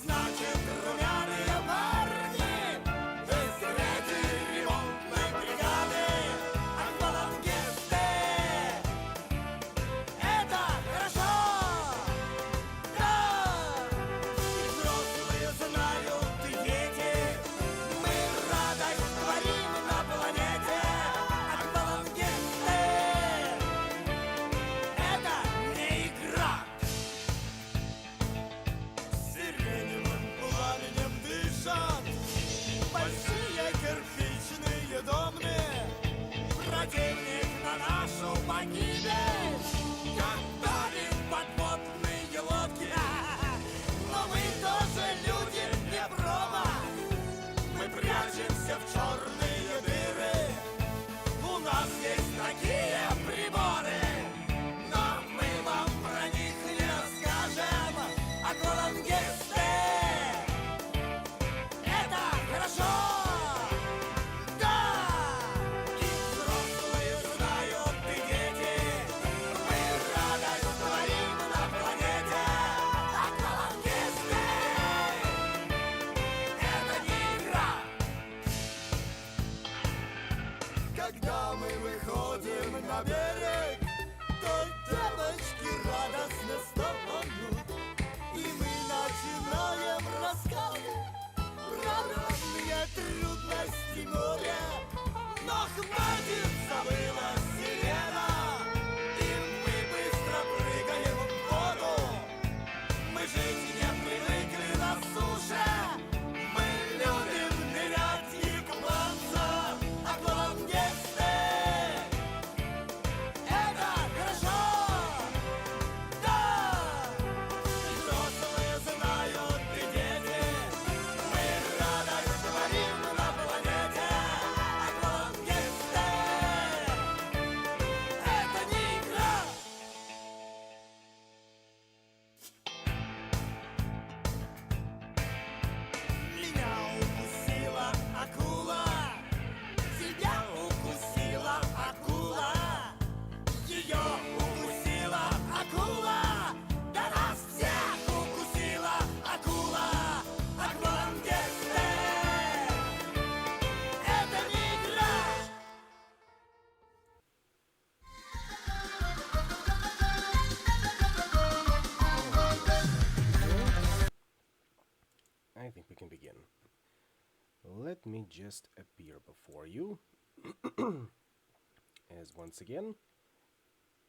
значит румяные парни? Вы среди ремонтной бригады, аквалангисты. Это хорошо, да. И взрослые знают, и дети. Мы радость творим на планете. Аквалангисты. Это не игра. Сиреневым пламенем дышат большие кирпичные домны. Противник на нашу погибель, как тонет подводные лодки. Но мы тоже люди, не промо. Мы прячемся в черные дыры. У нас есть такие приборы, но мы вам про них не расскажем. Аквалангисты. Это хорошо, да. И взрослые знают, и дети. Мы радость творим на планете. Аквалангисты. Это не игра. Когда мы выходим на берег, то девочки радостно встают, и мы начинаем рассказы про разные трудности моря. Но хватит, забыла сирена, и мы быстро прыгаем в воду. Мы жить не привыкли на суше. Мы любим нырять и купаться. Аквалангисты. Это хорошо, да. И взрослые знают, и дети. Мы радость творим на планете. Аквалангисты. Это не игра. Меня укусила акула. Тебя укусила акула. Ее укусила акула. Да нас всех укусила акула. Аквалангисты. Это не игра. I think we can begin. Let me just appear before you. As once again,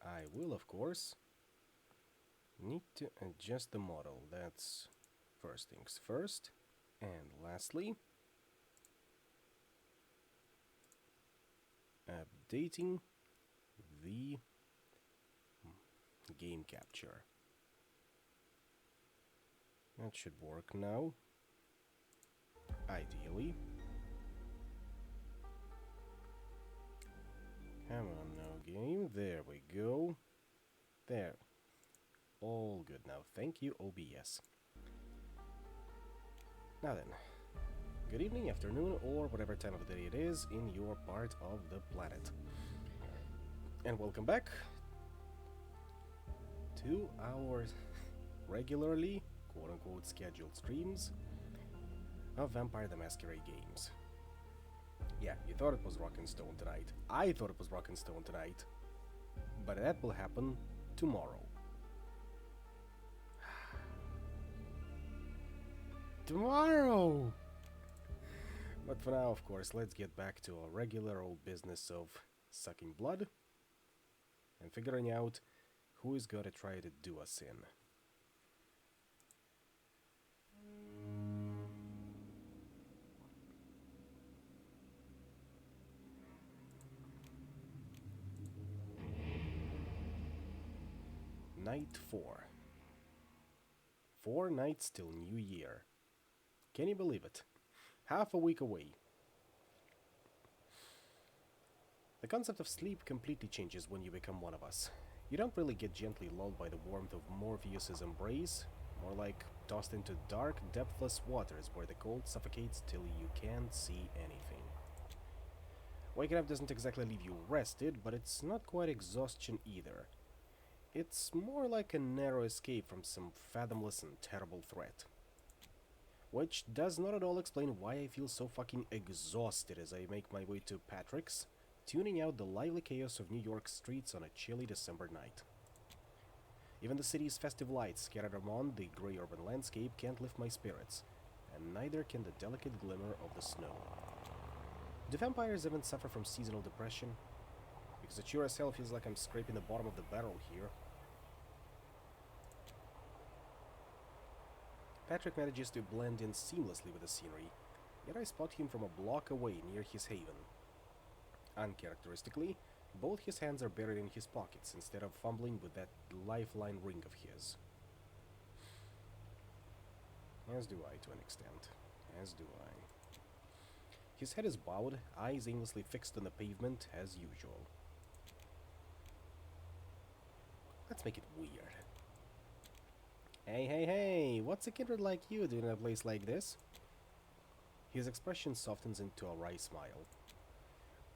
I will, of course, need to adjust the model. That's first things first. And lastly, updating the game capture. That should work now. Ideally. Come on now, game. There we go. There. All good now. Thank you, OBS. Now then. Good evening, afternoon, or whatever time of the day it is in your part of the planet. And welcome back to our regularly, quote-unquote, scheduled streams of Vampire the Masquerade games. Yeah, you thought it was Rock and Stone tonight. I thought it was Rock and Stone tonight. But that will happen tomorrow. Tomorrow! But for now, of course, let's get back to our regular old business of sucking blood and figuring out who is gonna try to do us in. Night 4. 4 nights till New Year. Can you believe it? Half a week away. The concept of sleep completely changes when you become one of us. You don't really get gently lulled by the warmth of Morpheus's embrace, more like tossed into dark, depthless waters where the cold suffocates till you can't see anything. Waking up doesn't exactly leave you rested, but it's not quite exhaustion either. It's more like a narrow escape from some fathomless and terrible threat. Which does not at all explain why I feel so fucking exhausted as I make my way to Patrick's, tuning out the lively chaos of New York streets on a chilly December night. Even the city's festive lights scattered among the grey urban landscape can't lift my spirits, and neither can the delicate glimmer of the snow. Do vampires even suffer from seasonal depression? Because it sure as hell feels like I'm scraping the bottom of the barrel here. Patrick manages to blend in seamlessly with the scenery, yet I spot him from a block away near his haven. Uncharacteristically, both his hands are buried in his pockets instead of fumbling with that lifeline ring of his. As do I, to an extent. As do I. His head is bowed, eyes aimlessly fixed on the pavement, as usual. Let's make it weird. Hey, what's a kindred like you doing in a place like this? His expression softens into a wry smile.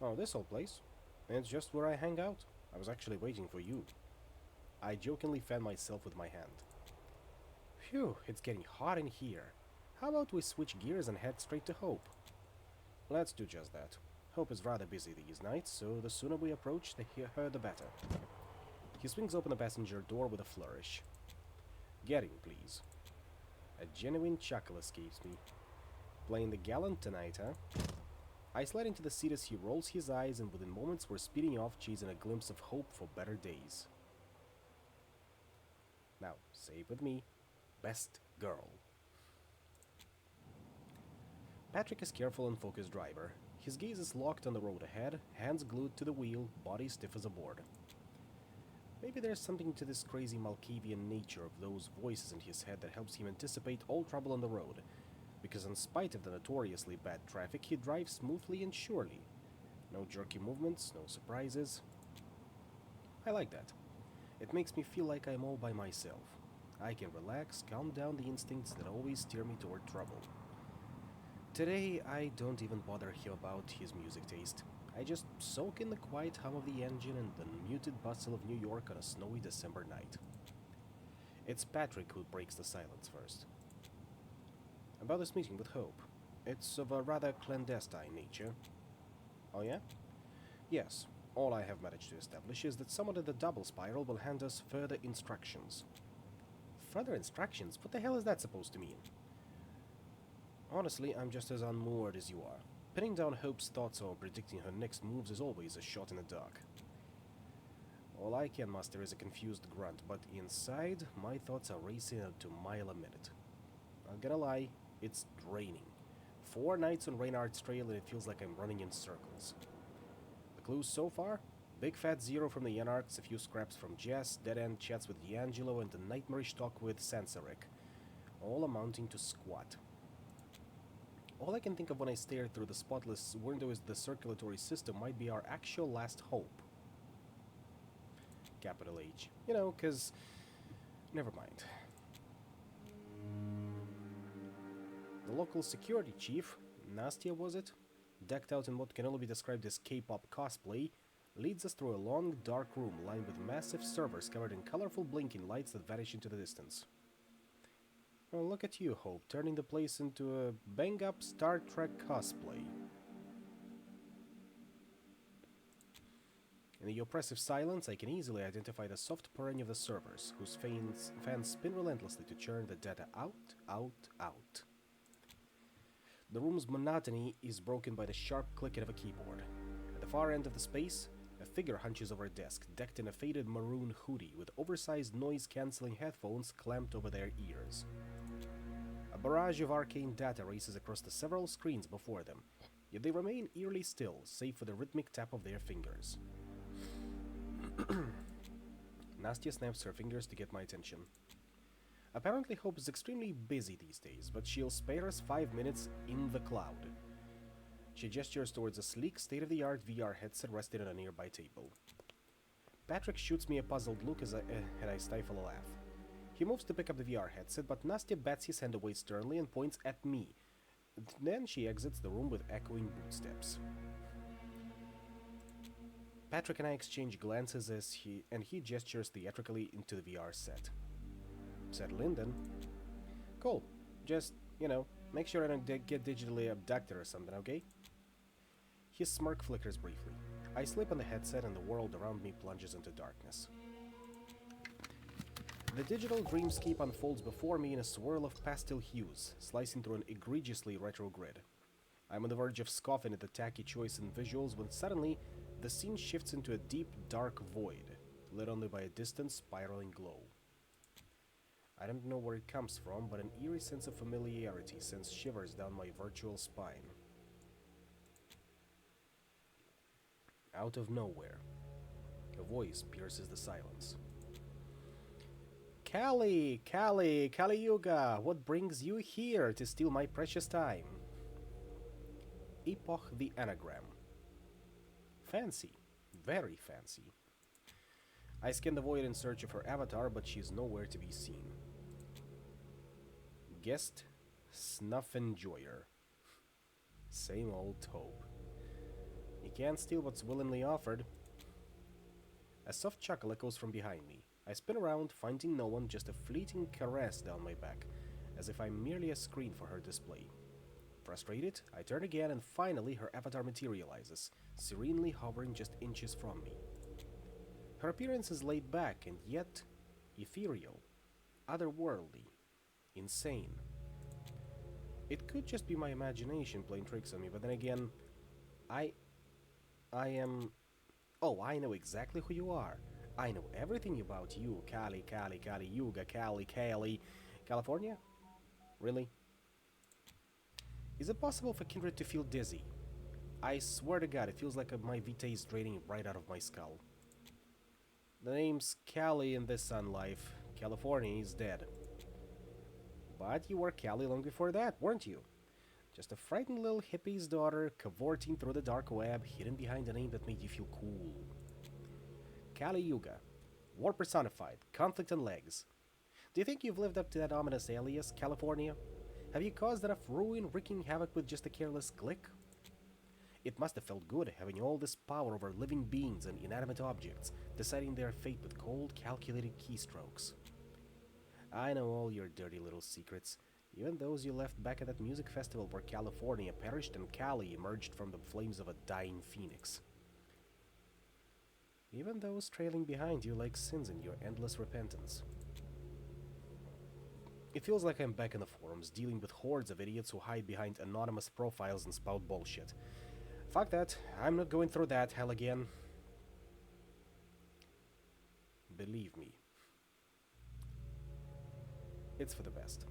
Oh, this old place. It's just where I hang out. I was actually waiting for you. I jokingly fan myself with my hand. Phew, it's getting hot in here. How about we switch gears and head straight to Hope? Let's do just that. Hope is rather busy these nights, so the sooner we approach her, the better. He swings open the passenger door with a flourish. Get in, please. A genuine chuckle escapes me. Playing the gallant tonight, huh? I slide into the seat as he rolls his eyes, and within moments we're speeding off, chasing a glimpse of hope for better days. Now, say it with me. Best girl. Patrick is careful and focused driver. His gaze is locked on the road ahead, hands glued to the wheel, body stiff as a board. Maybe there's something to this crazy Malkavian nature of those voices in his head that helps him anticipate all trouble on the road, because in spite of the notoriously bad traffic, he drives smoothly and surely. No jerky movements, no surprises. I like that. It makes me feel like I'm all by myself. I can relax, calm down the instincts that always steer me toward trouble. Today, I don't even bother him about his music taste. I just soak in the quiet hum of the engine and the muted bustle of New York on a snowy December night. It's Patrick who breaks the silence first. About this meeting with Hope. It's of a rather clandestine nature. Oh yeah? Yes. All I have managed to establish is that someone in the double spiral will hand us further instructions. Further instructions? What the hell is that supposed to mean? Honestly, I'm just as unmoored as you are. Pinning down Hope's thoughts or predicting her next moves is always a shot in the dark. All I can muster is a confused grunt, but inside, my thoughts are racing at a mile a minute. Not gonna lie, it's draining. 4 nights on Reynard's trail and it feels like I'm running in circles. The clues so far? Big fat zero from the Yanarks, a few scraps from Jess, dead-end chats with D'Angelo, and a nightmarish talk with Sansarek. All amounting to squat. All I can think of when I stare through the spotless window is the circulatory system might be our actual last hope. Capital H. You know, 'cause... never mind. The local security chief, Nastia was it? Decked out in what can only be described as K-pop cosplay, leads us through a long, dark room lined with massive servers covered in colorful blinking lights that vanish into the distance. Well, look at you, Hope, turning the place into a bang-up Star Trek cosplay. In the oppressive silence, I can easily identify the soft purring of the servers, whose fans spin relentlessly to churn the data out. The room's monotony is broken by the sharp clicking of a keyboard. At the far end of the space, a figure hunches over a desk, decked in a faded maroon hoodie with oversized noise-canceling headphones clamped over their ears. A barrage of arcane data races across the several screens before them, yet they remain eerily still, save for the rhythmic tap of their fingers. Nastia snaps her fingers to get my attention. Apparently Hope is extremely busy these days, but she'll spare us 5 minutes in the cloud. She gestures towards a sleek, state-of-the-art VR headset resting on a nearby table. Patrick shoots me a puzzled look and I stifle a laugh. He moves to pick up the VR headset, but Nastia bats his hand away sternly and points at me. Then she exits the room with echoing footsteps. Patrick and I exchange glances as he gestures theatrically into the VR set. Settle in then. Cool. Just, Make sure I don't get digitally abducted or something, okay? His smirk flickers briefly. I slip on the headset and the world around me plunges into darkness. The digital dreamscape unfolds before me in a swirl of pastel hues, slicing through an egregiously retro grid. I'm on the verge of scoffing at the tacky choice in visuals when suddenly the scene shifts into a deep, dark void, lit only by a distant, spiraling glow. I don't know where it comes from, but an eerie sense of familiarity sends shivers down my virtual spine. Out of nowhere, a voice pierces the silence. Kali Yuga, what brings you here to steal my precious time? Epoch the Anagram. Fancy. Very fancy. I scan the void in search of her avatar, but she's nowhere to be seen. Guest Snuff Enjoyer. Same old taupe. You can't steal what's willingly offered. A soft chuckle echoes from behind me. I spin around, finding no one, just a fleeting caress down my back, as if I'm merely a screen for her display. Frustrated, I turn again and finally her avatar materializes, serenely hovering just inches from me. Her appearance is laid back and yet ethereal, otherworldly, insane. It could just be my imagination playing tricks on me, but then again, I am... Oh, I know exactly who you are. I know everything about you, Kali Yuga, Kali, California? Really? Is it possible for Kindred to feel dizzy? I swear to God, it feels like my Vita is draining right out of my skull. The name's Kali in this Sun life. California is dead. But you were Kali long before that, weren't you? Just a frightened little hippie's daughter, cavorting through the dark web, hidden behind a name that made you feel cool. Kali Yuga. War personified, conflict and legs. Do you think you've lived up to that ominous alias, California? Have you caused enough ruin, wreaking havoc with just a careless click? It must have felt good having all this power over living beings and inanimate objects, deciding their fate with cold, calculated keystrokes. I know all your dirty little secrets, even those you left back at that music festival where California perished and Cali emerged from the flames of a dying phoenix. Even those trailing behind you like sins in your endless repentance. It feels like I'm back in the forums, dealing with hordes of idiots who hide behind anonymous profiles and spout bullshit. Fuck that, I'm not going through that hell again. Believe me. It's for the best.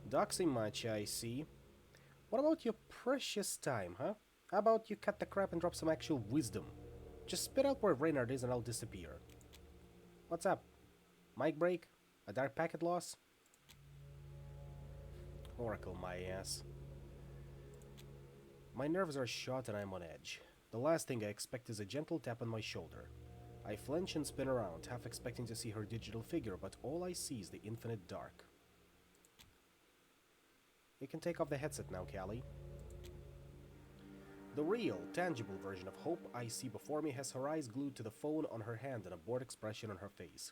Doxing much, I see. What about your precious time, huh? How about you cut the crap and drop some actual wisdom? Just spit out where Reynard is and I'll disappear. What's up? Mic break? A dark packet loss? Oracle my ass. My nerves are shot and I'm on edge. The last thing I expect is a gentle tap on my shoulder. I flinch and spin around, half expecting to see her digital figure, but all I see is the infinite dark. You can take off the headset now, Kali. The real, tangible version of Hope I see before me has her eyes glued to the phone on her hand and a bored expression on her face.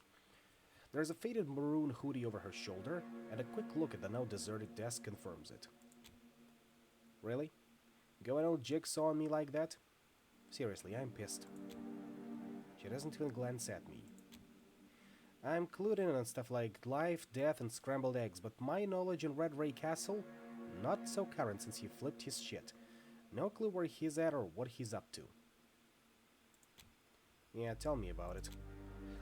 There's a faded maroon hoodie over her shoulder, and a quick look at the now deserted desk confirms it. Really? Going all jigsaw on me like that? Seriously, I'm pissed. She doesn't even glance at me. I'm clued in on stuff like life, death, and scrambled eggs, but my knowledge in Red Ray Castle? Not so current since he flipped his shit. No clue where he's at or what he's up to. Yeah, tell me about it.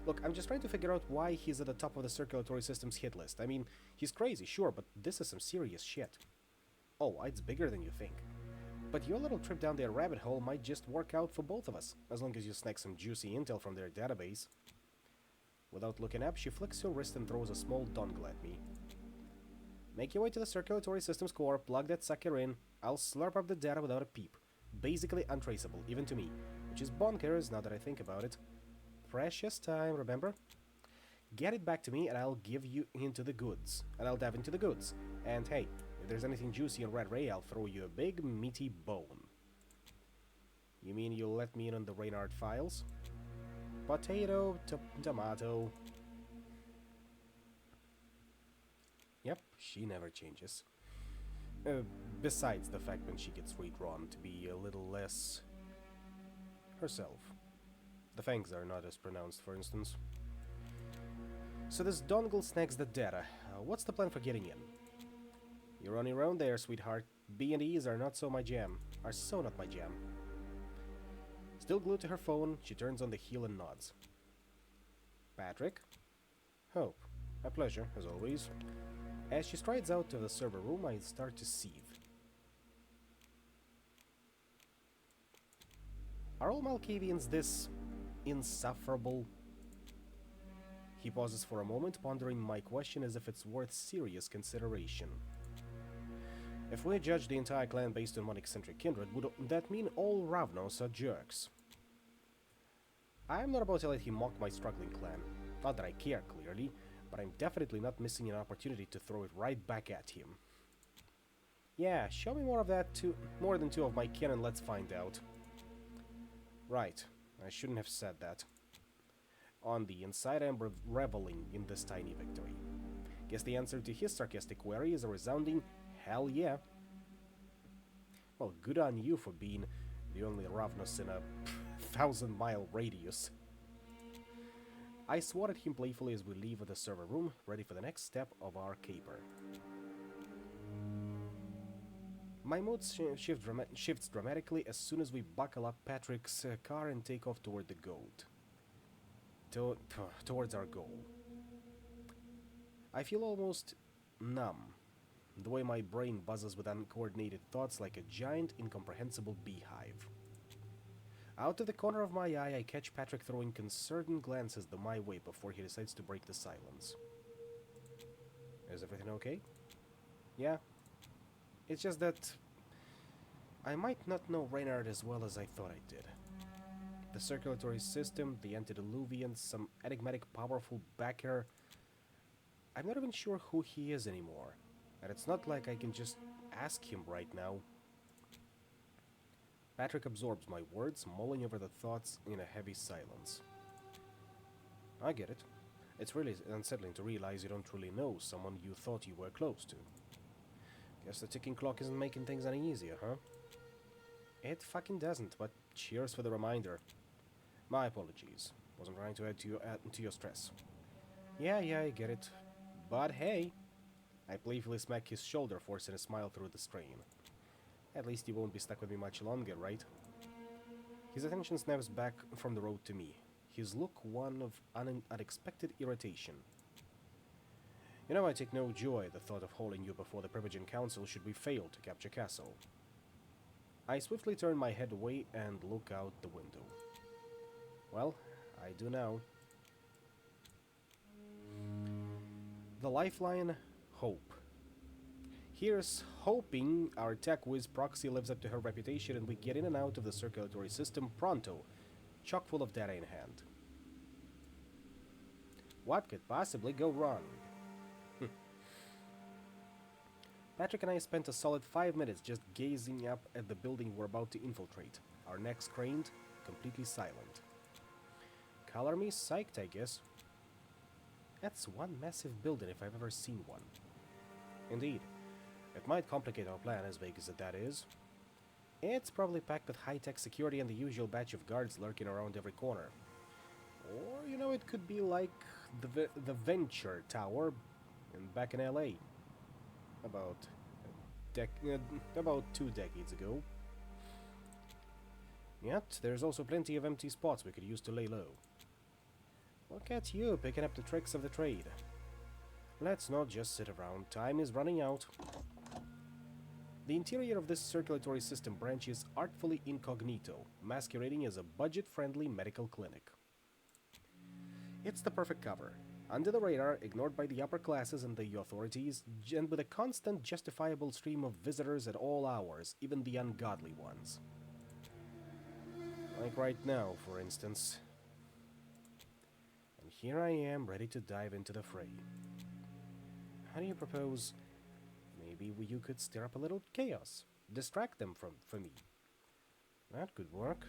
Look, I'm just trying to figure out why he's at the top of the circulatory system's hit list. I mean, he's crazy, sure, but this is some serious shit. Oh, it's bigger than you think. But your little trip down their rabbit hole might just work out for both of us, as long as you snag some juicy intel from their database. Without looking up, she flicks her wrist and throws a small dongle at me. Make your way to the circulatory system's core, plug that sucker in, I'll slurp up the data without a peep. Basically untraceable, even to me, which is bonkers now that I think about it. Precious time, remember? Get it back to me and I'll give you into the goods. And I'll dive into the goods. And hey, if there's anything juicy in Red Ray, I'll throw you a big, meaty bone. You mean you'll let me in on the Reynard files? Potato, tomato. Yep, she never changes. Uh, Besides the fact when she gets redrawn to be a little less herself. The fangs are not as pronounced, for instance. So this dongle snacks the data. What's the plan for getting in? You're on your own there, sweetheart. B&Es are not so my jam. Are so not my jam. Still glued to her phone, she turns on the heel and nods. Patrick? Hope. A pleasure, as always. As she strides out of the server room, I start to seethe. Are all Malkavians this insufferable? He pauses for a moment, pondering my question as if it's worth serious consideration. If we judge the entire clan based on one eccentric kindred, would that mean all Ravnos are jerks? I am not about to let him mock my struggling clan. Not that I care, clearly, but I'm definitely not missing an opportunity to throw it right back at him. Yeah, show me more of that more than two of my kin and let's find out. Right, I shouldn't have said that. On the inside, I am reveling in this tiny victory. Guess the answer to his sarcastic query is a resounding hell yeah. Well, good on you for being the only Ravnos in a 1,000-mile radius. I swat at him playfully as we leave the server room, ready for the next step of our caper. My mood shifts dramatically as soon as we buckle up Patrick's car and take off toward the gold. Towards our goal. I feel almost numb, the way my brain buzzes with uncoordinated thoughts like a giant, incomprehensible beehive. Out of the corner of my eye, I catch Patrick throwing concerned glances my way before he decides to break the silence. Is everything okay? Yeah. It's just that I might not know Reynard as well as I thought I did. The circulatory system, the antediluvians, some enigmatic powerful backer. I'm not even sure who he is anymore, and it's not like I can just ask him right now. Patrick absorbs my words, mulling over the thoughts in a heavy silence. I get it. It's really unsettling to realize you don't truly know someone you thought you were close to. Guess the ticking clock isn't making things any easier, huh? It fucking doesn't, but cheers for the reminder. My apologies. Wasn't trying to add to your stress. Yeah, I get it. But hey! I playfully smack his shoulder, forcing a smile through the strain. At least you won't be stuck with me much longer, right? His attention snaps back from the road to me, his look one of unexpected irritation. You know I take no joy at the thought of hauling you before the Privilegian Council should we fail to capture Castle. I swiftly turn my head away and look out the window. Well, I do now. The lifeline, hope. Here's hoping our tech whiz proxy lives up to her reputation and we get in and out of the circulatory system pronto, chock full of data in hand. What could possibly go wrong? Patrick and I spent a solid 5 minutes just gazing up at the building we're about to infiltrate, our necks craned, completely silent. Color me psyched, I guess. That's one massive building if I've ever seen one. Indeed. It might complicate our plan, as big as that is. It's probably packed with high-tech security and the usual batch of guards lurking around every corner. Or, you know, it could be like the Venture Tower back in LA. About 2 decades ago. Yet, there's also plenty of empty spots we could use to lay low. Look at you, picking up the tricks of the trade. Let's not just sit around, time is running out. The interior of this circulatory system branch is artfully incognito, masquerading as a budget-friendly medical clinic. It's the perfect cover. Under the radar, ignored by the upper classes and the authorities, and with a constant justifiable stream of visitors at all hours, even the ungodly ones. Like right now, for instance. And here I am, ready to dive into the fray. How do you propose... Maybe you could stir up a little chaos. Distract them from me. That could work.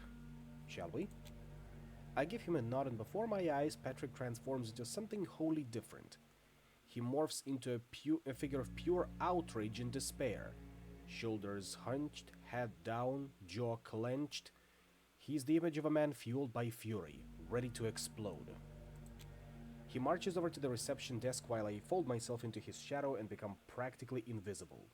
Shall we? I give him a nod, and before my eyes, Patrick transforms into something wholly different. He morphs into a figure of pure outrage and despair, Shoulders hunched, head down, jaw clenched. He's the image of a man fueled by fury, ready to explode. He marches over to the reception desk while I fold myself into his shadow and become practically invisible.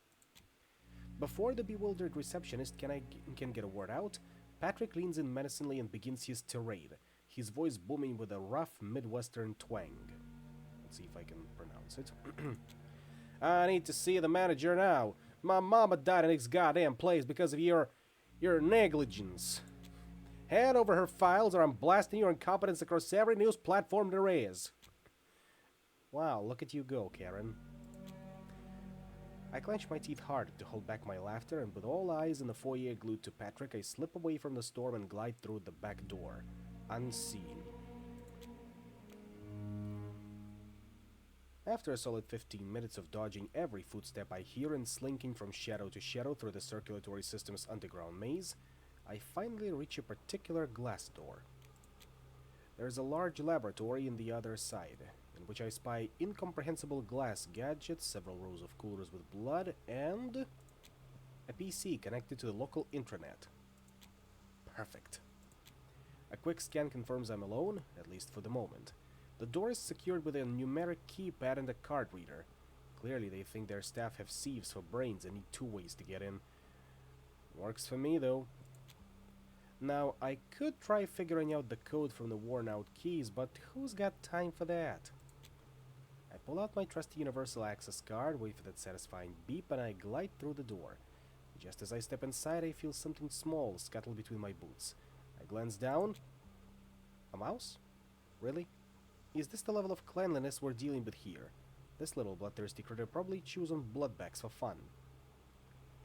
Before the bewildered receptionist can get a word out, Patrick leans in menacingly and begins his tirade, his voice booming with a rough Midwestern twang. Let's see if I can pronounce it. I need to see the manager now. My mama died in this goddamn place because of your negligence. Hand over her files or I'm blasting your incompetence across every news platform there is. Wow, look at you go, Karen. I clench my teeth hard to hold back my laughter, and with all eyes in the foyer glued to Patrick, I slip away from the storm and glide through the back door, unseen. After a solid 15 minutes of dodging every footstep I hear and slinking from shadow to shadow through the circulatory system's underground maze, I finally reach a particular glass door. There is a large laboratory in the other side, in which I spy incomprehensible glass gadgets, several rows of coolers with blood, and a PC connected to the local intranet. Perfect. A quick scan confirms I'm alone, at least for the moment. The door is secured with a numeric keypad and a card reader. Clearly they think their staff have sieves for brains and need 2 ways to get in. Works for me, though. Now, I could try figuring out the code from the worn-out keys, but who's got time for that? I pull out my trusty universal access card, wait for that satisfying beep, and I glide through the door. Just as I step inside, I feel something small scuttle between my boots. I glance down. A mouse? Really? Is this the level of cleanliness we're dealing with here? This little bloodthirsty critter probably chews on blood bags for fun.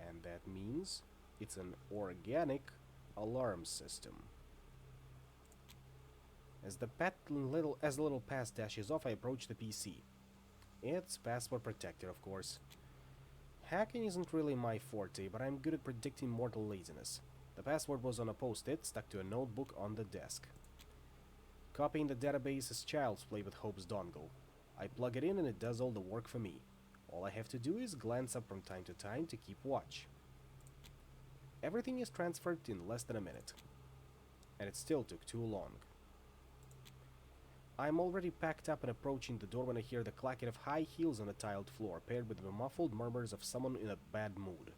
And that means it's an organic alarm system. As the little pass dashes off, I approach the PC. It's password protected, of course. Hacking isn't really my forte, but I'm good at predicting mortal laziness. The password was on a post-it stuck to a notebook on the desk. Copying the database is child's play with Hope's dongle. I plug it in and it does all the work for me. All I have to do is glance up from time to time to keep watch. Everything is transferred in less than a minute. And it still took too long. I'm already packed up and approaching the door when I hear the clacking of high heels on the tiled floor, paired with the muffled murmurs of someone in a bad mood.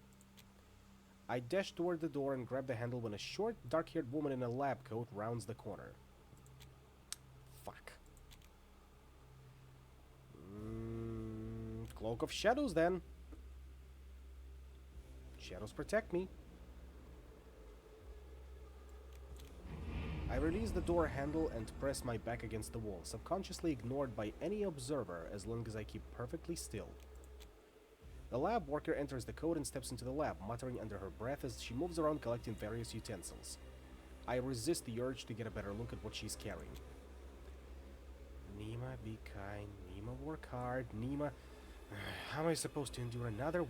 I dash toward the door and grab the handle when a short, dark-haired woman in a lab coat rounds the corner. Fuck. Cloak of Shadows, then. Shadows protect me. I release the door handle and press my back against the wall, subconsciously ignored by any observer as long as I keep perfectly still. The lab worker enters the code and steps into the lab, muttering under her breath as she moves around collecting various utensils. I resist the urge to get a better look at what she's carrying. Nima, be kind. Nima, work hard. Nima, how am I supposed to endure another,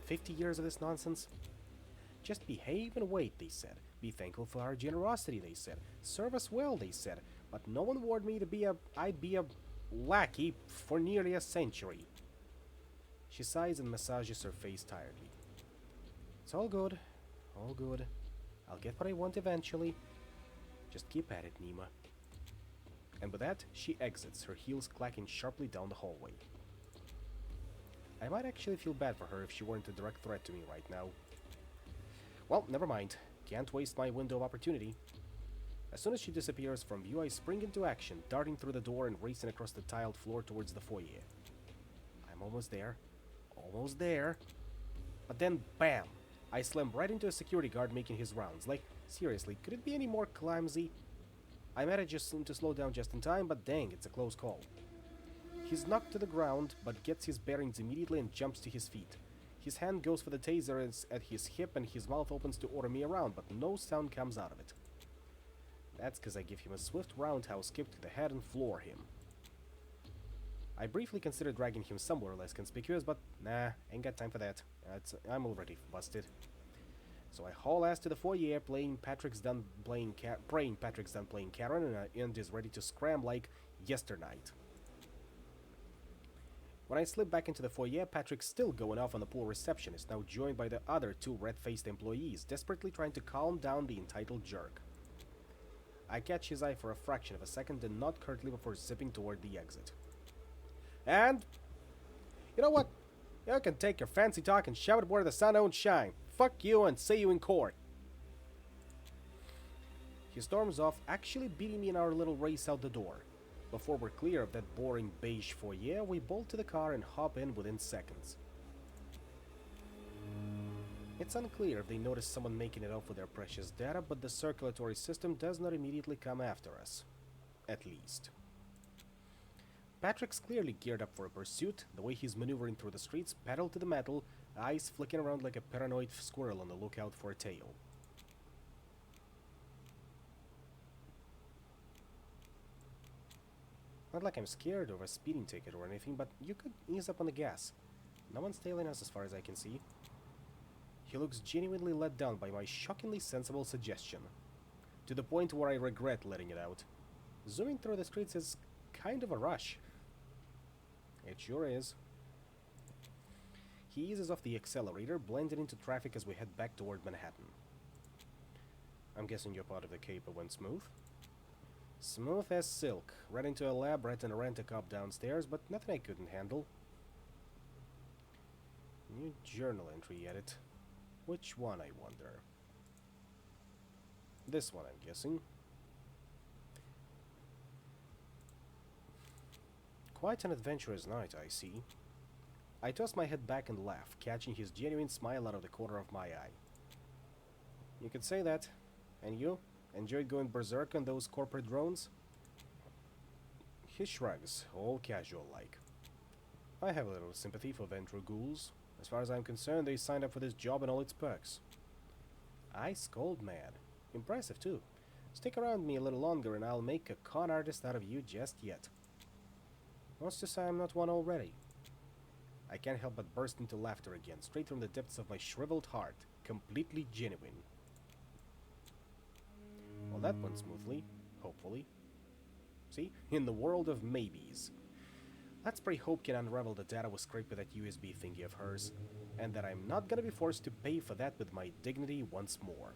50 years of this nonsense? Just behave and wait, they said. Be thankful for our generosity, they said. Serve us well, they said. But no one warned me I'd be a lackey for nearly a century. She sighs and massages her face tiredly. It's all good. All good. I'll get what I want eventually. Just keep at it, Nima. And with that, she exits, her heels clacking sharply down the hallway. I might actually feel bad for her if she weren't a direct threat to me right now. Well, never mind. Can't waste my window of opportunity. As soon as she disappears from view, I spring into action, darting through the door and racing across the tiled floor towards the foyer. I'm almost there. Almost there. But then, bam! I slam right into a security guard making his rounds. Like, seriously, could it be any more clumsy? I manage to slow down just in time, but dang, it's a close call. He's knocked to the ground, but gets his bearings immediately and jumps to his feet. His hand goes for the taser at his hip and his mouth opens to order me around, but no sound comes out of it. That's because I give him a swift roundhouse kick to the head and floor him. I briefly considered dragging him somewhere less conspicuous, but nah, ain't got time for that. I'm already busted. So I haul ass to the foyer, praying Patrick's done playing Karen and is ready to scram like yesternight. When I slip back into the foyer, Patrick's still going off on the poor receptionist, now joined by the other two red-faced employees, desperately trying to calm down the entitled jerk. I catch his eye for a fraction of a second and nod curtly before zipping toward the exit. And... you know what? You can take your fancy talk and shove it where the sun don't shine. Fuck you and see you in court. He storms off, actually beating me in our little race out the door. Before we're clear of that boring beige foyer, we bolt to the car and hop in within seconds. It's unclear if they notice someone making it off with their precious data, but the circulatory system does not immediately come after us. At least. Patrick's clearly geared up for a pursuit, the way he's maneuvering through the streets, pedal to the metal, eyes flicking around like a paranoid squirrel on the lookout for a tail. Not like I'm scared of a speeding ticket or anything, but you could ease up on the gas. No one's tailing us as far as I can see. He looks genuinely let down by my shockingly sensible suggestion. To the point where I regret letting it out. Zooming through the streets is kind of a rush. It sure is. He eases off the accelerator, blending into traffic as we head back toward Manhattan. I'm guessing your part of the caper went smooth? Smooth as silk. Right into a lab, right and rent-a-cop downstairs, but nothing I couldn't handle. New journal entry edit. Which one, I wonder? This one, I'm guessing. Quite an adventurous night, I see. I toss my head back and laugh, catching his genuine smile out of the corner of my eye. You could say that. And you? Enjoyed going berserk on those corporate drones? He shrugs, all casual-like. I have a little sympathy for Ventro ghouls. As far as I'm concerned, they signed up for this job and all its perks. Ice cold mad. Impressive, too. Stick around me a little longer and I'll make a con artist out of you just yet. What's to say I'm not one already? I can't help but burst into laughter again, straight from the depths of my shriveled heart. Completely genuine. Well, that went smoothly. Hopefully. See? In the world of maybes. Let's pray Hope can unravel the data we scraped with that USB thingy of hers, and that I'm not gonna be forced to pay for that with my dignity once more.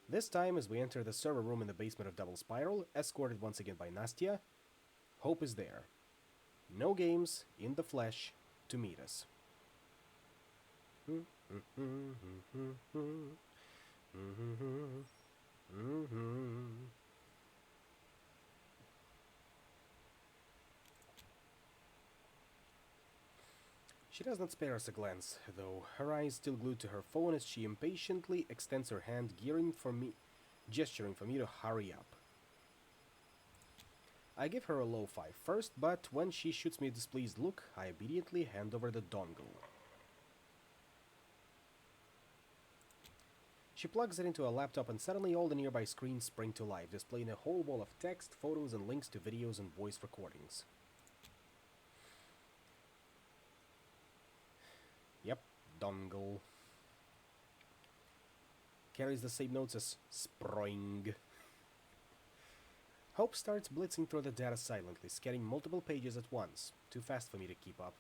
This time, as we enter the server room in the basement of Double Spiral, escorted once again by Nastya, Hope is there. No games, in the flesh, to meet us. She does not spare us a glance, though, her eyes still glued to her phone as she impatiently extends her hand, gesturing for me to hurry up. I give her a low five first, but when she shoots me a displeased look, I immediately hand over the dongle. She plugs it into a laptop and suddenly all the nearby screens spring to life, displaying a whole wall of text, photos, and links to videos and voice recordings. Yep, dongle. Carries the same notes as Sproing. Hope starts blitzing through the data silently, scanning multiple pages at once. Too fast for me to keep up.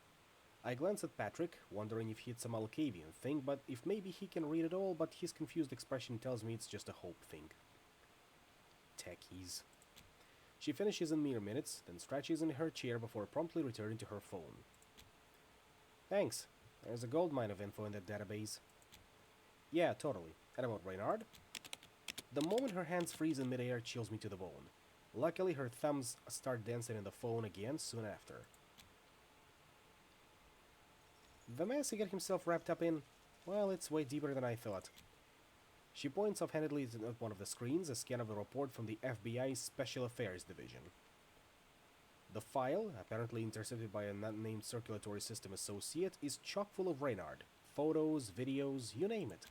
I glance at Patrick, wondering if it's some Alcavian thing, but if maybe he can read it all, but his confused expression tells me it's just a Hope thing. Techies. She finishes in mere minutes, then stretches in her chair before promptly returning to her phone. Thanks. There's a goldmine of info in that database. Yeah, totally. And about Reynard? The moment her hands freeze in midair chills me to the bone. Luckily, her thumbs start dancing in the phone again soon after. The mess he got himself wrapped up in, well, it's way deeper than I thought. She points offhandedly at one of the screens, a scan of a report from the FBI's Special Affairs Division. The file, apparently intercepted by a unnamed circulatory system associate, is chock full of Reynard. Photos, videos, you name it.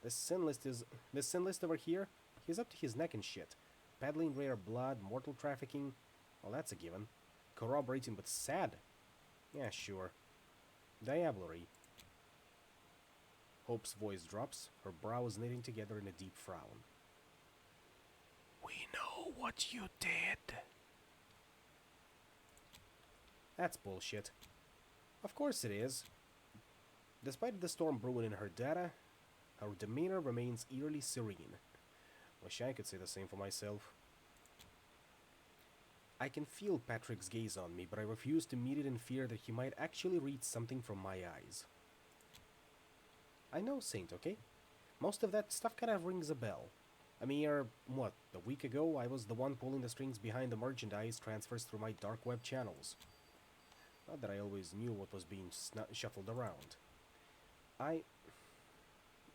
This sin list over here, he's up to his neck in shit. Peddling rare blood, mortal trafficking, well, that's a given. Corroborating but sad. Yeah, sure. Diablerie. Hope's voice drops, her brows knitting together in a deep frown. We know what you did. That's bullshit. Of course it is. Despite the storm brewing in her data, her demeanor remains eerily serene. Wish I could say the same for myself. I can feel Patrick's gaze on me, but I refuse to meet it in fear that he might actually read something from my eyes. I know Saint, okay? Most of that stuff kind of rings a bell. A mere, a week ago I was the one pulling the strings behind the merchandise transfers through my dark web channels. Not that I always knew what was being shuffled around. I'm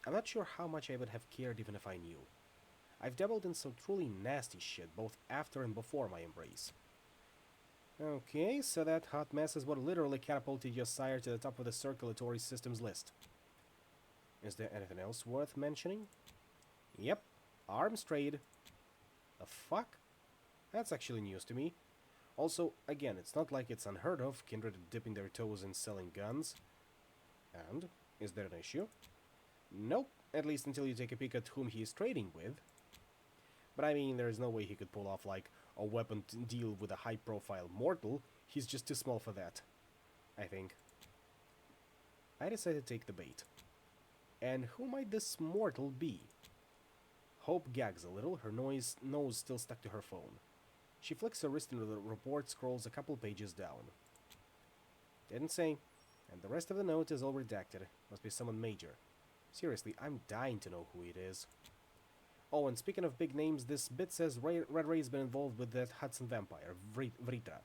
not sure how much I would have cared even if I knew. I've dabbled in some truly nasty shit both after and before my embrace. Okay, so that hot mess is what literally catapulted your sire to the top of the circulatory systems list. Is there anything else worth mentioning? Yep, arms trade. The fuck? That's actually news to me. Also, again, it's not like it's unheard of, kindred dipping their toes in selling guns. And, is there an issue? Nope, at least until you take a peek at whom he is trading with. But I mean, there's no way he could pull off, like, a weapon deal with a high-profile mortal. He's just too small for that, I think. I decided to take the bait. And who might this mortal be? Hope gags a little, her nose still stuck to her phone. She flicks her wrist into the report, scrolls a couple pages down. Didn't say. And the rest of the note is all redacted. Must be someone major. Seriously, I'm dying to know who it is. Oh, and speaking of big names, this bit says Red Ray's been involved with that Hudson vampire, Vritra.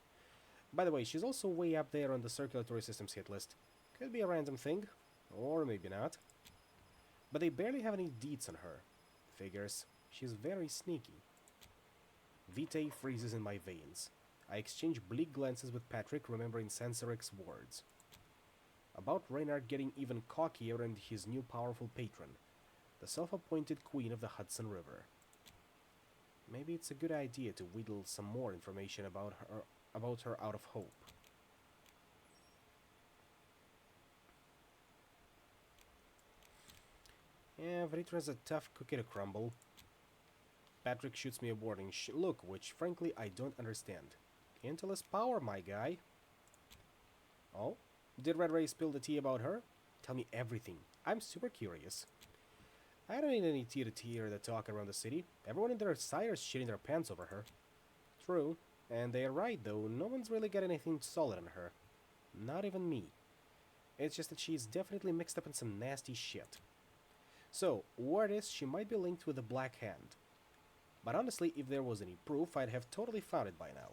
By the way, she's also way up there on the circulatory system's hit list. Could be a random thing, or maybe not. But they barely have any deets on her. Figures. She's very sneaky. Vitae freezes in my veins. I exchange bleak glances with Patrick, remembering Sansarek's words. About Reynard getting even cockier and his new powerful patron, the self-appointed queen of the Hudson River. Maybe it's a good idea to wheedle some more information about her out of Hope. Yeah, Vritra's a tough cookie to crumble. Patrick shoots me a warning look, which frankly I don't understand. Intel is power, my guy. Oh? Did Red Ray spill the tea about her? Tell me everything. I'm super curious. I don't need any tea to tear the talk around the city. Everyone in their sire's shitting their pants over her. True. And they're right, though. No one's really got anything solid on her. Not even me. It's just that she's definitely mixed up in some nasty shit. So, word is she might be linked with the Black Hand. But honestly, if there was any proof, I'd have totally found it by now.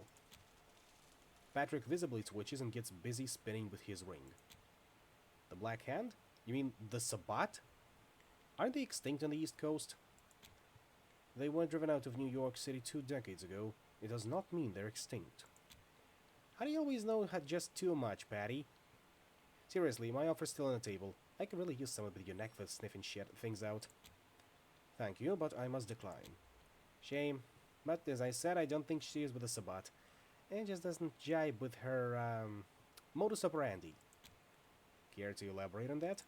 Patrick visibly twitches and gets busy spinning with his ring. The Black Hand? You mean the Sabbat? Aren't they extinct on the East Coast? They were driven out of New York City 2 decades ago. It does not mean they're extinct. How do you always know just too much, Patty? Seriously, my offer's still on the table. I could really use someone with your neck for sniffing things out. Thank you, but I must decline. Shame. But as I said, I don't think she is with the Sabbat. It just doesn't jibe with her, modus operandi. Care to elaborate on that?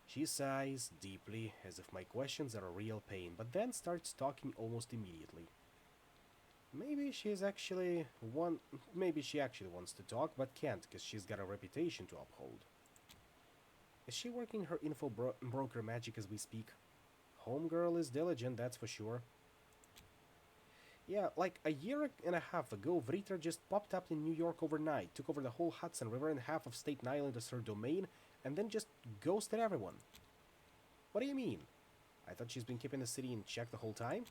She sighs deeply, as if my questions are a real pain, but then starts talking almost immediately. Maybe she actually wants to talk, but can't, because she's got a reputation to uphold. Is she working her info broker magic as we speak? Homegirl is diligent, that's for sure. Yeah, like a year and a half ago, Vritra just popped up in New York overnight, took over the whole Hudson River and half of Staten Island as her domain, and then just ghosted everyone. What do you mean? I thought she's been keeping the city in check the whole time?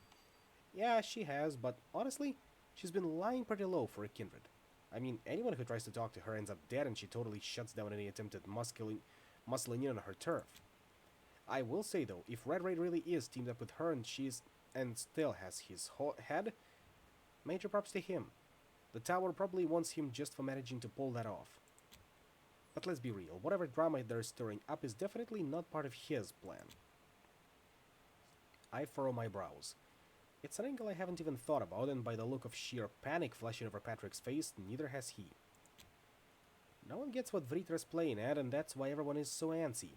Yeah, she has, but honestly, she's been lying pretty low for a kindred. I mean, anyone who tries to talk to her ends up dead, and she totally shuts down any attempt at muscling in on her turf. I will say though, if Red Ray really is teamed up with her and still has his head, major props to him. The tower probably wants him just for managing to pull that off. But let's be real, whatever drama they're stirring up is definitely not part of his plan. I furrow my brows. It's an angle I haven't even thought about, and by the look of sheer panic flashing over Patrick's face, neither has he. No one gets what Vritra's playing at, and that's why everyone is so antsy.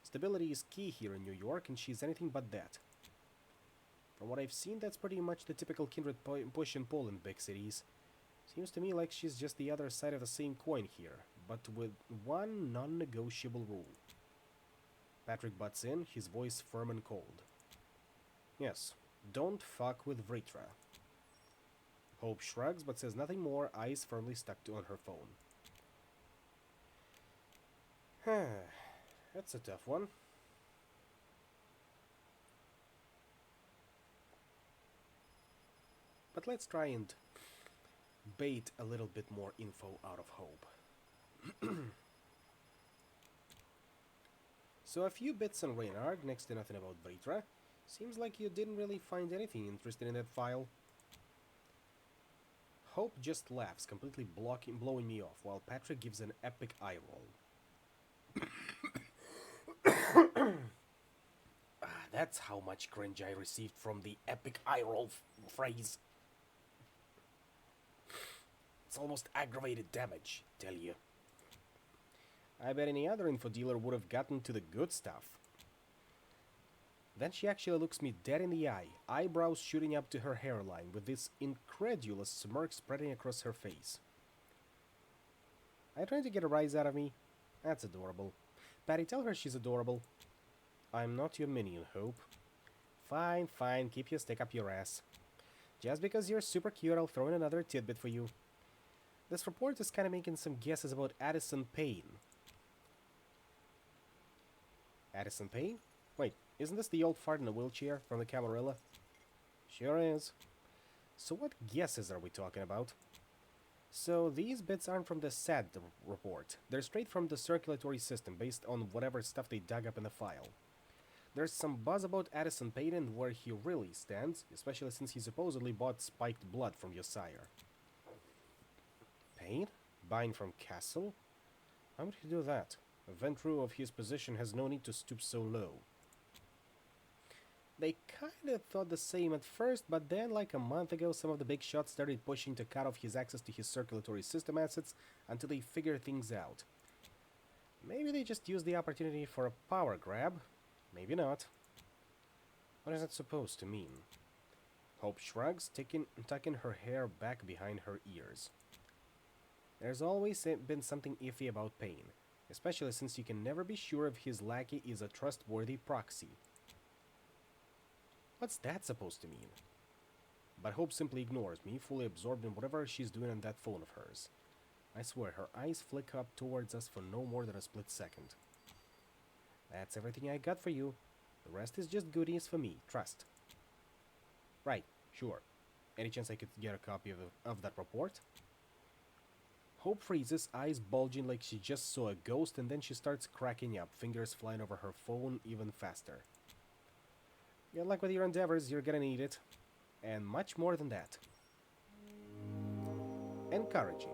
Stability is key here in New York, and she's anything but that. From what I've seen, that's pretty much the typical kindred push and pull in big cities. Seems to me like she's just the other side of the same coin here, but with one non-negotiable rule. Patrick butts in, his voice firm and cold. Yes, don't fuck with Vritra. Hope shrugs but says nothing more, eyes firmly stuck on her phone. That's a tough one. But let's try and bait a little bit more info out of Hope. So a few bits on Reynard, next to nothing about Vritra. Seems like you didn't really find anything interesting in that file. Hope just laughs, completely blowing me off, while Patrick gives an epic eye roll. That's how much cringe I received from the epic eye roll phrase. It's almost aggravated damage, tell you. I bet any other info dealer would have gotten to the good stuff. Then she actually looks me dead in the eye, eyebrows shooting up to her hairline, with this incredulous smirk spreading across her face. Are you trying to get a rise out of me? That's adorable. Patty, tell her she's adorable. I'm not your minion, Hope. Fine, fine, keep your stick up your ass. Just because you're super cute, I'll throw in another tidbit for you. This report is kind of making some guesses about Addison Payne. Addison Payne? Wait, isn't this the old fart in a wheelchair from the Camarilla? Sure is. So what guesses are we talking about? So these bits aren't from the SAD report. They're straight from the circulatory system based on whatever stuff they dug up in the file. There's some buzz about Addison Payne and where he really stands, especially since he supposedly bought spiked blood from your sire. Payne? Buying from Castle? How would he do that? A Ventru of his position has no need to stoop so low. They kinda thought the same at first, but then like a month ago some of the big shots started pushing to cut off his access to his circulatory system assets until they figured things out. Maybe they just used the opportunity for a power grab. Maybe not. What is that supposed to mean? Hope shrugs, tucking her hair back behind her ears. There's always been something iffy about Payne, especially since you can never be sure if his lackey is a trustworthy proxy. What's that supposed to mean? But Hope simply ignores me, fully absorbed in whatever she's doing on that phone of hers. I swear, her eyes flick up towards us for no more than a split second. That's everything I got for you. The rest is just goodies for me, trust. Right, sure. Any chance I could get a copy of that report? Hope freezes, eyes bulging like she just saw a ghost, and then she starts cracking up, fingers flying over her phone even faster. Good luck with your endeavors, you're gonna need it. And much more than that. Encouraging.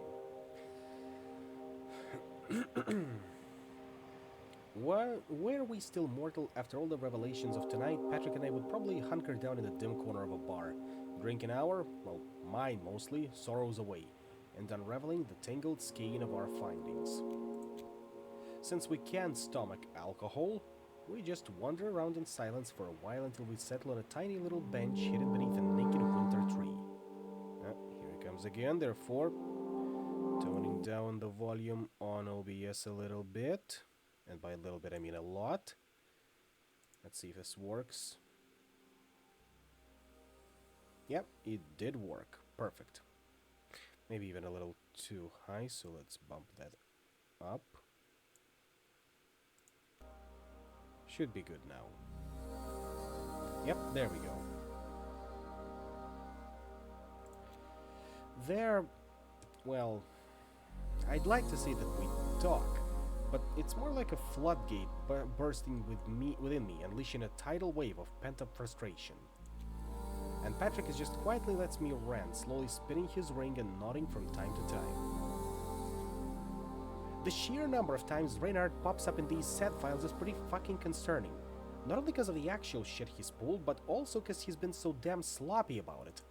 Were we still mortal after all the revelations of tonight, Patrick and I would probably hunker down in the dim corner of a bar, drinking our, well, mine mostly, sorrows away, and unraveling the tangled skein of our findings. Since we can't stomach alcohol, we just wander around in silence for a while until we settle on a tiny little bench hidden beneath a naked winter tree. Here it comes again, therefore, toning down the volume on OBS a little bit. And by a little bit, I mean a lot. Let's see if this works. Yep, it did work. Perfect. Maybe even a little too high, so let's bump that up. Should be good now. Yep, there we go. Well, I'd like to say that we talk, but it's more like a floodgate bursting within me, unleashing a tidal wave of pent-up frustration. And Patrick just quietly lets me rant, slowly spinning his ring and nodding from time to time. The sheer number of times Reynard pops up in these SAD files is pretty fucking concerning. Not only because of the actual shit he's pulled, but also because he's been so damn sloppy about it.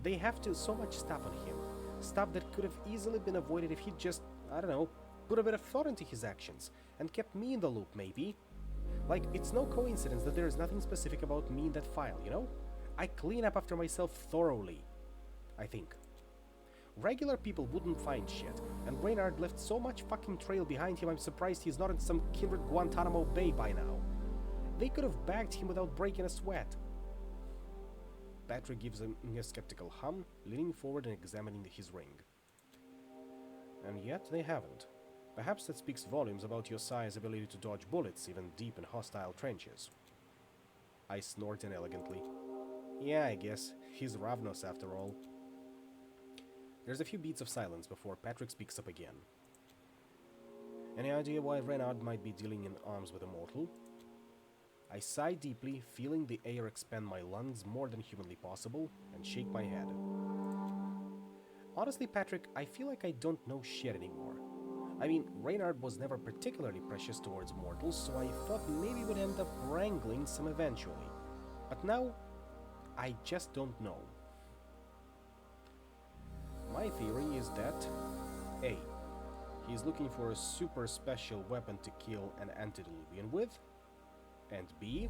They have so much stuff on him. Stuff that could have easily been avoided if he'd just, I don't know, put a bit of thought into his actions, and kept me in the loop, maybe. Like, it's no coincidence that there is nothing specific about me in that file, you know? I clean up after myself thoroughly, I think. Regular people wouldn't find shit, and Reynard left so much fucking trail behind him I'm surprised he's not in some kindred Guantanamo Bay by now. They could have bagged him without breaking a sweat. Patrick gives him a skeptical hum, leaning forward and examining his ring. And yet they haven't. Perhaps that speaks volumes about your sire's ability to dodge bullets even deep in hostile trenches. I snort inelegantly. Yeah, I guess. He's Ravnos after all. There's a few beats of silence before Patrick speaks up again. Any idea why Reynard might be dealing in arms with a mortal? I sigh deeply, feeling the air expand my lungs more than humanly possible, and shake my head. Honestly, Patrick, I feel like I don't know shit anymore. I mean, Reynard was never particularly precious towards mortals, so I thought maybe we'd end up wrangling some eventually. But now, I just don't know. My theory is that A. He's looking for a super special weapon to kill an antediluvian with, and B.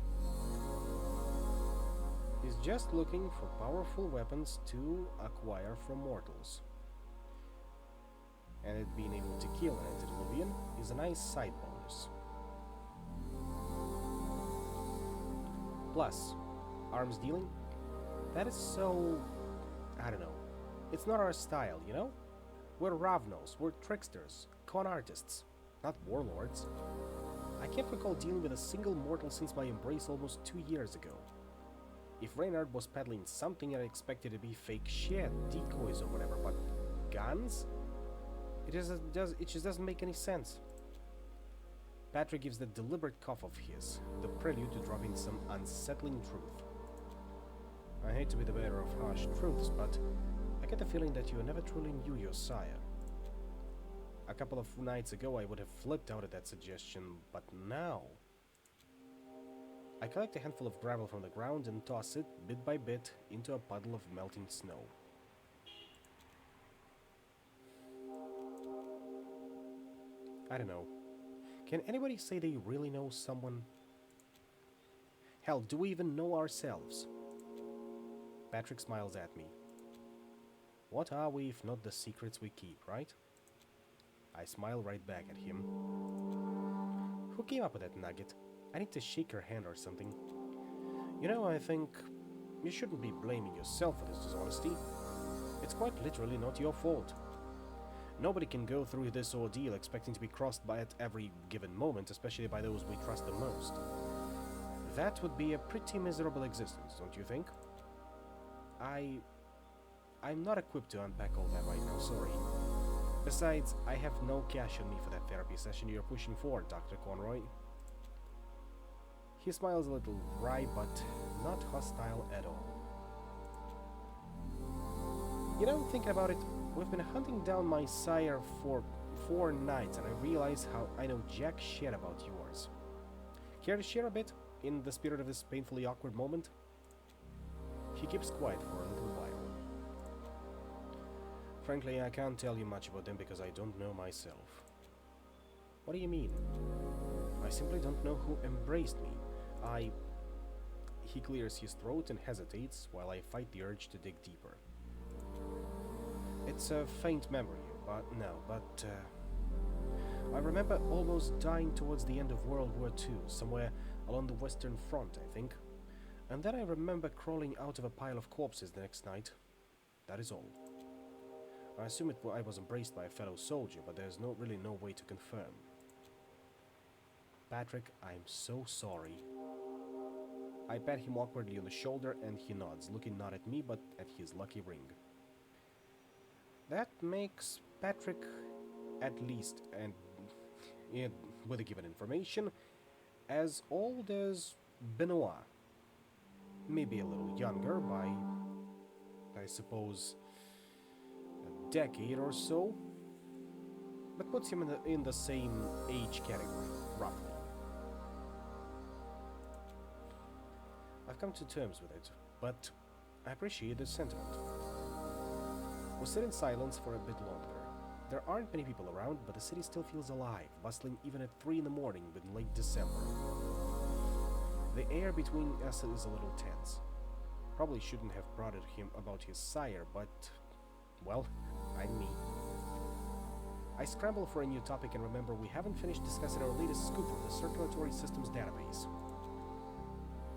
He's just looking for powerful weapons to acquire from mortals. And it being able to kill an antediluvian is a nice side bonus. Plus, arms dealing? That is so... I don't know. It's not our style, you know? We're Ravnos, we're tricksters, con artists, not warlords. I can't recall dealing with a single mortal since my embrace almost 2 years ago. If Reynard was peddling something I expected to be fake shit, decoys or whatever, but guns? It just doesn't make any sense. Patrick gives the deliberate cough of his, the prelude to dropping some unsettling truth. I hate to be the bearer of harsh truths, but I get the feeling that you never truly knew your sire. A couple of nights ago I would have flipped out at that suggestion, but now... I collect a handful of gravel from the ground and toss it, bit by bit, into a puddle of melting snow. I don't know. Can anybody say they really know someone? Hell, do we even know ourselves? Patrick smiles at me. What are we if not the secrets we keep, right? I smile right back at him. Who came up with that nugget? I need to shake her hand or something. You know, I think you shouldn't be blaming yourself for this dishonesty. It's quite literally not your fault. Nobody can go through this ordeal expecting to be crossed by at every given moment, especially by those we trust the most. That would be a pretty miserable existence, don't you think? I'm not equipped to unpack all that right now, sorry. Besides, I have no cash on me for that therapy session you're pushing for, Dr. Conroy. He smiles a little wry, but not hostile at all. You know, thinking about it, we've been hunting down my sire for 4 nights, and I realize how I know jack shit about yours. Care to share a bit, in the spirit of this painfully awkward moment? He keeps quiet for a little while. Frankly, I can't tell you much about them because I don't know myself. What do you mean? I simply don't know who embraced me. He clears his throat and hesitates while I fight the urge to dig deeper. It's a faint memory, but I remember almost dying towards the end of World War II, somewhere along the Western Front, I think. And then I remember crawling out of a pile of corpses the next night. That is all. I assume I was embraced by a fellow soldier, but there's really no way to confirm. Patrick, I'm so sorry. I pat him awkwardly on the shoulder and he nods, looking not at me but at his lucky ring. That makes Patrick, at least, and with the given information, as old as Benoit. Maybe a little younger by, I suppose, a decade or so, but puts him in the same age category, roughly. I've come to terms with it, but I appreciate the sentiment. We sit in silence for a bit longer. There aren't many people around, but the city still feels alive, bustling even at 3 in the morning in late December. The air between us is a little tense. Probably shouldn't have prodded him about his sire, but Well, I'm me. I scramble for a new topic and remember we haven't finished discussing our latest scoop from the circulatory systems database.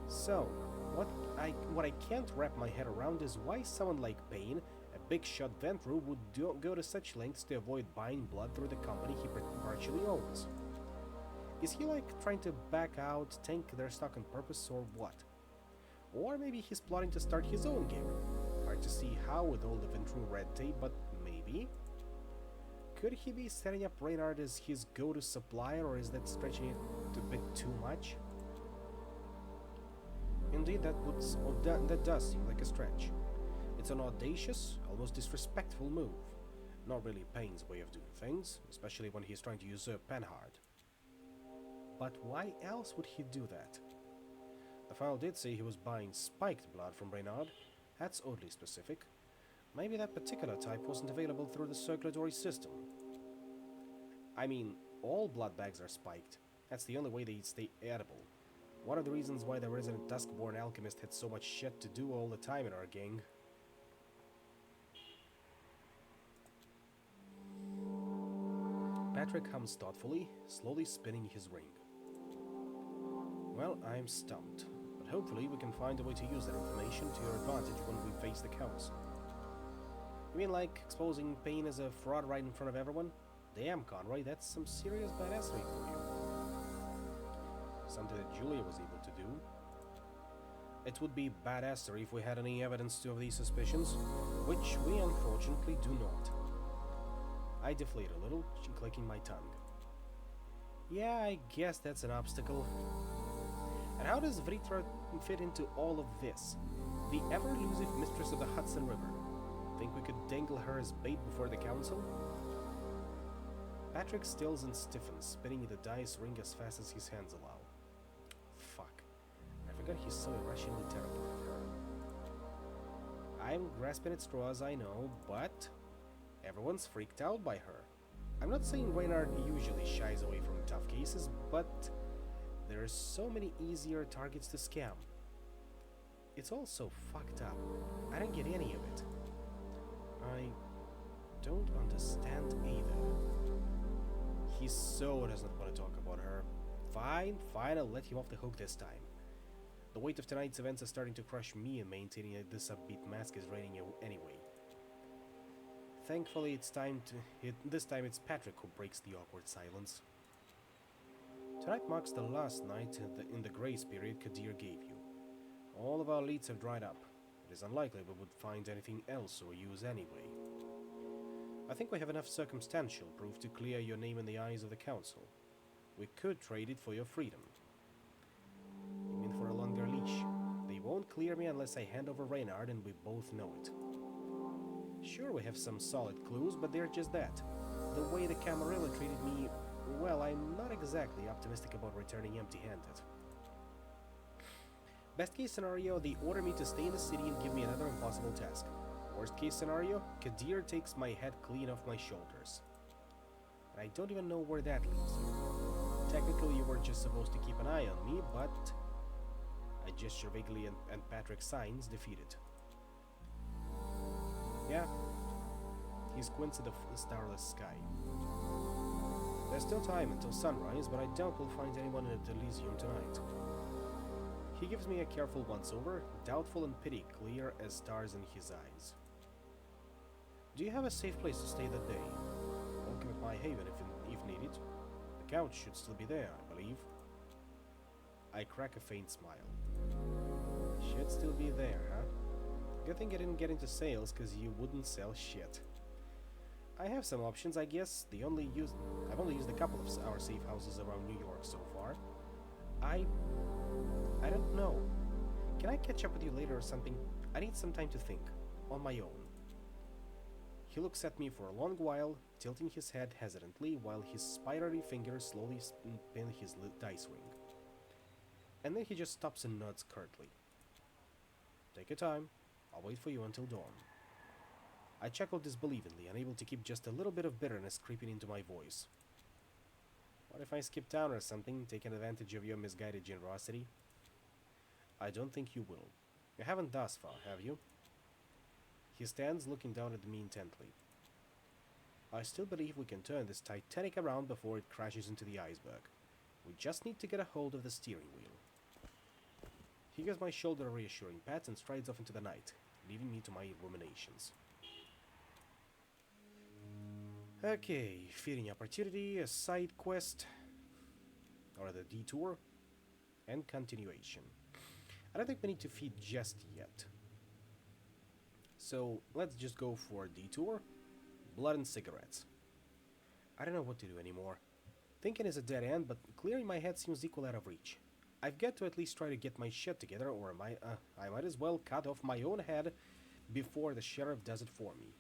So, what I can't wrap my head around is why someone like Payne, a big shot Ventru, would go to such lengths to avoid buying blood through the company he partially owns. Is he like trying to back out, tank their stock on purpose, or what? Or maybe he's plotting to start his own gig. Hard to see how with all the Ventru red tape, but maybe? Could he be setting up Reynard as his go-to supplier, or is that stretching it a bit too much? Indeed, that does seem like a stretch. It's an audacious, almost disrespectful move. Not really Payne's way of doing things, especially when he's trying to usurp Penhard. But why else would he do that? The file did say he was buying spiked blood from Reynard. That's oddly specific. Maybe that particular type wasn't available through the circulatory system. I mean, all blood bags are spiked. That's the only way they stay edible. One of the reasons why the resident Duskborn alchemist had so much shit to do all the time in our gang. Patrick hums thoughtfully, slowly spinning his ring. Well, I'm stumped, but hopefully we can find a way to use that information to your advantage when we face the council. You mean like exposing Payne as a fraud right in front of everyone? Damn, Conroy, that's some serious badassery for you. Something that Julia was able to do. It would be badassery if we had any evidence of these suspicions, which we unfortunately do not. I deflate a little, clicking my tongue. Yeah, I guess that's an obstacle. And how does Vritra fit into all of this? The ever-elusive mistress of the Hudson River. Think we could dangle her as bait before the council? Patrick stills and stiffens, spinning the dice ring as fast as his hands allow. Fuck. I forgot he's so irrationally terrible with her. I'm grasping at straws, I know, but everyone's freaked out by her. I'm not saying Reynard usually shies away from tough cases, but there are so many easier targets to scam. It's all so fucked up. I don't get any of it. I don't understand either. He so does not want to talk about her. Fine, I'll let him off the hook this time. The weight of tonight's events is starting to crush me, and maintaining this upbeat mask is draining anyway. Thankfully, this time it's Patrick who breaks the awkward silence. Tonight marks the last night in the grace period Kadir gave you. All of our leads have dried up. It is unlikely we would find anything else or use anyway. I think we have enough circumstantial proof to clear your name in the eyes of the council. We could trade it for your freedom. You mean for a longer leash? They won't clear me unless I hand over Reynard, and we both know it. Sure, we have some solid clues, but they're just that. The way the Camarilla treated me, well, I'm not exactly optimistic about returning empty-handed. Best case scenario, they order me to stay in the city and give me another impossible task. Worst case scenario, Kadir takes my head clean off my shoulders. And I don't even know where that leaves you. Technically, you were just supposed to keep an eye on me, but I gesture vaguely and Patrick signs defeated. Yeah, he squints at the starless sky. There's still time until sunrise, but I doubt we'll find anyone at Elysium tonight. He gives me a careful once-over, doubtful and pity clear as stars in his eyes. Do you have a safe place to stay that day? I'll give it my haven if needed. The couch should still be there, I believe. I crack a faint smile. Should still be there, huh? Good thing I didn't get into sales, cause you wouldn't sell shit. I have some options, I guess. I've only used a couple of our safe houses around New York so far. I don't know. Can I catch up with you later or something? I need some time to think. On my own. He looks at me for a long while, tilting his head hesitantly while his spidery fingers slowly spin his dice ring. And then he just stops and nods curtly. Take your time. I'll wait for you until dawn. I chuckled disbelievingly, unable to keep just a little bit of bitterness creeping into my voice. What if I skip town or something, taking advantage of your misguided generosity? I don't think you will. You haven't thus far, have you? He stands looking down at me intently. I still believe we can turn this Titanic around before it crashes into the iceberg. We just need to get a hold of the steering wheel. He gives my shoulder a reassuring pat and strides off into the night, leaving me to my ruminations. Okay, feeding opportunity, a side quest, or the detour, and continuation. I don't think we need to feed just yet. So let's just go for a detour, blood and cigarettes. I don't know what to do anymore. Thinking is a dead end, but clearing my head seems equal out of reach. I've got to at least try to get my shit together, or I might as well cut off my own head before the sheriff does it for me.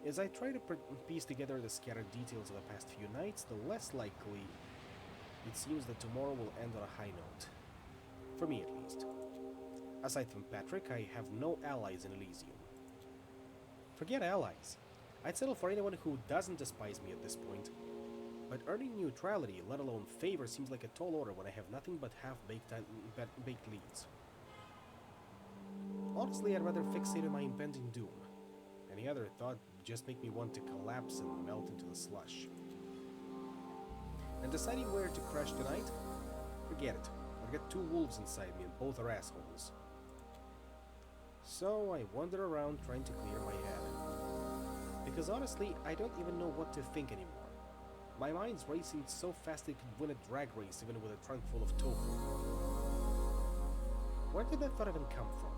As I try to piece together the scattered details of the past few nights, the less likely it seems that tomorrow will end on a high note. For me, at least. Aside from Patrick, I have no allies in Elysium. Forget allies. I'd settle for anyone who doesn't despise me at this point. But earning neutrality, let alone favor, seems like a tall order when I have nothing but half-baked leads. Honestly, I'd rather fixate on my impending doom. Any other thought would just make me want to collapse and melt into the slush. And deciding where to crash tonight? Forget it. I've got two wolves inside me and both are assholes. So I wander around trying to clear my head. Because honestly, I don't even know what to think anymore. My mind's racing so fast it could win a drag race even with a trunk full of tofu. Where did that thought even come from?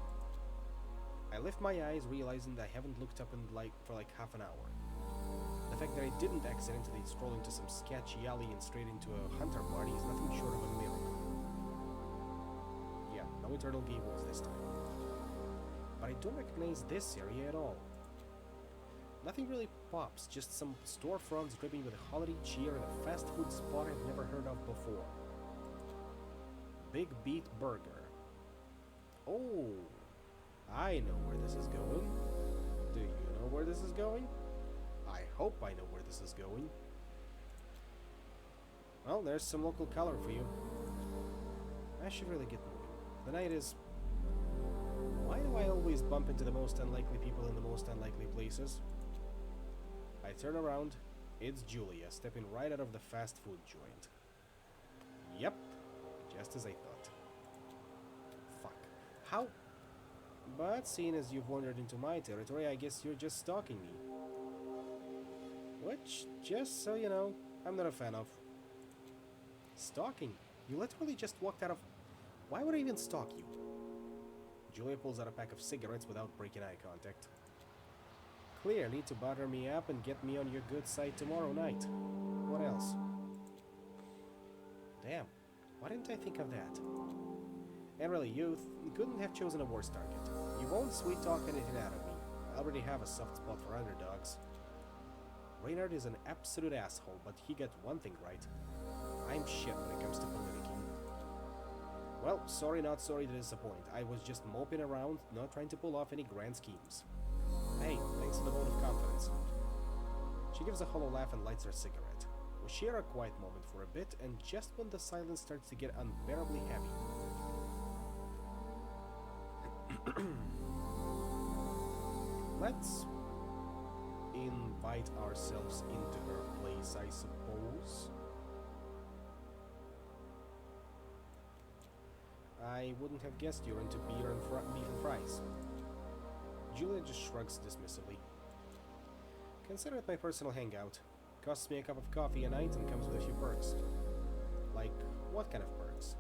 I lift my eyes, realizing that I haven't looked up for like half an hour. The fact that I didn't accidentally stroll into some sketchy alley and straight into a hunter party is nothing short of a miracle. Yeah, no eternal gay wolves this time. But I don't recognize this area at all. Nothing really pops, just some storefronts dripping with holiday cheer and a fast food spot I've never heard of before. Big Beat Burger. Oh, I know where this is going. Do you know where this is going? I hope I know where this is going. Well, there's some local color for you. I should really get moving. The night is... Why do I always bump into the most unlikely people in the most unlikely places? I turn around. It's Julia, stepping right out of the fast food joint. Yep, just as I thought. Fuck. How? But seeing as you've wandered into my territory, I guess you're just stalking me. Which, just so you know, I'm not a fan of. Stalking? You literally just walked out of... Why would I even stalk you? Julia pulls out a pack of cigarettes without breaking eye contact. Clearly to butter me up and get me on your good side tomorrow night. What else? Damn, why didn't I think of that? And really, you couldn't have chosen a worse target. You won't sweet-talk anything out of me. I already have a soft spot for underdogs. Reynard is an absolute asshole, but he got one thing right. I'm shit when it comes to politicking. Well, sorry not sorry to disappoint. I was just moping around, not trying to pull off any grand schemes. Hey, thanks for the vote of confidence. She gives a hollow laugh and lights her cigarette. We share a quiet moment for a bit, and just when the silence starts to get unbearably heavy... Let's invite ourselves into her place, I suppose. I wouldn't have guessed you're into beer and beef and fries. Julia just shrugs dismissively. Consider it my personal hangout. Costs me a cup of coffee a night and comes with a few perks. Like, what kind of perks?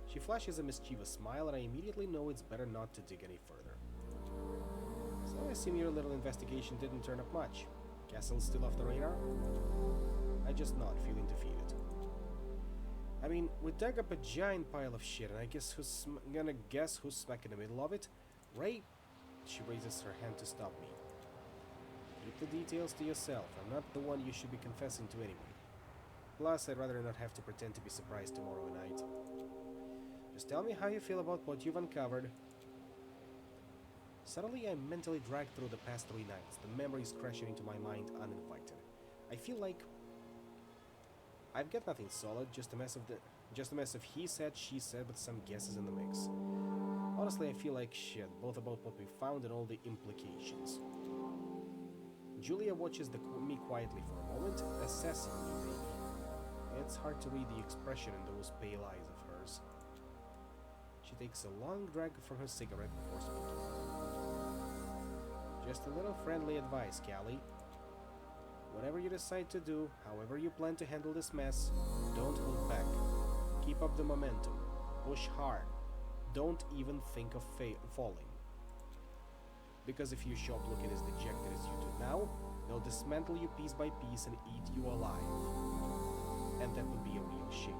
She flashes a mischievous smile and I immediately know it's better not to dig any further. So I assume your little investigation didn't turn up much. Castle's still off the radar? I just nod, feeling defeated. I mean, we dug up a giant pile of shit, and I guess gonna guess who's smack in the middle of it? Ray? She raises her hand to stop me. Keep the details to yourself. I'm not the one you should be confessing to anyway. Plus, I'd rather not have to pretend to be surprised tomorrow night. Just tell me how you feel about what you've uncovered. Suddenly, I'm mentally dragged through the past 3 nights, the memories crashing into my mind uninvited. I feel like... I've got nothing solid, just a mess of he said, she said, with some guesses in the mix. Honestly, I feel like shit, both about what we found and all the implications. Julia watches me quietly for a moment, assessing me maybe. It's hard to read the expression in those pale eyes of hers. She takes a long drag from her cigarette before speaking. Just a little friendly advice, Callie. Whatever you decide to do, however you plan to handle this mess, don't hold back. Keep up the momentum. Push hard. Don't even think of falling. Because if you show up looking as dejected as you do now, they'll dismantle you piece by piece and eat you alive. And that would be a real shame.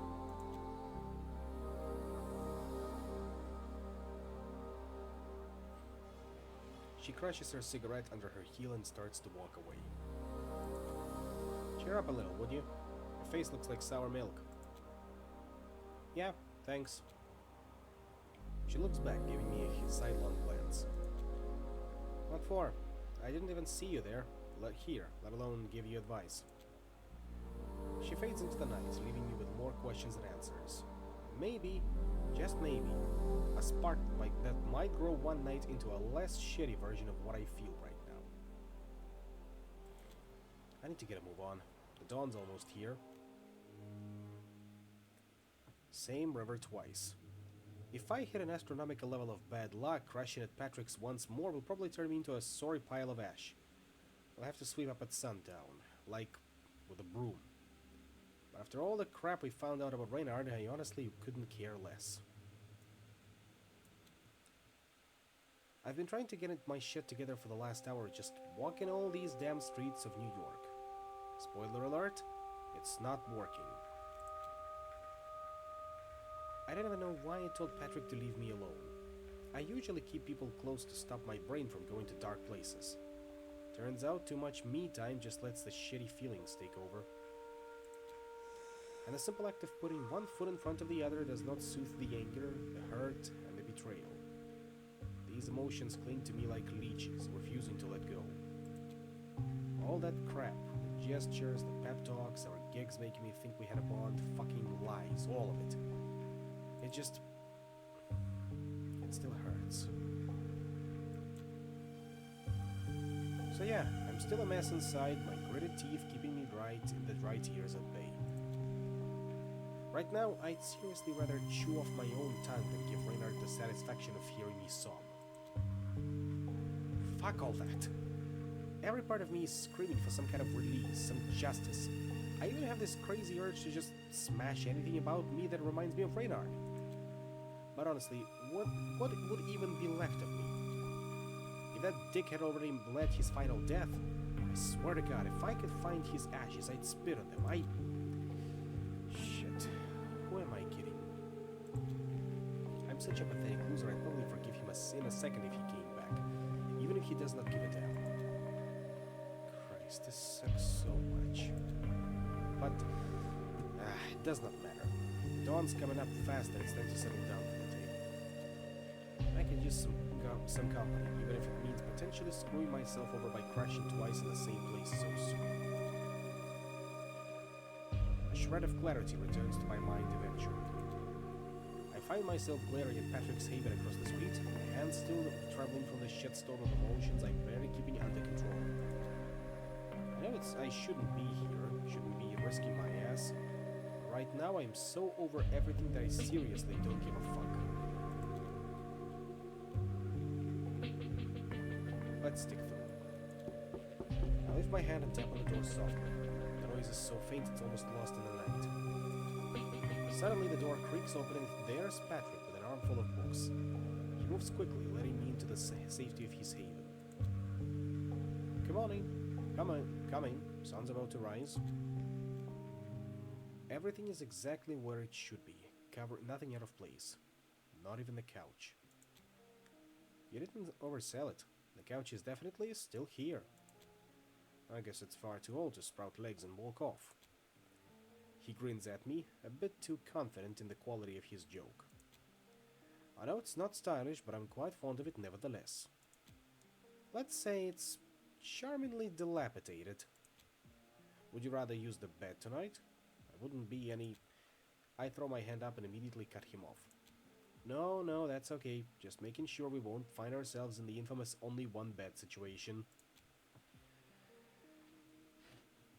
She crushes her cigarette under her heel and starts to walk away. Cheer up a little, would you? Your face looks like sour milk. Yeah, thanks. She looks back, giving me a sidelong glance. What for? I didn't even see you there, let alone give you advice. She fades into the night, leaving me with more questions than answers. Maybe, just maybe, a spark that might grow one night into a less shitty version of what I feel right now. I need to get a move on. The dawn's almost here. Same river twice. If I hit an astronomical level of bad luck, crashing at Patrick's once more will probably turn me into a sorry pile of ash. I'll have to sweep up at sundown, like with a broom. But after all the crap we found out about Reynard, I honestly couldn't care less. I've been trying to get my shit together for the last hour, just walking all these damn streets of New York. Spoiler alert, it's not working. I don't even know why I told Patrick to leave me alone. I usually keep people close to stop my brain from going to dark places. Turns out too much me time just lets the shitty feelings take over. And the simple act of putting one foot in front of the other does not soothe the anger, the hurt, and the betrayal. These emotions cling to me like leeches, refusing to let go. All that crap, the gestures, the pep talks, our gigs making me think we had a bond, fucking lies, all of it. It still hurts. So yeah, I'm still a mess inside, my gritted teeth keeping me in the dry tears at bay. Right now, I'd seriously rather chew off my own tongue than give Reynard the satisfaction of hearing me sob. Fuck all that. Every part of me is screaming for some kind of release, some justice. I even have this crazy urge to just smash anything about me that reminds me of Reynard. But honestly, what would even be left of me? If that dickhead already bled his final death, I swear to God, if I could find his ashes, I'd spit on them. Shit. Who am I kidding? I'm such a pathetic loser, I'd probably forgive him in a second if he came back, even if he does not give a damn. Christ, this sucks so much. But, it does not matter. Dawn's coming up fast and it's time to settle down for the day. I could use some company, even if it means potentially screwing myself over by crashing twice in the same place so soon. A shred of clarity returns to my mind eventually. I find myself glaring at Patrick's haven across the street, my hands still traveling from the shitstorm of emotions I'm barely keeping under control. I know I shouldn't be here, shouldn't be risking my ass. Right now I'm so over everything that I seriously don't give a fuck. Let's stick through. I lift my hand and tap on the door softly. The noise is so faint it's almost lost in the night. Suddenly the door creaks open and there's Patrick with an armful of books. He moves quickly, letting me into the safety of his haven. Come on in. Come in. Sun's about to rise. Everything is exactly where it should be. Nothing out of place. Not even the couch. You didn't oversell it. The couch is definitely still here. I guess it's far too old to sprout legs and walk off. He grins at me, a bit too confident in the quality of his joke. I know it's not stylish, but I'm quite fond of it nevertheless. Let's say it's charmingly dilapidated. Would you rather use the bed tonight? wouldn't be any... I throw my hand up and immediately cut him off. No, no, that's okay. Just making sure we won't find ourselves in the infamous only one bed situation.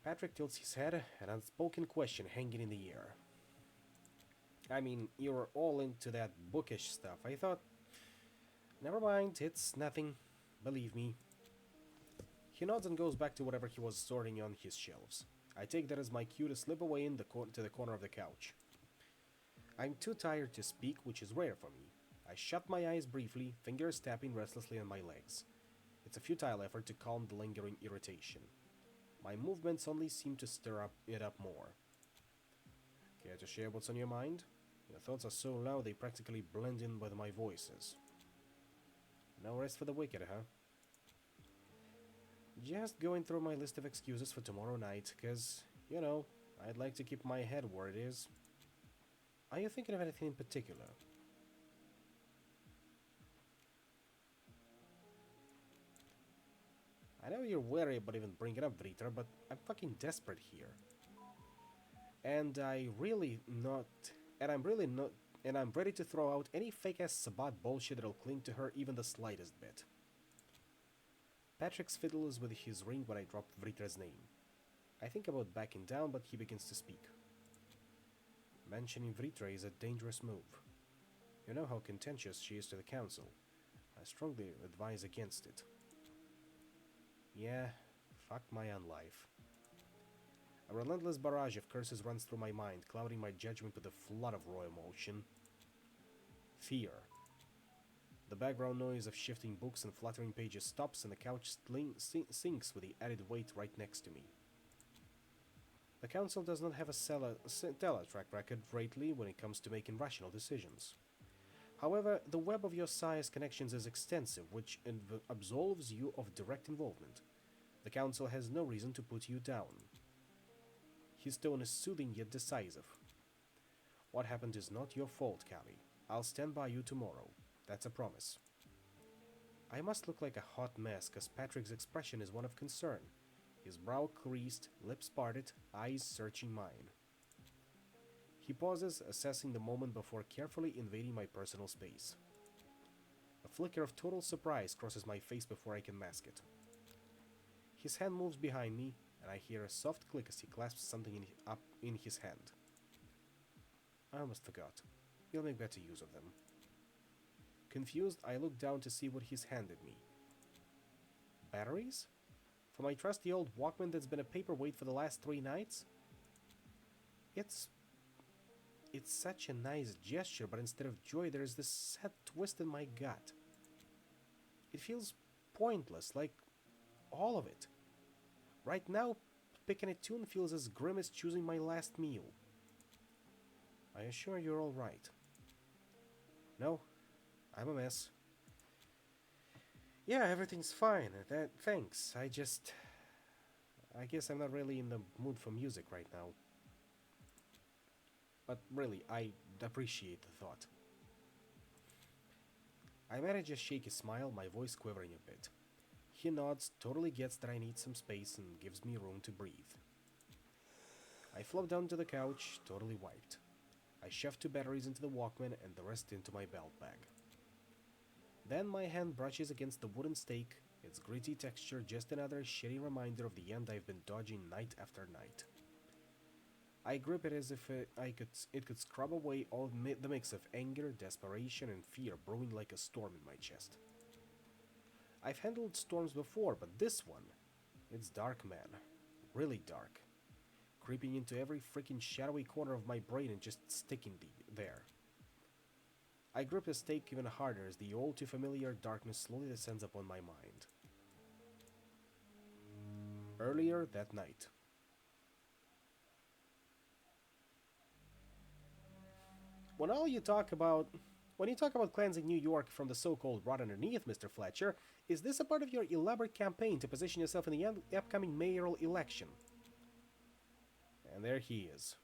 Patrick tilts his head, an unspoken question hanging in the air. I mean, you're all into that bookish stuff. I thought... Never mind, it's nothing. Believe me. He nods and goes back to whatever he was sorting on his shelves. I take that as my cue to slip away to the corner of the couch. I'm too tired to speak, which is rare for me. I shut my eyes briefly, fingers tapping restlessly on my legs. It's a futile effort to calm the lingering irritation. My movements only seem to stir it up more. Care to share what's on your mind? Your thoughts are so loud they practically blend in with my voices. No rest for the wicked, huh? Just going through my list of excuses for tomorrow night, cause, you know, I'd like to keep my head where it is. Are you thinking of anything in particular? I know you're wary about even bringing it up, Vriter, but I'm fucking desperate here. And I'm really not... And I'm ready to throw out any fake-ass Sabat bullshit that'll cling to her even the slightest bit. Patrick's fiddles with his ring when I drop Vriter's name. I think about backing down, but he begins to speak. Mentioning Vriter is a dangerous move. You know how contentious she is to the council. I strongly advise against it. Yeah, fuck my own life. A relentless barrage of curses runs through my mind, clouding my judgment with a flood of raw emotion. Fear. The background noise of shifting books and fluttering pages stops, and the couch sinks with the added weight right next to me. The council does not have a stellar track record greatly when it comes to making rational decisions. However, the web of your sire's connections is extensive, which absolves you of direct involvement. The council has no reason to put you down. His tone is soothing yet decisive. What happened is not your fault, Callie. I'll stand by you tomorrow. That's a promise. I must look like a hot mess, cause Patrick's expression is one of concern. His brow creased, lips parted, eyes searching mine. He pauses, assessing the moment before carefully invading my personal space. A flicker of total surprise crosses my face before I can mask it. His hand moves behind me, and I hear a soft click as he clasps something up in his hand. I almost forgot. You'll make better use of them. Confused, I look down to see what he's handed me. Batteries? For my trusty old Walkman that's been a paperweight for the last 3 nights? It's such a nice gesture, but instead of joy, there's this sad twist in my gut. It feels pointless, like all of it. Right now, picking a tune feels as grim as choosing my last meal. I assure you're all right. No, I'm a mess. Yeah, everything's fine. Thanks. I guess I'm not really in the mood for music right now. But really, I appreciate the thought. I manage a shaky smile, my voice quivering a bit. He nods, totally gets that I need some space, and gives me room to breathe. I flop down to the couch, totally wiped. I shove 2 batteries into the Walkman and the rest into my belt bag. Then my hand brushes against the wooden stake, its gritty texture just another shitty reminder of the end I've been dodging night after night. I grip it as if it could scrub away all the mix of anger, desperation, and fear brewing like a storm in my chest. I've handled storms before, but this one, it's dark, man. Really dark. Creeping into every freaking shadowy corner of my brain and just sticking there. I grip the stake even harder as the all too familiar darkness slowly descends upon my mind. Earlier that night. When you talk about cleansing New York from the so-called rot underneath, Mr. Fletcher, is this a part of your elaborate campaign to position yourself in the upcoming mayoral election? And there he is.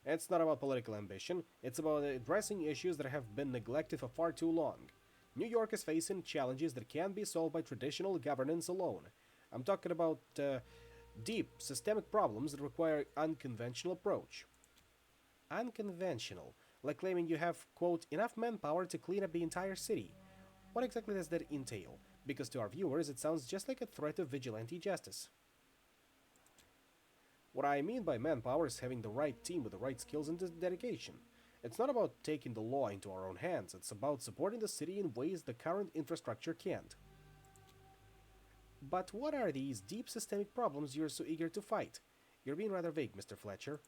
It's not about political ambition, it's about addressing issues that have been neglected for far too long. New York is facing challenges that can't be solved by traditional governance alone. I'm talking about Deep, systemic problems that require unconventional approach. Unconventional, like claiming you have, quote, enough manpower to clean up the entire city. What exactly does that entail? Because to our viewers, it sounds just like a threat of vigilante justice. What I mean by manpower is having the right team with the right skills and dedication. It's not about taking the law into our own hands, it's about supporting the city in ways the current infrastructure can't. But what are these deep systemic problems you're so eager to fight? You're being rather vague, Mr. Fletcher.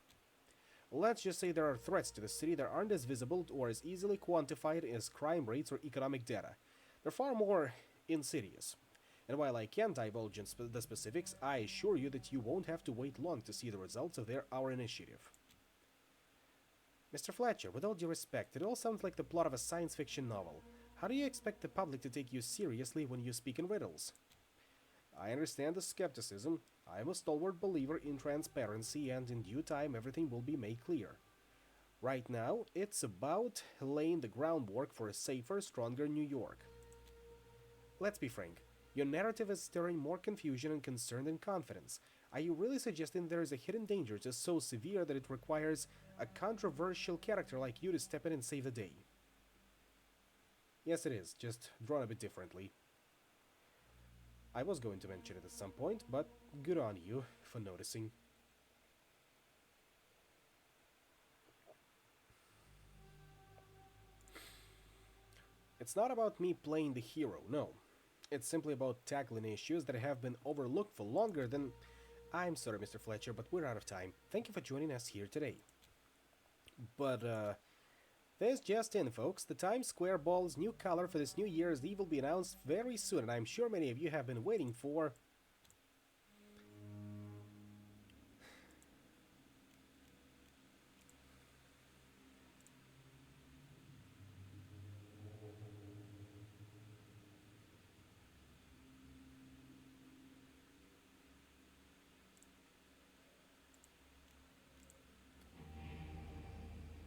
Let's just say there are threats to the city that aren't as visible or as easily quantified as crime rates or economic data. They're far more insidious. And while I can't divulge in the specifics, I assure you that you won't have to wait long to see the results of our initiative. Mr. Fletcher, with all due respect, it all sounds like the plot of a science fiction novel. How do you expect the public to take you seriously when you speak in riddles? I understand the skepticism. I am a stalwart believer in transparency, and in due time everything will be made clear. Right now, it's about laying the groundwork for a safer, stronger New York. Let's be frank. Your narrative is stirring more confusion and concern than confidence. Are you really suggesting there is a hidden danger just so severe that it requires a controversial character like you to step in and save the day? Yes, it is, just drawn a bit differently. I was going to mention it at some point, but good on you for noticing. It's not about me playing the hero, no. It's simply about tackling issues that have been overlooked for longer than... I'm sorry, Mr. Fletcher, but we're out of time. Thank you for joining us here today. But, this just in, folks. The Times Square Ball's new color for this New Year's Eve will be announced very soon, and I'm sure many of you have been waiting for...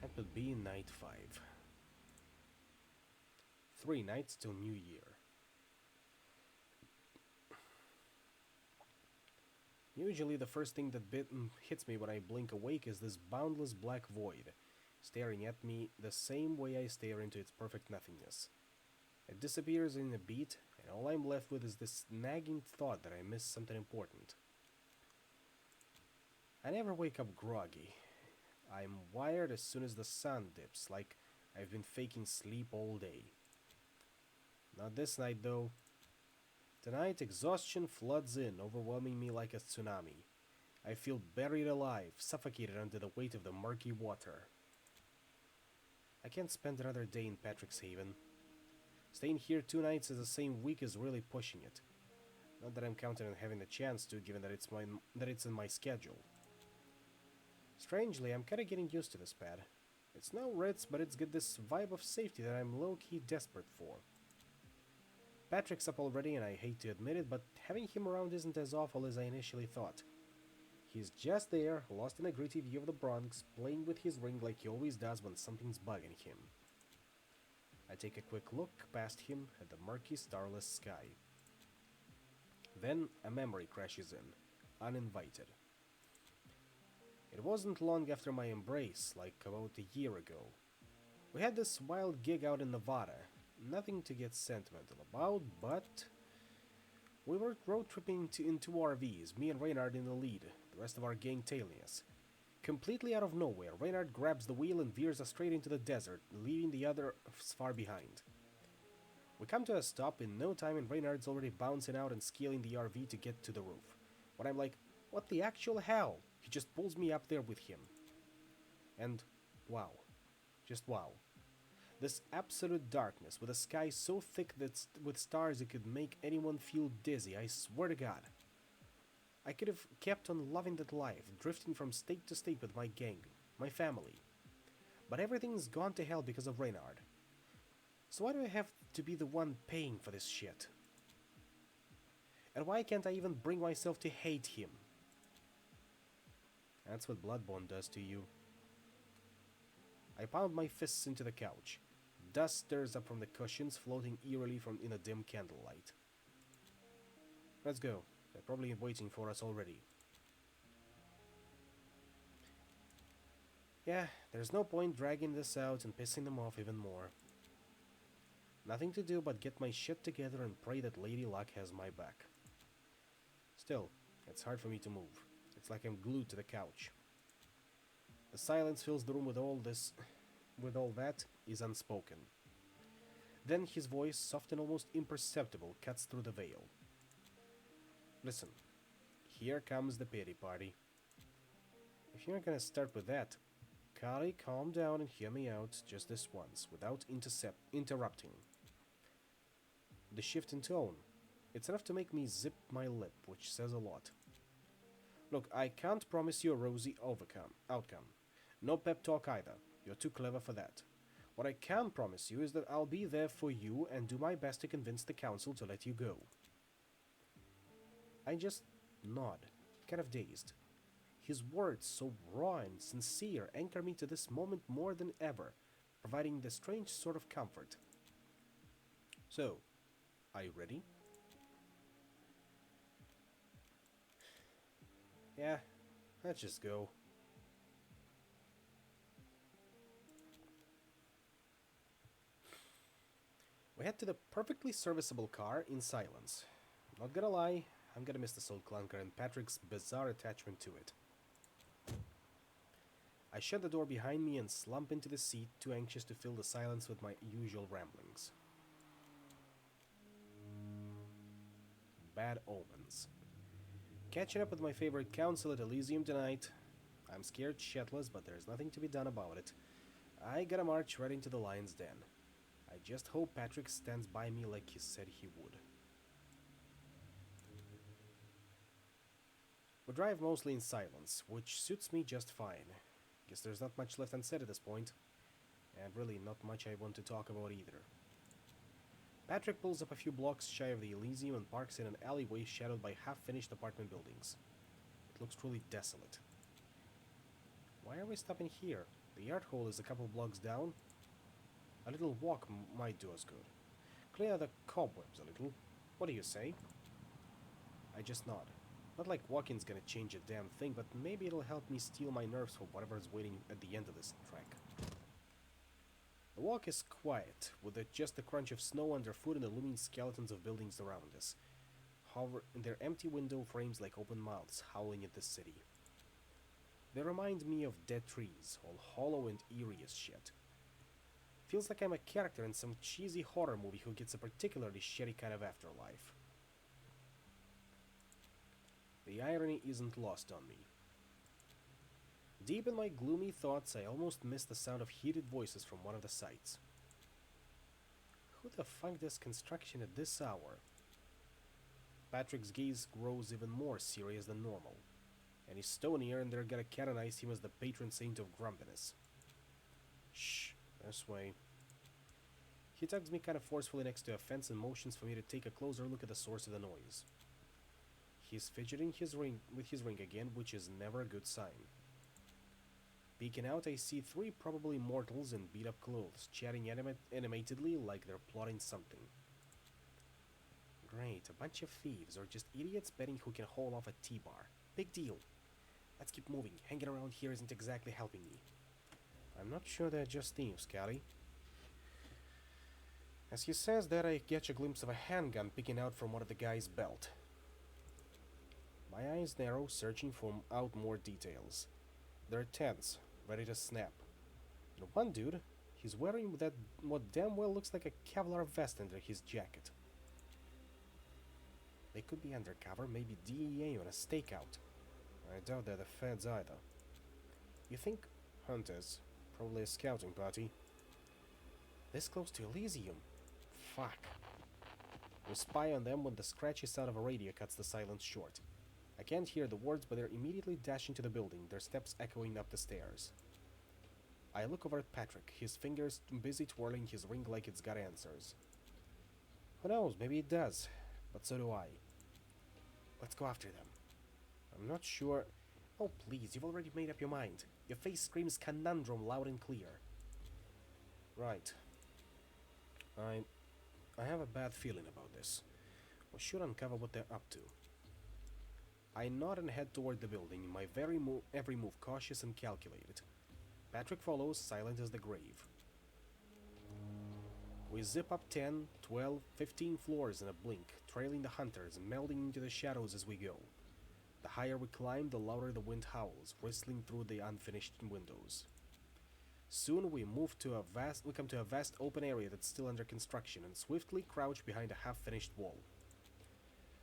That would be night 5. 3 nights till New Year. Usually the first thing that hits me when I blink awake is this boundless black void, staring at me the same way I stare into its perfect nothingness. It disappears in a beat, and all I'm left with is this nagging thought that I missed something important. I never wake up groggy. I'm wired as soon as the sun dips, like I've been faking sleep all day. Not this night, though. Tonight, exhaustion floods in, overwhelming me like a tsunami. I feel buried alive, suffocated under the weight of the murky water. I can't spend another day in Patrick's Haven. Staying here 2 nights in the same week is really pushing it. Not that I'm counting on having the chance to, given that it's in my schedule. Strangely, I'm kinda getting used to this pad. It's no Ritz, but it's got this vibe of safety that I'm low-key desperate for. Patrick's up already, and I hate to admit it, but having him around isn't as awful as I initially thought. He's just there, lost in a gritty view of the Bronx, playing with his ring like he always does when something's bugging him. I take a quick look past him at the murky, starless sky. Then a memory crashes in, uninvited. It wasn't long after my embrace, like about a year ago. We had this wild gig out in Nevada. Nothing to get sentimental about, but... We were road tripping in 2 RVs, me and Reynard in the lead, the rest of our gang tailing us. Completely out of nowhere, Reynard grabs the wheel and veers us straight into the desert, leaving the others far behind. We come to a stop in no time, and Reynard's already bouncing out and scaling the RV to get to the roof. When I'm like, what the actual hell? He just pulls me up there with him. And wow. Just wow. This absolute darkness, with a sky so thick that with stars it could make anyone feel dizzy, I swear to God. I could have kept on loving that life, drifting from state to state with my gang, my family. But everything's gone to hell because of Reynard. So why do I have to be the one paying for this shit? And why can't I even bring myself to hate him? That's what Bloodborne does to you. I pound my fists into the couch. Dust stirs up from the cushions, floating eerily in the dim candlelight. Let's go. They're probably waiting for us already. Yeah, there's no point dragging this out and pissing them off even more. Nothing to do but get my shit together and pray that Lady Luck has my back. Still, it's hard for me to move. It's like I'm glued to the couch. The silence fills the room with all that is unspoken. Then his voice, soft and almost imperceptible, cuts through the veil. Listen, here comes the pity party. If you're gonna start with that, Kali, calm down and hear me out just this once, without interrupting. The shift in tone, it's enough to make me zip my lip, which says a lot. Look, I can't promise you a rosy outcome. No pep talk either. You're too clever for that. What I can promise you is that I'll be there for you and do my best to convince the council to let you go. I just nod, kind of dazed. His words, so raw and sincere, anchor me to this moment more than ever, providing the strange sort of comfort. So, are you ready? Yeah, let's just go. We head to the perfectly serviceable car in silence. Not gonna lie, I'm gonna miss the Soul Clunker and Patrick's bizarre attachment to it. I shut the door behind me and slump into the seat, too anxious to fill the silence with my usual ramblings. Bad omens. Catching up with my favorite council at Elysium tonight. I'm scared shitless, but there's nothing to be done about it. I gotta march right into the lion's den. I just hope Patrick stands by me like he said he would. We drive mostly in silence, which suits me just fine. Guess there's not much left unsaid at this point, and really not much I want to talk about either. Patrick pulls up a few blocks shy of the Elysium and parks in an alleyway shadowed by half-finished apartment buildings. It looks truly desolate. Why are we stopping here? The yard hole is a couple blocks down. A little walk might do us good. Clear the cobwebs a little. What do you say? I just nod. Not like walking's gonna change a damn thing, but maybe it'll help me steel my nerves for whatever's waiting at the end of this trek. The walk is quiet, with just the crunch of snow underfoot and the looming skeletons of buildings around us, hover in their empty window frames like open mouths howling at the city. They remind me of dead trees, all hollow and eerie as shit. Feels like I'm a character in some cheesy horror movie who gets a particularly shitty kind of afterlife. The irony isn't lost on me. Deep in my gloomy thoughts, I almost missed the sound of heated voices from one of the sites. Who the fuck does construction at this hour? Patrick's gaze grows even more serious than normal, and he's stonier and they're gonna canonize him as the patron saint of grumpiness. Shh, this way. He tugs me kind of forcefully next to a fence and motions for me to take a closer look at the source of the noise. He's fidgeting with his ring again, which is never a good sign. Peeking out, I see three probably mortals in beat-up clothes, chatting animatedly like they're plotting something. Great, a bunch of thieves, or just idiots betting who can haul off a T-bar. Big deal. Let's keep moving. Hanging around here isn't exactly helping me. I'm not sure they're just thieves, Callie. As he says that, I catch a glimpse of a handgun peeking out from one of the guy's belt. My eyes narrow, searching out more details. They're tense, ready to snap. And one dude, he's wearing what damn well looks like a Kevlar vest under his jacket. They could be undercover, maybe DEA on a stakeout. I doubt they're the feds either. You think hunters? Probably a scouting party. This close to Elysium. Fuck. We spy on them when the scratchy sound of a radio cuts the silence short. I can't hear the words, but they're immediately dashing to the building, their steps echoing up the stairs. I look over at Patrick, his fingers busy twirling his ring like it's got answers. Who knows, maybe it does, but so do I. Let's go after them. I'm not sure... Oh please, you've already made up your mind. Your face screams conundrum loud and clear. Right. I have a bad feeling about this. We should uncover what they're up to. I nod and head toward the building, my every move cautious and calculated. Patrick follows, silent as the grave. We zip up 10, 12, 15 floors in a blink, trailing the hunters, melding into the shadows as we go. The higher we climb, the louder the wind howls, whistling through the unfinished windows. Soon we come to a vast open area that's still under construction and swiftly crouch behind a half-finished wall.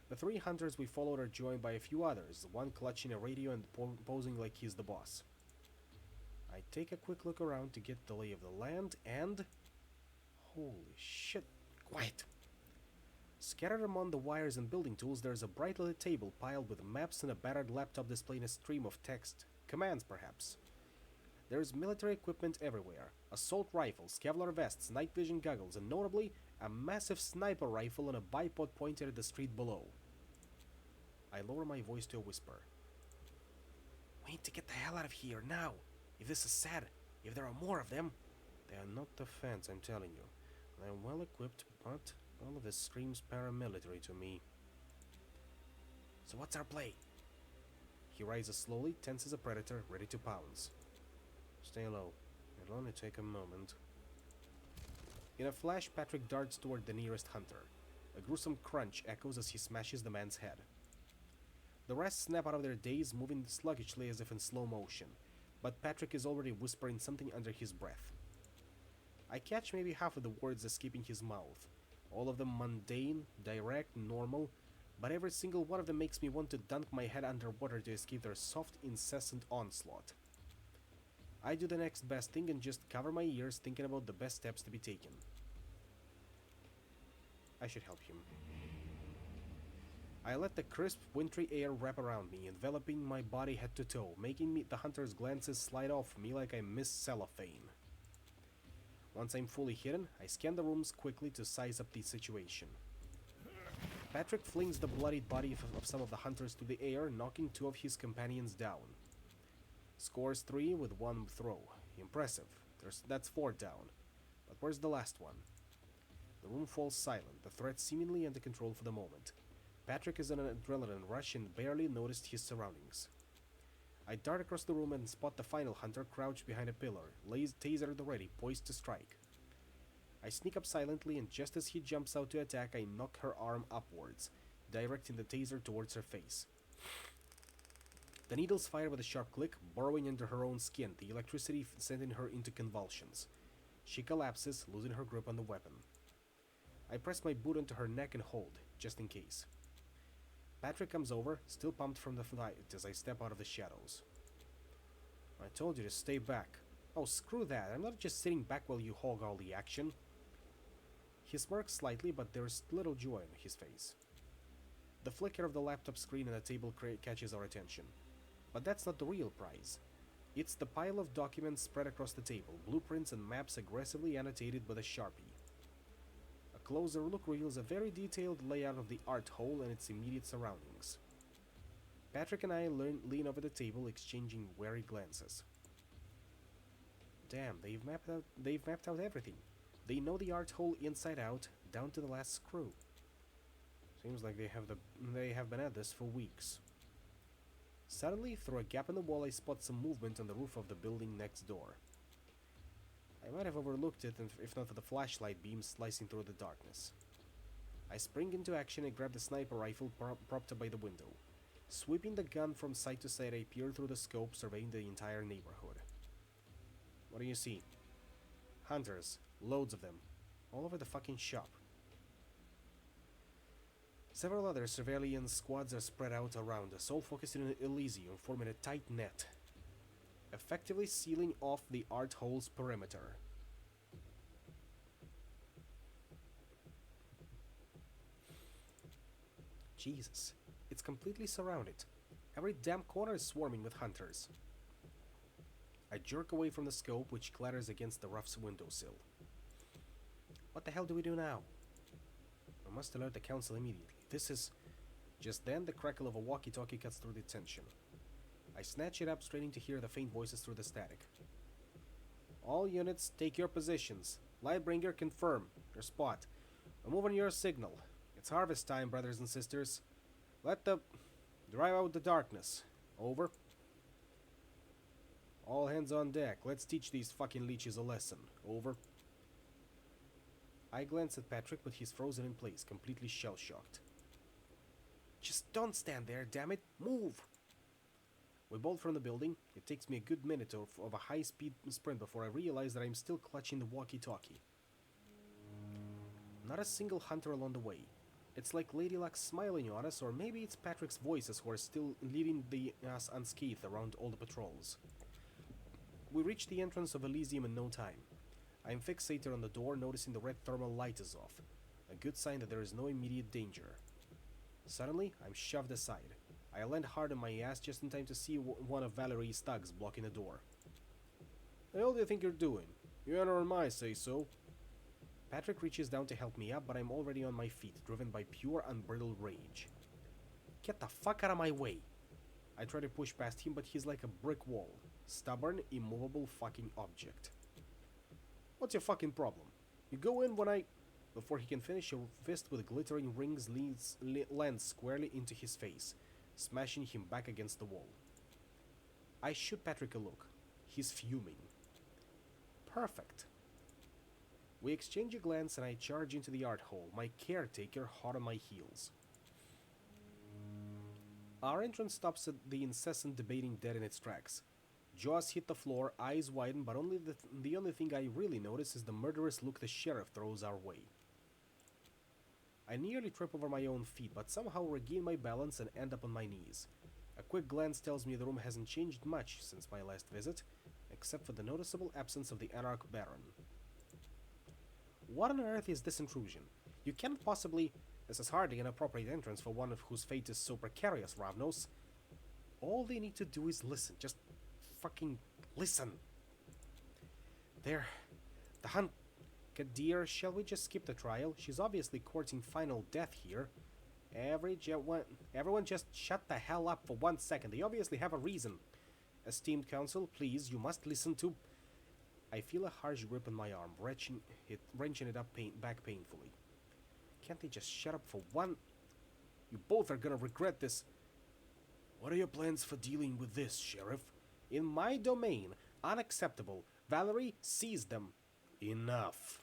The 3 hunters we followed are joined by a few others, one clutching a radio and posing like he's the boss. I take a quick look around to get the lay of the land and... Holy shit, quiet! Scattered among the wires and building tools, there's a bright lit table piled with maps and a battered laptop displaying a stream of text. Commands, perhaps. There's military equipment everywhere. Assault rifles, Kevlar vests, night vision goggles, and notably, a massive sniper rifle and a bipod pointed at the street below. I lower my voice to a whisper. We need to get the hell out of here, now! If this is sad, if there are more of them... They are not defense, I'm telling you. They're well equipped, but all of this screams paramilitary to me. So what's our play? He rises slowly, tense as a predator, ready to pounce. Stay low. It'll only take a moment. In a flash, Patrick darts toward the nearest hunter. A gruesome crunch echoes as he smashes the man's head. The rest snap out of their daze, moving sluggishly as if in slow motion, but Patrick is already whispering something under his breath. I catch maybe half of the words escaping his mouth, all of them mundane, direct, normal, but every single one of them makes me want to dunk my head underwater to escape their soft, incessant onslaught. I do the next best thing and just cover my ears, thinking about the best steps to be taken. I should help him. I let the crisp, wintry air wrap around me, enveloping my body head to toe, making the hunter's glances slide off me like I miss cellophane. Once I'm fully hidden, I scan the rooms quickly to size up the situation. Patrick flings the bloodied body of some of the hunters to the air, knocking 2 of his companions down. Scores 3 with 1 throw. Impressive. That's 4 down. But where's the last one? The room falls silent, the threat seemingly under control for the moment. Patrick is in an adrenaline rush and barely noticed his surroundings. I dart across the room and spot the final hunter crouched behind a pillar, taser at the ready, poised to strike. I sneak up silently, and just as he jumps out to attack, I knock her arm upwards, directing the taser towards her face. The needles fire with a sharp click, burrowing into her own skin, the electricity sending her into convulsions. She collapses, losing her grip on the weapon. I press my boot onto her neck and hold, just in case. Patrick comes over, still pumped from the fight, as I step out of the shadows. I told you to stay back. Oh, screw that. I'm not just sitting back while you hog all the action. He smirks slightly, but there's little joy on his face. The flicker of the laptop screen on the table catches our attention. But that's not the real prize. It's the pile of documents spread across the table, blueprints and maps aggressively annotated with a Sharpie. A closer look reveals a very detailed layout of the art hole and its immediate surroundings. Patrick and I lean over the table, exchanging wary glances. Damn, they've mapped out everything. They know the art hole inside out, down to the last screw. Seems like they have been at this for weeks. Suddenly, through a gap in the wall, I spot some movement on the roof of the building next door. I might have overlooked it if not for the flashlight beam slicing through the darkness. I spring into action and grab the sniper rifle propped up by the window. Sweeping the gun from side to side, I peer through the scope, surveying the entire neighborhood. What do you see? Hunters. Loads of them. All over the fucking shop. Several other surveillance squads are spread out around us, all focusing on Elysium, forming a tight net, effectively sealing off the art hole's perimeter. Jesus, it's completely surrounded. Every damn corner is swarming with hunters. I jerk away from the scope, which clatters against the rough windowsill. What the hell do we do now? I must alert the council immediately. This is... Just then, the crackle of a walkie-talkie cuts through the tension. I snatch it up, straining to hear the faint voices through the static. All units, take your positions. Lightbringer, confirm. Your spot. I'm moving your signal. It's harvest time, brothers and sisters. Drive out the darkness. Over. All hands on deck. Let's teach these fucking leeches a lesson. Over. I glance at Patrick, but he's frozen in place, completely shell-shocked. Just don't stand there, damn it! Move! We bolt from the building. It takes me a good minute of a high-speed sprint before I realize that I'm still clutching the walkie-talkie. Not a single hunter along the way. It's like Lady Luck's smiling on us, or maybe it's Patrick's voices who are still leading us unscathed around all the patrols. We reach the entrance of Elysium in no time. I'm fixated on the door, noticing the red thermal light is off, a good sign that there is no immediate danger. Suddenly, I'm shoved aside. I land hard on my ass just in time to see one of Valerie's thugs blocking the door. "The hell do you think you're doing? You enter on my say-so." Patrick reaches down to help me up, but I'm already on my feet, driven by pure unbridled rage. "Get the fuck out of my way!" I try to push past him, but he's like a brick wall. Stubborn, immovable fucking object. "What's your fucking problem? You go in when I..." Before he can finish, a fist with glittering rings lands squarely into his face, smashing him back against the wall. I shoot Patrick a look. He's fuming. Perfect. We exchange a glance and I charge into the art hall, my caretaker hot on my heels. Our entrance stops at the incessant debating dead in its tracks. Jaws hit the floor, eyes widen, but the only thing I really notice is the murderous look the sheriff throws our way. I nearly trip over my own feet, but somehow regain my balance and end up on my knees. A quick glance tells me the room hasn't changed much since my last visit, except for the noticeable absence of the Anarch Baron. What on earth is this intrusion? You can't possibly... This is hardly an appropriate entrance for one of whose fate is so precarious, Ravnos. All they need to do is listen. Just fucking listen. There. The hunt... Dear, shall we just skip the trial? She's obviously courting final death here. Everyone just shut the hell up for 1 second. They obviously have a reason. Esteemed counsel, please, you must listen to... I feel a harsh grip on my arm, wrenching it up back painfully. Can't they just shut up for one... You both are gonna regret this. What are your plans for dealing with this, Sheriff? In my domain. Unacceptable. Valerie, seize them. Enough.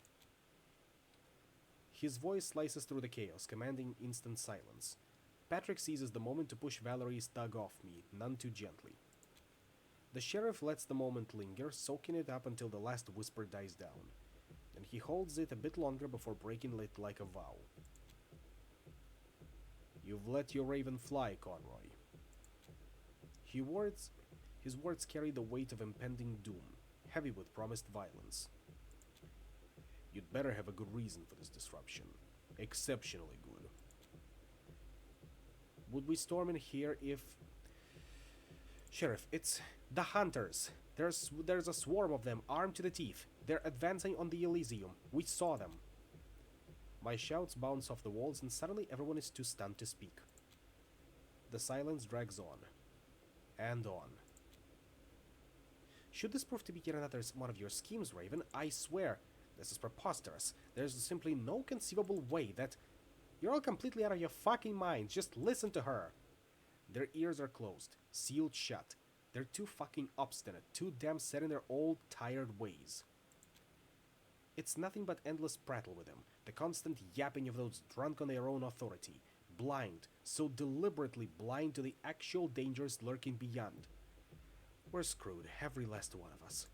His voice slices through the chaos, commanding instant silence. Patrick seizes the moment to push Valerie's thug off me, none too gently. The sheriff lets the moment linger, soaking it up until the last whisper dies down. Then he holds it a bit longer before breaking it like a vow. You've let your raven fly, Conroy. His words carry the weight of impending doom, heavy with promised violence. You'd better have a good reason for this disruption. Exceptionally good. Would we storm in here if... Sheriff, it's the hunters. There's a swarm of them, armed to the teeth. They're advancing on the Elysium. We saw them. My shouts bounce off the walls and suddenly everyone is too stunned to speak. The silence drags on. And on. Should this prove to be yet another one of your schemes, Raven, I swear, this is preposterous. There's simply no conceivable way that... You're all completely out of your fucking minds. Just listen to her. Their ears are closed, sealed shut. They're too fucking obstinate, too damn set in their old, tired ways. It's nothing but endless prattle with them, the constant yapping of those drunk on their own authority, blind, so deliberately blind to the actual dangers lurking beyond. We're screwed, every last one of us.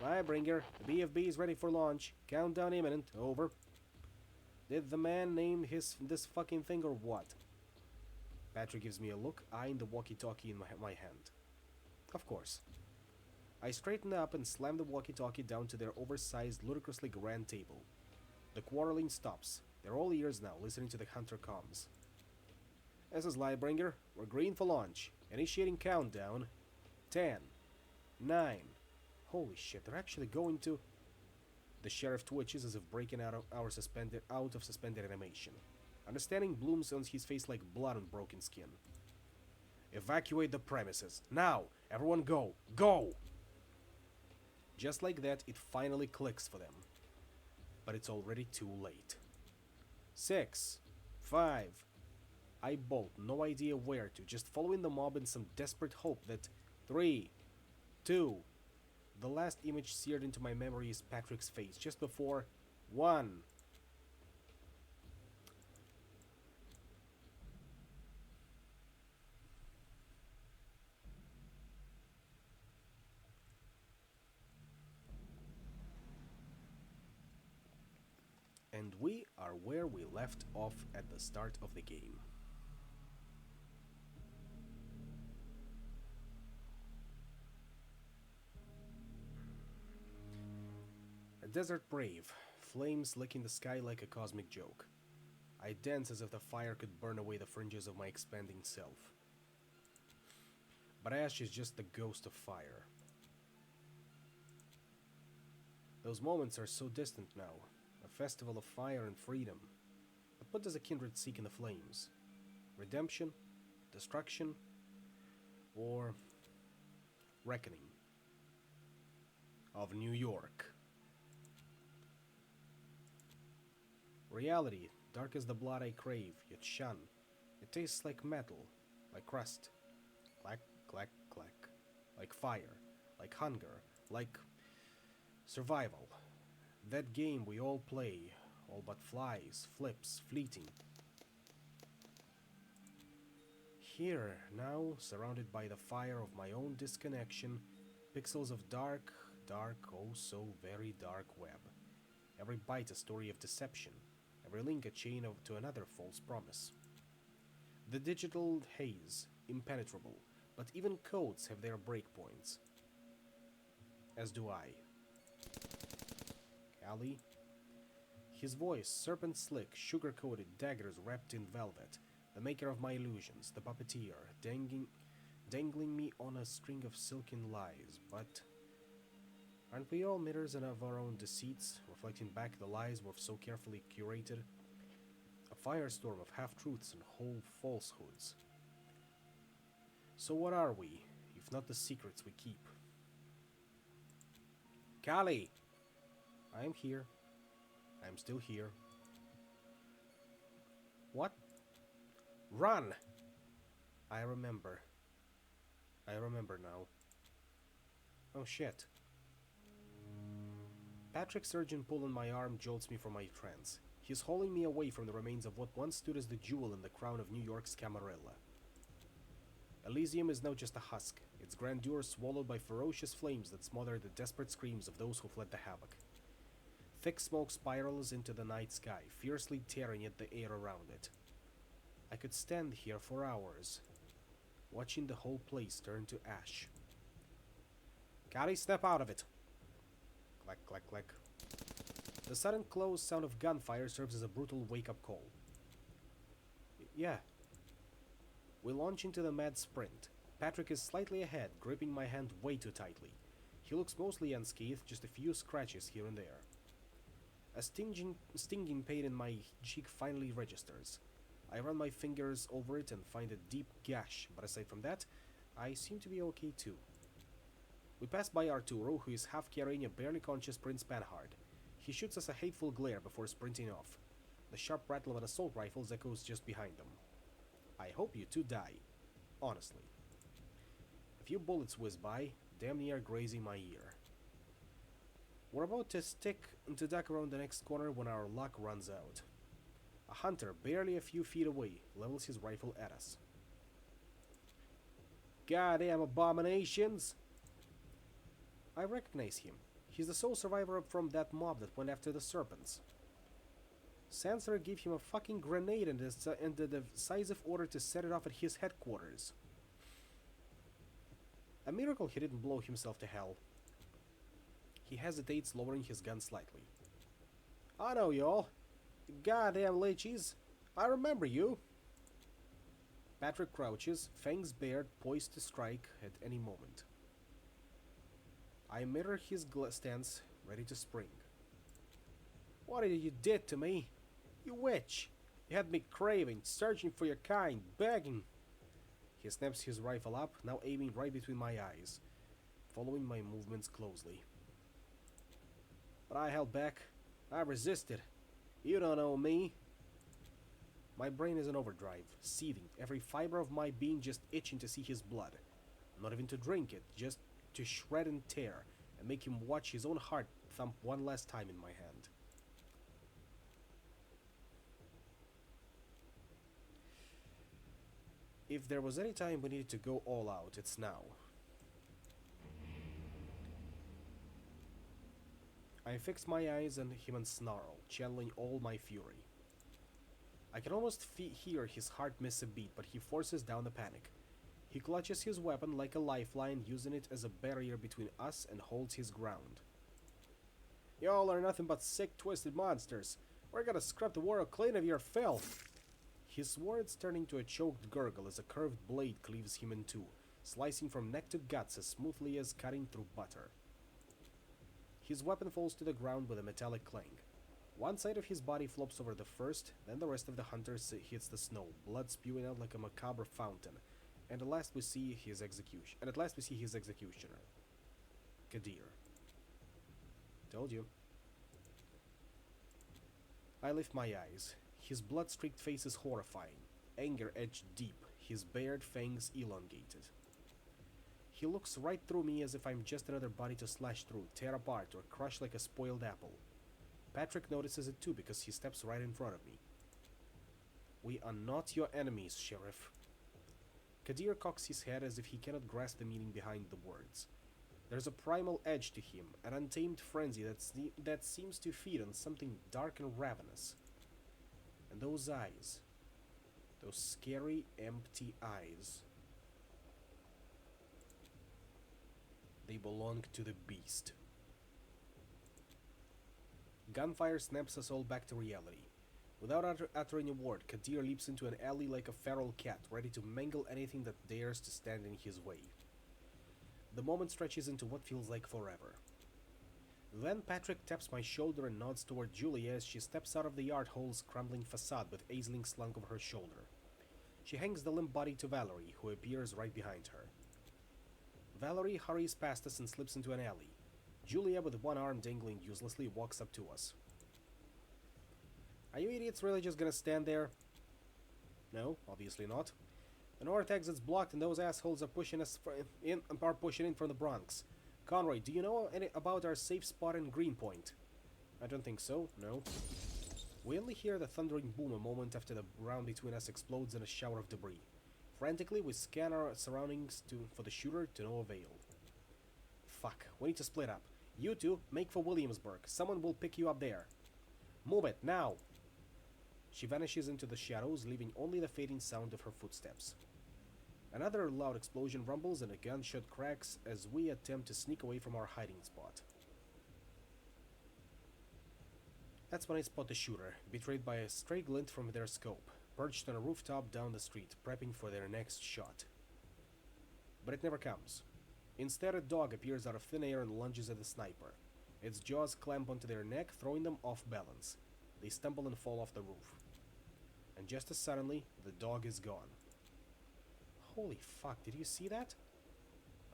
Linebringer, the BFB is ready for launch. Countdown imminent. Over. Did the man name this fucking thing or what? Patrick gives me a look, eyeing the walkie-talkie in my hand. Of course. I straighten up and slam the walkie-talkie down to their oversized, ludicrously grand table. The quarreling stops. They're all ears now, listening to the hunter comms. This is Linebringer. We're green for launch. Initiating countdown. 10. 9. Holy shit, they're actually going to... The sheriff twitches as if breaking out of suspended animation. Understanding blooms on his face like blood on broken skin. Evacuate the premises. Now! Everyone go! Go! Just like that, it finally clicks for them. But it's already too late. 6. 5. I bolt, no idea where to, just following the mob in some desperate hope that... 3. 2. The last image seared into my memory is Patrick's face just before 1. And we are where we left off at the start of the game. A desert brave, flames licking the sky like a cosmic joke. I dance as if the fire could burn away the fringes of my expanding self. But ash is just the ghost of fire. Those moments are so distant now, a festival of fire and freedom. But what does a kindred seek in the flames? Redemption? Destruction? Or reckoning? Of New York. Reality, dark as the blood I crave, yet shun. It tastes like metal, like rust. Clack, clack, clack. Like fire, like hunger, like survival. That game we all play, all but flies, flips, fleeting. Here, now, surrounded by the fire of my own disconnection, pixels of dark, dark, oh so very dark web. Every byte a story of deception, every link a chain to another false promise. The digital haze, impenetrable, but even codes have their breakpoints. As do I. Callie? His voice, serpent slick, sugar-coated daggers wrapped in velvet, the maker of my illusions, the puppeteer, dangling me on a string of silken lies, but aren't we all mirrors of our own deceits, reflecting back the lies we've so carefully curated? A firestorm of half-truths and whole falsehoods. So what are we, if not the secrets we keep? Callie! I am here. I am still here. What? Run! I remember. I remember now. Oh shit. Patrick's urgent pull on my arm jolts me from my trance. He is hauling me away from the remains of what once stood as the jewel in the crown of New York's Camarilla. Elysium is now just a husk, its grandeur swallowed by ferocious flames that smother the desperate screams of those who fled the havoc. Thick smoke spirals into the night sky, fiercely tearing at the air around it. I could stand here for hours, watching the whole place turn to ash. Callie, step out of it! Clack, clack, clack. The sudden close sound of gunfire serves as a brutal wake-up call. Yeah. We launch into the mad sprint. Patrick is slightly ahead, gripping my hand way too tightly. He looks mostly unscathed, just a few scratches here and there. A stinging pain in my cheek finally registers. I run my fingers over it and find a deep gash, but aside from that, I seem to be okay too. We pass by Arturo, who is half carrying a barely conscious Prince Panhard. He shoots us a hateful glare before sprinting off. The sharp rattle of an assault rifle echoes just behind them. I hope you two die. Honestly. A few bullets whiz by, damn near grazing my ear. We're about to duck around the next corner when our luck runs out. A hunter, barely a few feet away, levels his rifle at us. Goddamn abominations! I recognize him. He's the sole survivor from that mob that went after the serpents. Sanser gave him a fucking grenade and the decisive order to set it off at his headquarters. A miracle he didn't blow himself to hell. He hesitates, lowering his gun slightly. I know y'all. Goddamn leeches. I remember you. Patrick crouches, fangs bared, poised to strike at any moment. I mirror his stance, ready to spring. What did you did to me? You witch! You had me craving, searching for your kind, begging. He snaps his rifle up, now aiming right between my eyes, following my movements closely. But I held back. I resisted. You don't know me. My brain is in overdrive, seething, every fiber of my being just itching to see his blood. Not even to drink it, just to shred and tear, and make him watch his own heart thump one last time in my hand. If there was any time we needed to go all out, it's now. I fixed my eyes on him and snarl, channeling all my fury. I can almost hear his heart miss a beat, but he forces down the panic. He clutches his weapon like a lifeline, using it as a barrier between us, and holds his ground. Y'all are nothing but sick, twisted monsters. We're gonna scrub the world clean of your filth. His words turn into a choked gurgle as a curved blade cleaves him in two, slicing from neck to guts as smoothly as cutting through butter. His weapon falls to the ground with a metallic clang. One side of his body flops over the first, then the rest of the hunter hits the snow, blood spewing out like a macabre fountain, and at last we see his executioner, Kadir. Told you. I lift my eyes. His blood-streaked face is horrifying, anger etched deep, his bared fangs elongated. He looks right through me as if I'm just another body to slash through, tear apart, or crush like a spoiled apple. Patrick notices it too because he steps right in front of me. We are not your enemies, Sheriff. Kadir cocks his head as if he cannot grasp the meaning behind the words. There's a primal edge to him, an untamed frenzy that seems to feed on something dark and ravenous. And those eyes, those scary, empty eyes, they belong to the beast. Gunfire snaps us all back to reality. Without uttering a word, Kadir leaps into an alley like a feral cat, ready to mangle anything that dares to stand in his way. The moment stretches into what feels like forever. Then Patrick taps my shoulder and nods toward Julia as she steps out of the yard hole's crumbling facade with Aisling slung over her shoulder. She hangs the limp body to Valerie, who appears right behind her. Valerie hurries past us and slips into an alley. Julia, with one arm dangling uselessly, walks up to us. Are you idiots really just gonna stand there? No, obviously not. The north exit's blocked and those assholes are pushing in from the Bronx. Conroy, do you know about our safe spot in Greenpoint? I don't think so, no. We only hear the thundering boom a moment after the ground between us explodes in a shower of debris. Frantically, we scan our surroundings for the shooter, to no avail. Fuck, we need to split up. You two, make for Williamsburg. Someone will pick you up there. Move it, now! She vanishes into the shadows, leaving only the fading sound of her footsteps. Another loud explosion rumbles and a gunshot cracks as we attempt to sneak away from our hiding spot. That's when I spot the shooter, betrayed by a stray glint from their scope, perched on a rooftop down the street, prepping for their next shot. But it never comes. Instead, a dog appears out of thin air and lunges at the sniper. Its jaws clamp onto their neck, throwing them off balance. They stumble and fall off the roof. And just as suddenly, the dog is gone. Holy fuck, did you see that?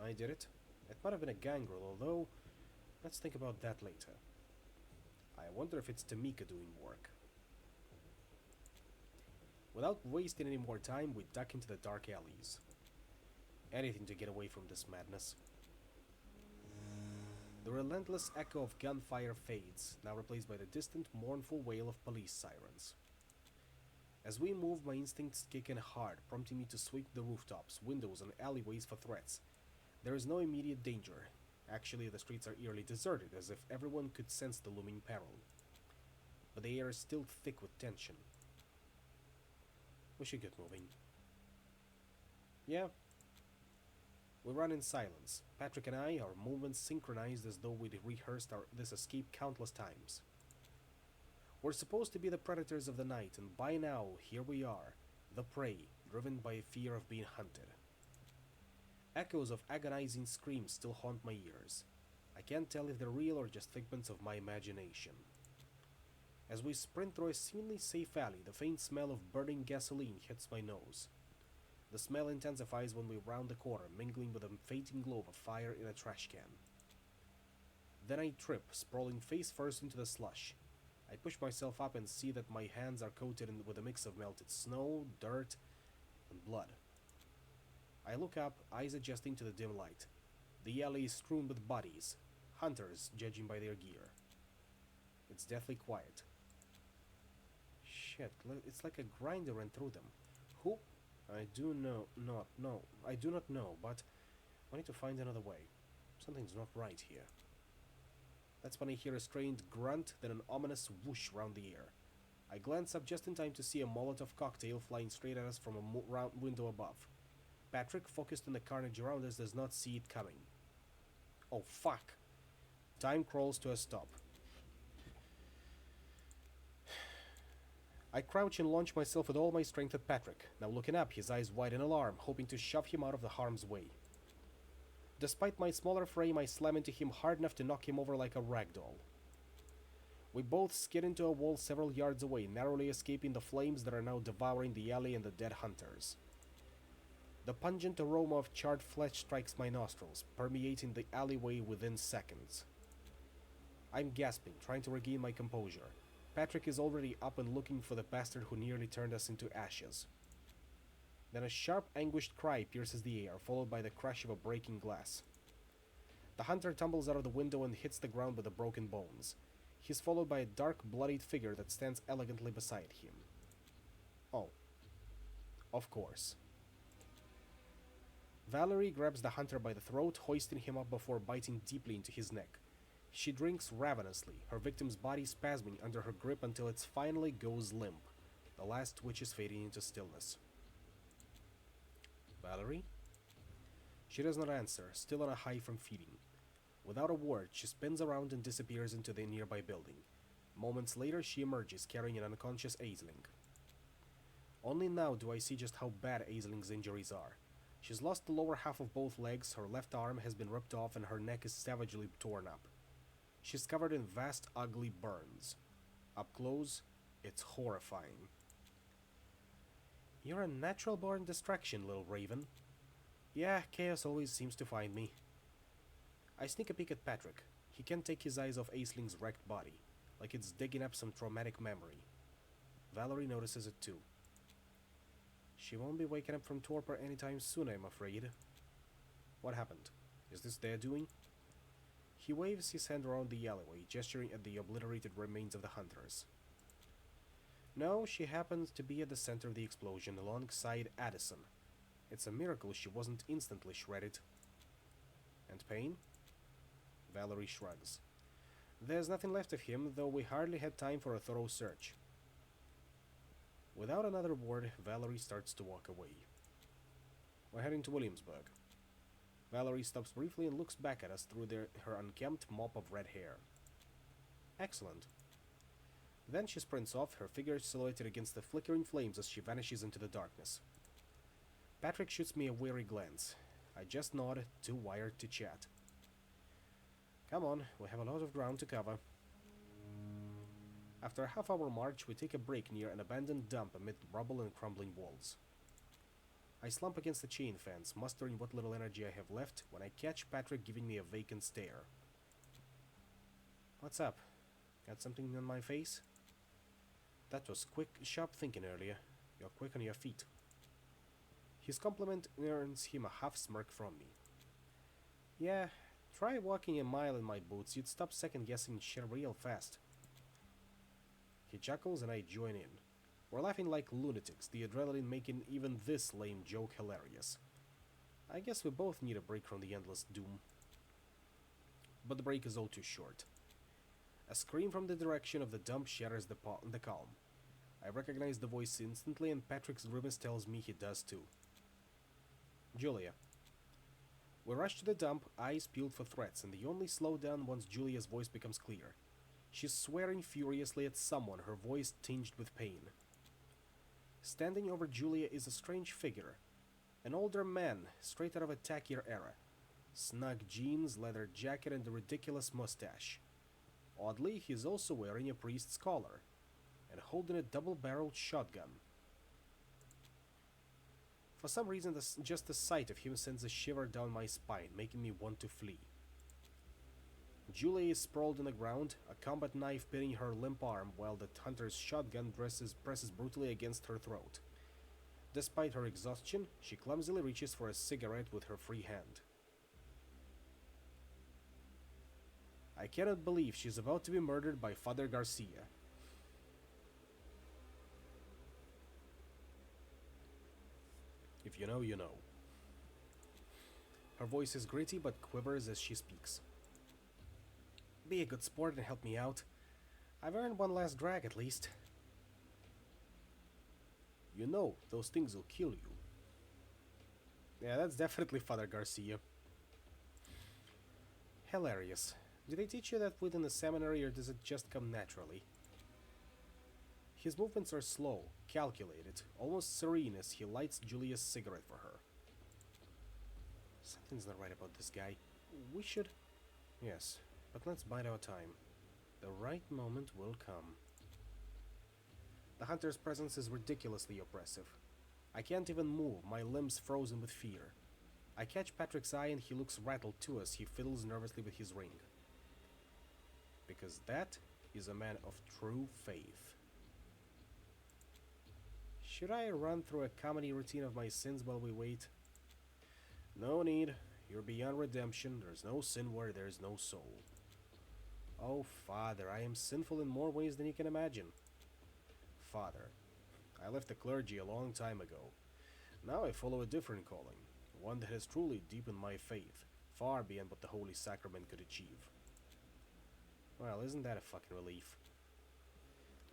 I did it. It might have been a gangrel, although let's think about that later. I wonder if it's Tamika doing work. Without wasting any more time, we duck into the dark alleys. Anything to get away from this madness. The relentless echo of gunfire fades, now replaced by the distant, mournful wail of police sirens. As we move, my instincts kick in hard, prompting me to sweep the rooftops, windows, and alleyways for threats. There is no immediate danger. Actually, the streets are eerily deserted, as if everyone could sense the looming peril. But the air is still thick with tension. We should get moving. Yeah. We run in silence. Patrick and I, our movements synchronized as though we'd rehearsed this escape countless times. We're supposed to be the predators of the night, and by now, here we are, the prey, driven by a fear of being hunted. Echoes of agonizing screams still haunt my ears. I can't tell if they're real or just figments of my imagination. As we sprint through a seemingly safe alley, the faint smell of burning gasoline hits my nose. The smell intensifies when we round the corner, mingling with the fading glow of a fire in a trash can. Then I trip, sprawling face first into the slush. I push myself up and see that my hands are coated with a mix of melted snow, dirt, and blood. I look up, eyes adjusting to the dim light. The alley is strewn with bodies, hunters judging by their gear. It's deathly quiet. Shit, it's like a grinder ran through them. Who? I do not know, but I need to find another way. Something's not right here. That's when I hear a strained grunt, then an ominous whoosh round the air. I glance up just in time to see a Molotov cocktail flying straight at us from a round window above. Patrick, focused on the carnage around us, does not see it coming. Oh fuck. Time crawls to a stop. I crouch and launch myself with all my strength at Patrick, now looking up, his eyes wide in alarm, hoping to shove him out of the harm's way. Despite my smaller frame, I slam into him hard enough to knock him over like a rag doll. We both skid into a wall several yards away, narrowly escaping the flames that are now devouring the alley and the dead hunters. The pungent aroma of charred flesh strikes my nostrils, permeating the alleyway within seconds. I'm gasping, trying to regain my composure. Patrick is already up and looking for the bastard who nearly turned us into ashes. Then a sharp, anguished cry pierces the air, followed by the crash of a breaking glass. The hunter tumbles out of the window and hits the ground with the broken bones. He's followed by a dark, bloodied figure that stands elegantly beside him. Oh. Of course. Valerie grabs the hunter by the throat, hoisting him up before biting deeply into his neck. She drinks ravenously, her victim's body spasming under her grip until it finally goes limp, the last twitches fading into stillness. Valerie? She does not answer, still on a high from feeding. Without a word, she spins around and disappears into the nearby building. Moments later, she emerges, carrying an unconscious Aisling. Only now do I see just how bad Aisling's injuries are. She's lost the lower half of both legs, her left arm has been ripped off, and her neck is savagely torn up. She's covered in vast, ugly burns. Up close, it's horrifying. You're a natural-born distraction, little raven. Yeah, chaos always seems to find me. I sneak a peek at Patrick. He can't take his eyes off Aisling's wrecked body, like it's digging up some traumatic memory. Valerie notices it too. She won't be waking up from torpor anytime soon, I'm afraid. What happened? Is this their doing? He waves his hand around the alleyway, gesturing at the obliterated remains of the hunters. No, she happened to be at the center of the explosion, alongside Addison. It's a miracle she wasn't instantly shredded. And Payne? Valerie shrugs. There's nothing left of him, though we hardly had time for a thorough search. Without another word, Valerie starts to walk away. We're heading to Williamsburg. Valerie stops briefly and looks back at us through her unkempt mop of red hair. Excellent. Then she sprints off, her figure silhouetted against the flickering flames as she vanishes into the darkness. Patrick shoots me a weary glance. I just nod, too wired to chat. Come on, we have a lot of ground to cover. After a half-hour march, we take a break near an abandoned dump amid rubble and crumbling walls. I slump against the chain fence, mustering what little energy I have left, when I catch Patrick giving me a vacant stare. What's up? Got something on my face? That was quick, sharp thinking earlier. You're quick on your feet. His compliment earns him a half-smirk from me. Yeah, try walking a mile in my boots, you'd stop second-guessing shit real fast. He chuckles and I join in. We're laughing like lunatics, the adrenaline making even this lame joke hilarious. I guess we both need a break from the endless doom. But the break is all too short. A scream from the direction of the dump shatters the calm. I recognize the voice instantly, and Patrick's grimace tells me he does too. Julia. We rush to the dump, eyes peeled for threats, and the only slowdown once Julia's voice becomes clear. She's swearing furiously at someone, her voice tinged with pain. Standing over Julia is a strange figure. An older man, straight out of a tackier era. Snug jeans, leather jacket, and a ridiculous mustache. Oddly, he's also wearing a priest's collar, and holding a double-barreled shotgun. For some reason, just the sight of him sends a shiver down my spine, making me want to flee. Julia is sprawled on the ground, a combat knife pinning her limp arm, while the hunter's shotgun presses brutally against her throat. Despite her exhaustion, she clumsily reaches for a cigarette with her free hand. I cannot believe she's about to be murdered by Father Garcia. If you know, you know. Her voice is gritty but quivers as she speaks. Be a good sport and help me out. I've earned one last drag at least. You know, those things will kill you. Yeah, that's definitely Father Garcia. Hilarious. Do they teach you that within the seminary, or does it just come naturally? His movements are slow, calculated, almost serene as he lights Julia's cigarette for her. Something's not right about this guy. We should... Yes, but let's bide our time. The right moment will come. The hunter's presence is ridiculously oppressive. I can't even move, my limbs frozen with fear. I catch Patrick's eye and he looks rattled too as he fiddles nervously with his ring. Because that is a man of true faith. Should I run through a comedy routine of my sins while we wait? No need. You're beyond redemption. There's no sin where there's no soul. Oh, Father, I am sinful in more ways than you can imagine. Father, I left the clergy a long time ago. Now I follow a different calling, one that has truly deepened my faith, far beyond what the Holy Sacrament could achieve. Well, isn't that a fucking relief?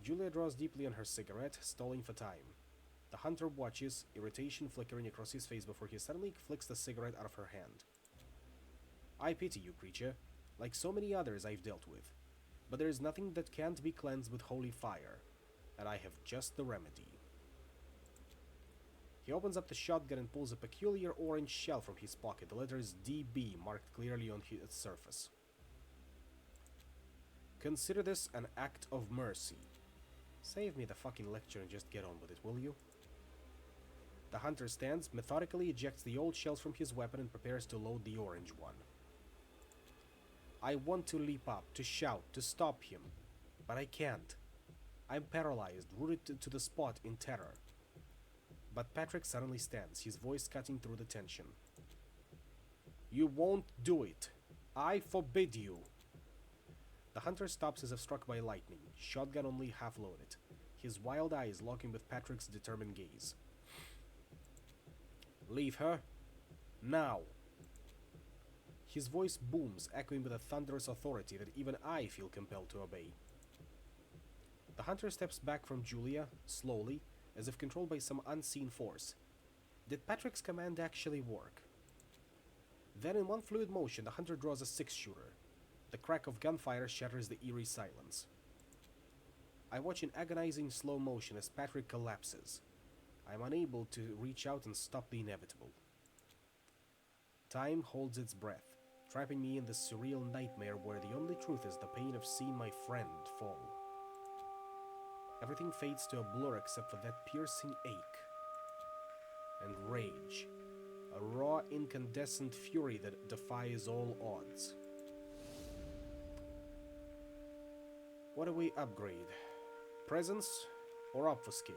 Julia draws deeply on her cigarette, stalling for time. The hunter watches, irritation flickering across his face before he suddenly flicks the cigarette out of her hand. I pity you, creature, like so many others I've dealt with. But there is nothing that can't be cleansed with holy fire, and I have just the remedy. He opens up the shotgun and pulls a peculiar orange shell from his pocket, the letters DB marked clearly on its surface. Consider this an act of mercy. Save me the fucking lecture and just get on with it, will you? The hunter stands, methodically ejects the old shells from his weapon and prepares to load the orange one. I want to leap up, to shout, to stop him, but I can't. I'm paralyzed, rooted to the spot in terror. But Patrick suddenly stands, his voice cutting through the tension. You won't do it. I forbid you. The hunter stops as if struck by lightning, shotgun only half loaded, his wild eyes locking with Patrick's determined gaze. Leave her. Now. His voice booms, echoing with a thunderous authority that even I feel compelled to obey. The hunter steps back from Julia, slowly, as if controlled by some unseen force. Did Patrick's command actually work? Then in one fluid motion, the hunter draws a six-shooter. The crack of gunfire shatters the eerie silence. I watch in agonizing slow motion as Patrick collapses. I am unable to reach out and stop the inevitable. Time holds its breath, trapping me in this surreal nightmare where the only truth is the pain of seeing my friend fall. Everything fades to a blur except for that piercing ache and rage, a raw, incandescent fury that defies all odds. What do we upgrade? Presence or obfuscate?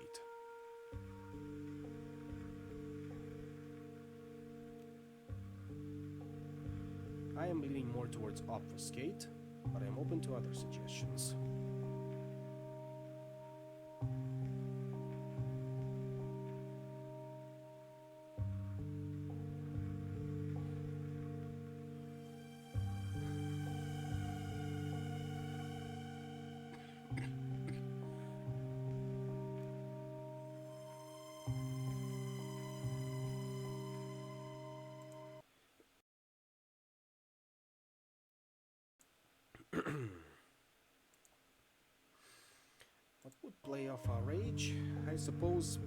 I am leaning more towards obfuscate, but I am open to other suggestions. What would play off our rage? I suppose...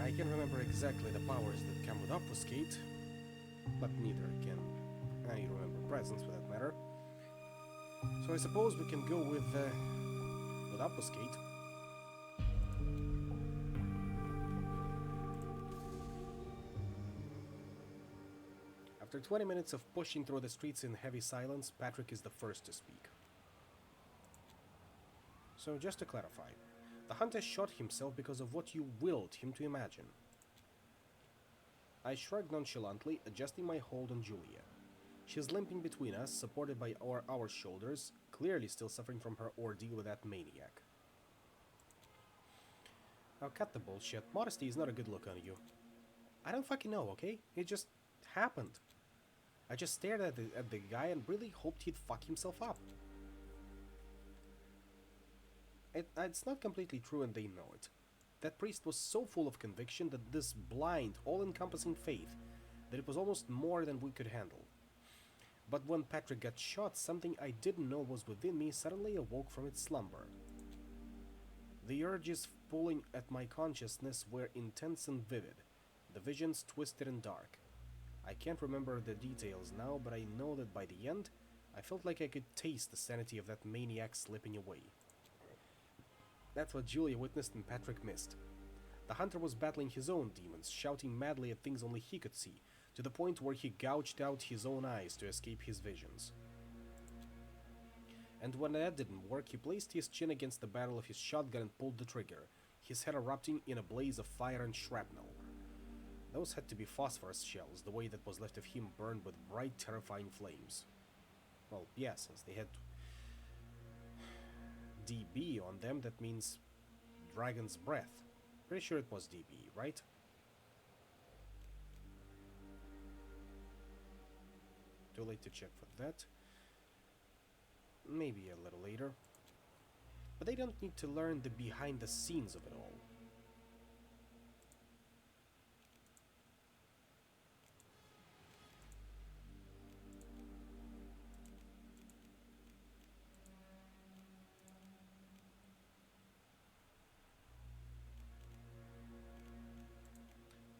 I can remember exactly the powers that come with obfuscate, but neither can I remember presence for that matter. So I suppose we can go with obfuscate. After 20 minutes of pushing through the streets in heavy silence, Patrick is the first to speak. So just to clarify, the hunter shot himself because of what you willed him to imagine. I shrugged nonchalantly, adjusting my hold on Julia. She's limping between us, supported by our shoulders, clearly still suffering from her ordeal with that maniac. Now cut the bullshit. Modesty is not a good look on you. I don't fucking know, okay? It just happened. I just stared at the guy and really hoped he'd fuck himself up. It's not completely true and they know it. That priest was so full of conviction that this blind, all-encompassing faith, that it was almost more than we could handle. But when Patrick got shot, something I didn't know was within me suddenly awoke from its slumber. The urges pulling at my consciousness were intense and vivid, the visions twisted and dark. I can't remember the details now, but I know that by the end, I felt like I could taste the sanity of that maniac slipping away. That's what Julia witnessed and Patrick missed. The hunter was battling his own demons, shouting madly at things only he could see, to the point where he gouged out his own eyes to escape his visions. And when that didn't work, he placed his chin against the barrel of his shotgun and pulled the trigger, his head erupting in a blaze of fire and shrapnel. Those had to be phosphorus shells, the way that was left of him burned with bright, terrifying flames. Well, yeah, since they had DB on them, that means Dragon's Breath. Pretty sure it was DB, right? Too late to check for that. Maybe a little later. But they don't need to learn the behind the scenes of it all.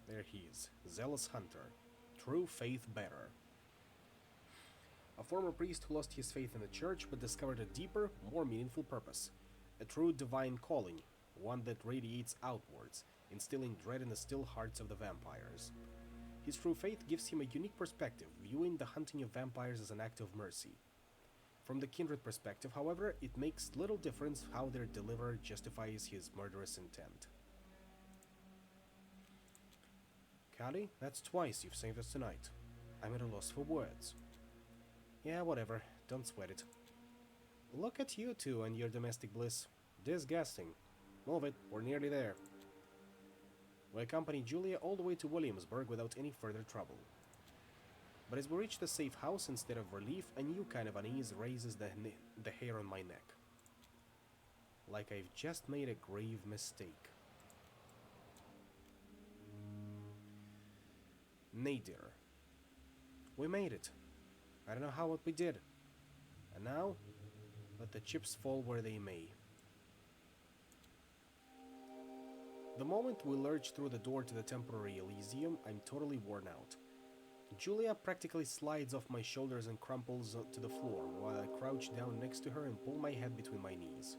There he is, zealous hunter, true faith bearer. A former priest who lost his faith in the church but discovered a deeper, more meaningful purpose. A true divine calling, one that radiates outwards, instilling dread in the still hearts of the vampires. His true faith gives him a unique perspective, viewing the hunting of vampires as an act of mercy. From the kindred perspective, however, it makes little difference how their deliverer justifies his murderous intent. Callie, that's twice you've saved us tonight. I'm at a loss for words. Yeah, whatever. Don't sweat it. Look at you two and your domestic bliss. Disgusting. Move it, we're nearly there. We accompany Julia all the way to Williamsburg without any further trouble. But as we reach the safe house, instead of relief, a new kind of unease raises the hair on my neck. Like I've just made a grave mistake. Nadir. We made it. I don't know how, what we did. And now, let the chips fall where they may. The moment we lurch through the door to the temporary Elysium, I'm totally worn out. Julia practically slides off my shoulders and crumples to the floor, while I crouch down next to her and pull my head between my knees.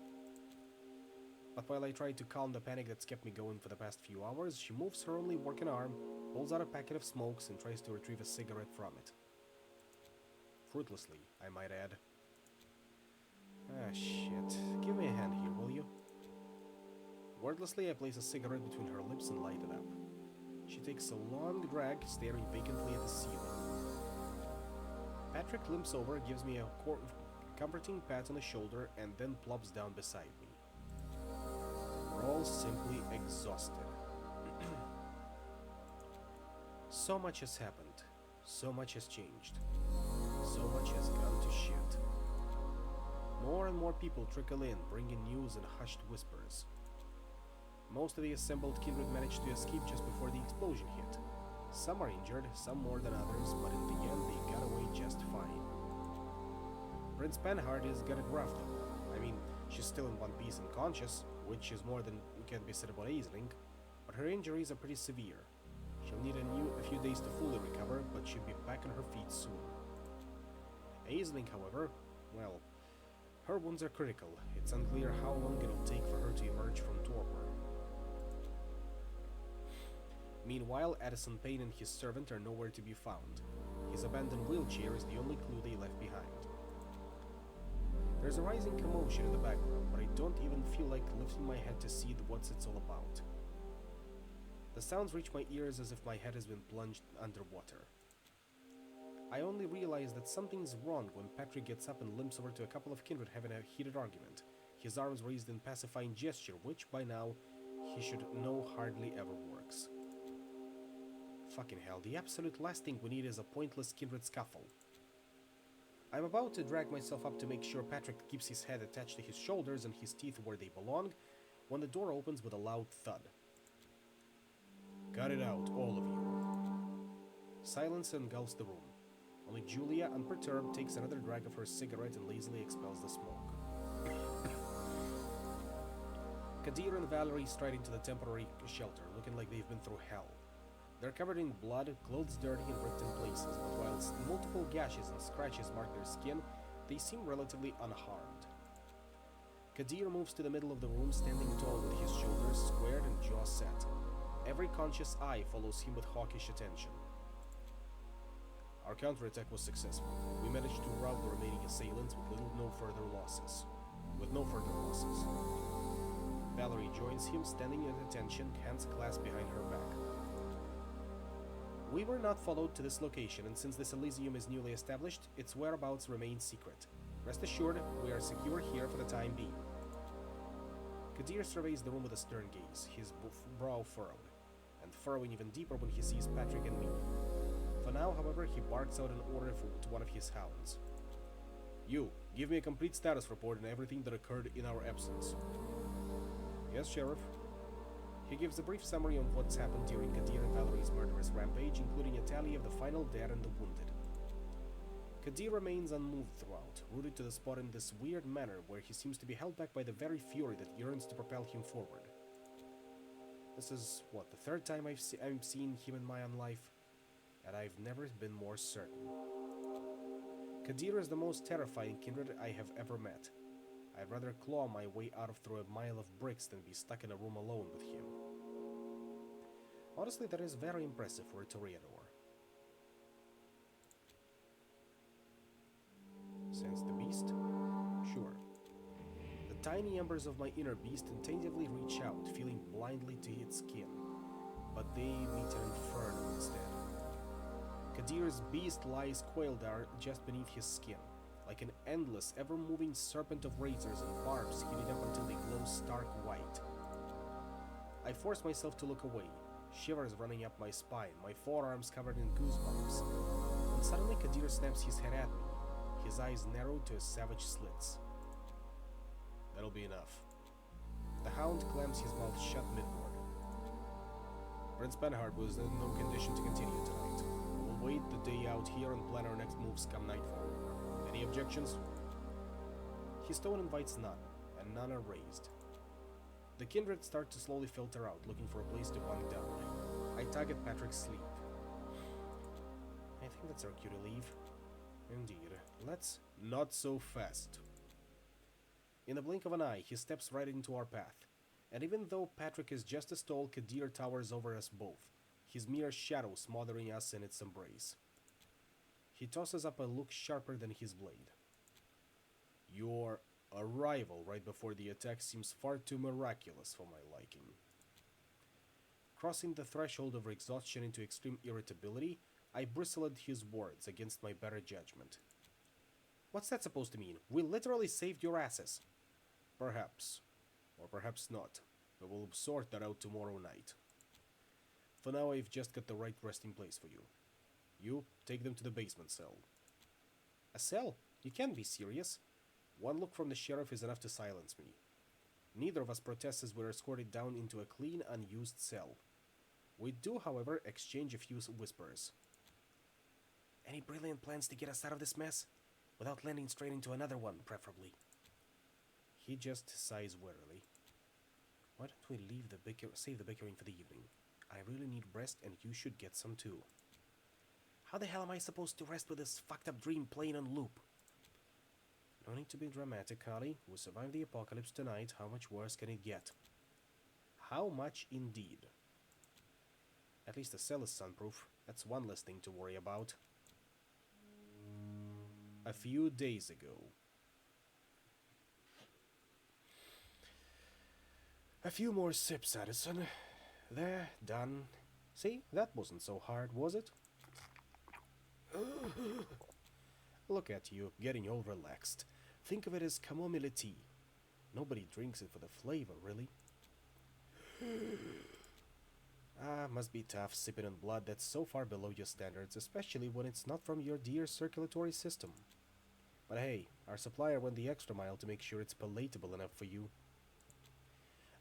But while I try to calm the panic that's kept me going for the past few hours, she moves her only working arm, pulls out a packet of smokes, and tries to retrieve a cigarette from it. Fruitlessly, I might add. Ah, shit. Give me a hand here, will you? Wordlessly, I place a cigarette between her lips and light it up. She takes a long drag, staring vacantly at the ceiling. Patrick limps over, gives me a comforting pat on the shoulder, and then plops down beside me. We're all simply exhausted. So much has happened. So much has changed. So much has gone to shit. More and more people trickle in, bringing news in hushed whispers. Most of the assembled kindred managed to escape just before the explosion hit. Some are injured, some more than others, but in the end they got away just fine. Prince Penhard has got it rough though. I mean, she's still in one piece and conscious, which is more than can be said about Aisling, but her injuries are pretty severe. She'll need a few days to fully recover, but she'll be back on her feet soon. Aisling, however, well, her wounds are critical. It's unclear how long it'll take for her to emerge from torpor. Meanwhile, Addison Payne and his servant are nowhere to be found. His abandoned wheelchair is the only clue they left behind. There's a rising commotion in the background, but I don't even feel like lifting my head to see what it's all about. The sounds reach my ears as if my head has been plunged underwater. I I only realize that something's wrong when Patrick gets up and limps over to a couple of kindred having a heated argument, his arms raised in pacifying gesture, which, by now, he should know hardly ever works. Fucking hell, the absolute last thing we need is a pointless kindred scuffle. I'm about to drag myself up to make sure Patrick keeps his head attached to his shoulders and his teeth where they belong, when the door opens with a loud thud. Cut it out, all of you. Silence engulfs the room. Only Julia, unperturbed, takes another drag of her cigarette and lazily expels the smoke. Kadir and Valerie stride into the temporary shelter, looking like they've been through hell. They're covered in blood, clothes dirty and ripped in places, but whilst multiple gashes and scratches mark their skin, they seem relatively unharmed. Kadir moves to the middle of the room, standing tall with his shoulders squared and jaw set. Every conscious eye follows him with hawkish attention. Our counterattack was successful. We managed to rout the remaining assailants with no further losses. Valerie joins him, standing at attention, hands clasped behind her back. We were not followed to this location, and since this Elysium is newly established, its whereabouts remain secret. Rest assured, we are secure here for the time being. Kadir surveys the room with a stern gaze, his brow furrowed, and furrowing even deeper when he sees Patrick and me. For now, however, he barks out an order to one of his hounds. You, give me a complete status report on everything that occurred in our absence. Yes, Sheriff. He gives a brief summary on what's happened during Kadir and Valerie's murderous rampage, including a tally of the final dead and the wounded. Kadir remains unmoved throughout, rooted to the spot in this weird manner where he seems to be held back by the very fury that yearns to propel him forward. This is, the third time I've seen him in my own life, and I've never been more certain. Kadir is the most terrifying kindred I have ever met. I'd rather claw my way out through a mile of bricks than be stuck in a room alone with him. Honestly, that is very impressive for a Toreador. Sense the beast? Sure. The tiny embers of my inner beast instinctively reach out, feeling blindly to its skin, but they meet an inferno instead. Kadir's beast lies coiled just beneath his skin, like an endless, ever-moving serpent of razors and barbs heated up until they glow stark white. I force myself to look away, shivers running up my spine, my forearms covered in goosebumps. When suddenly Kadir snaps his head at me, his eyes narrowed to savage slits. That'll be enough. The hound clamps his mouth shut midward. Prince Benhart was in no condition to continue tonight. We'll wait the day out here and plan our next moves come nightfall. Any objections? His tone invites none, and none are raised. The kindred start to slowly filter out, looking for a place to bunk down. I tug at Patrick's sleeve. I think that's our cue to leave. Indeed. Let's not so fast. In the blink of an eye, he steps right into our path. And even though Patrick is just as tall, Kadir towers over us both, his mere shadow smothering us in its embrace. He tosses up a look sharper than his blade. Your arrival right before the attack seems far too miraculous for my liking. Crossing the threshold of exhaustion into extreme irritability, I bristle at his words against my better judgment. What's that supposed to mean? We literally saved your asses. Perhaps. Or perhaps not. But we'll sort that out tomorrow night. For now, I've just got the right resting place for you. You, take them to the basement cell. A cell? You can't be serious. One look from the sheriff is enough to silence me. Neither of us protests as we're escorted down into a clean, unused cell. We do, however, exchange a few whispers. Any brilliant plans to get us out of this mess? Without landing straight into another one, preferably. He just sighs wearily. Why don't we save the bickering for the evening? I really need rest, and you should get some too. How the hell am I supposed to rest with this fucked up dream playing on loop? No need to be dramatic, Carly. We survived the apocalypse tonight. How much worse can it get? How much indeed? At least the cell is sunproof. That's one less thing to worry about. A few days ago. A few more sips, Addison. There, done. See, that wasn't so hard, was it? Look at you, getting all relaxed. Think of it as chamomile tea. Nobody drinks it for the flavor, really. Must be tough sipping on blood that's so far below your standards, especially when it's not from your dear circulatory system. But hey, our supplier went the extra mile to make sure it's palatable enough for you.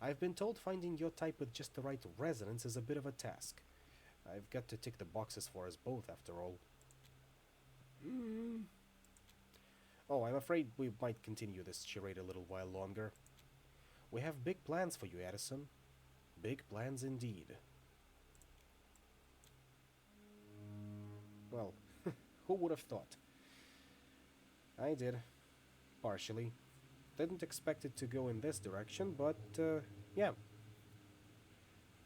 I've been told finding your type with just the right resonance is a bit of a task. I've got to tick the boxes for us both, after all. Oh, I'm afraid we might continue this charade a little while longer. We have big plans for you, Addison. Big plans indeed. Well, who would have thought? I did. Partially. Didn't expect it to go in this direction, but, yeah.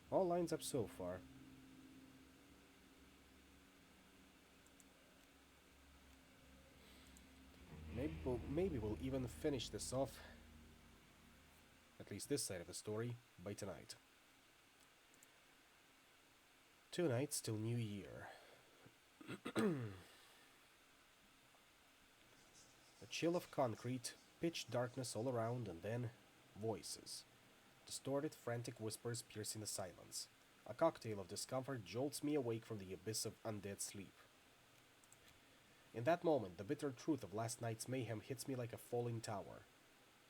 All lines up so far. Maybe we'll even finish this off, at least this side of the story, by tonight. 2 nights till New Year. A chill of concrete, pitch darkness all around, and then voices. Distorted, frantic whispers piercing the silence. A cocktail of discomfort jolts me awake from the abyss of undead sleep. In that moment, the bitter truth of last night's mayhem hits me like a falling tower.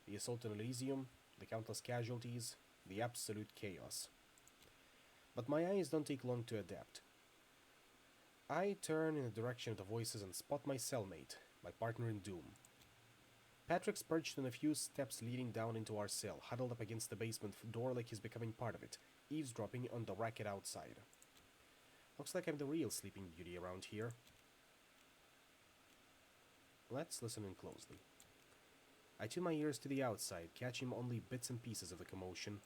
The assault on Elysium, the countless casualties, the absolute chaos. But my eyes don't take long to adapt. I turn in the direction of the voices and spot my cellmate, my partner in doom. Patrick's perched on a few steps leading down into our cell, huddled up against the basement door like he's becoming part of it, eavesdropping on the racket outside. Looks like I'm the real sleeping beauty around here. Let's listen in closely. I tune my ears to the outside, catching only bits and pieces of the commotion.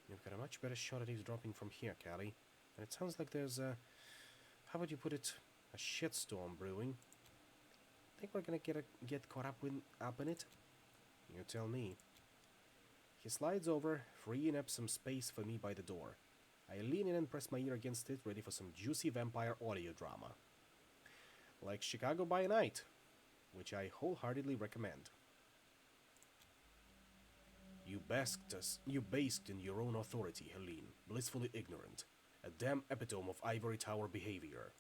You've got a much better shot at eavesdropping from here, Callie. And it sounds like there's a... how would you put it? A shitstorm brewing. Think we're gonna get caught up in it? You tell me. He slides over, freeing up some space for me by the door. I lean in and press my ear against it, ready for some juicy vampire audio drama. Like Chicago by Night, which I wholeheartedly recommend. You basked in your own authority, Helene, blissfully ignorant. A damn epitome of ivory tower behavior.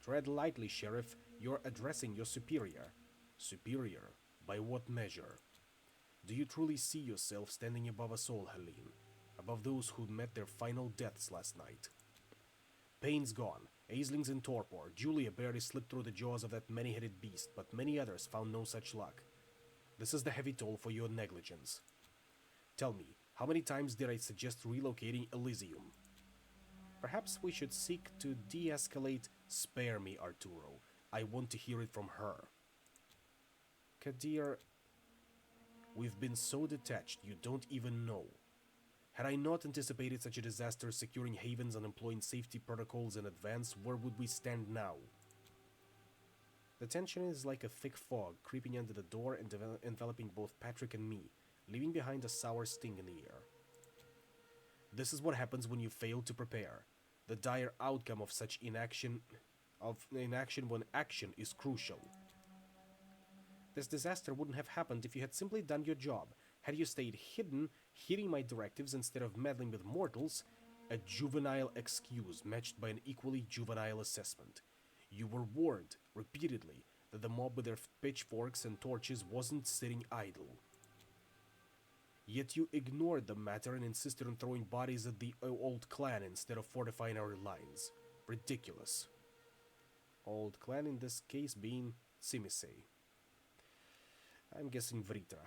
Tread lightly, Sheriff. You're addressing your superior. Superior? By what measure? Do you truly see yourself standing above us all, Helene? Above those who met their final deaths last night? Payne's gone. Aisling's in torpor. Julia barely slipped through the jaws of that many-headed beast, but many others found no such luck. This is the heavy toll for your negligence. Tell me, how many times did I suggest relocating Elysium? Perhaps we should seek to de-escalate. Spare me, Arturo. I want to hear it from her. Kadir, we've been so detached you don't even know. Had I not anticipated such a disaster, securing havens and employing safety protocols in advance, where would we stand now? The tension is like a thick fog, creeping under the door and enveloping both Patrick and me, leaving behind a sour sting in the air. This is what happens when you fail to prepare. The dire outcome of such inaction when action is crucial. This disaster wouldn't have happened if you had simply done your job. Had you stayed hidden, heeding my directives instead of meddling with mortals, a juvenile excuse matched by an equally juvenile assessment. You were warned, repeatedly, that the mob with their pitchforks and torches wasn't sitting idle. Yet you ignored the matter and insisted on throwing bodies at the old clan instead of fortifying our lines. Ridiculous. Old clan in this case being Simisei. I'm guessing Vritra.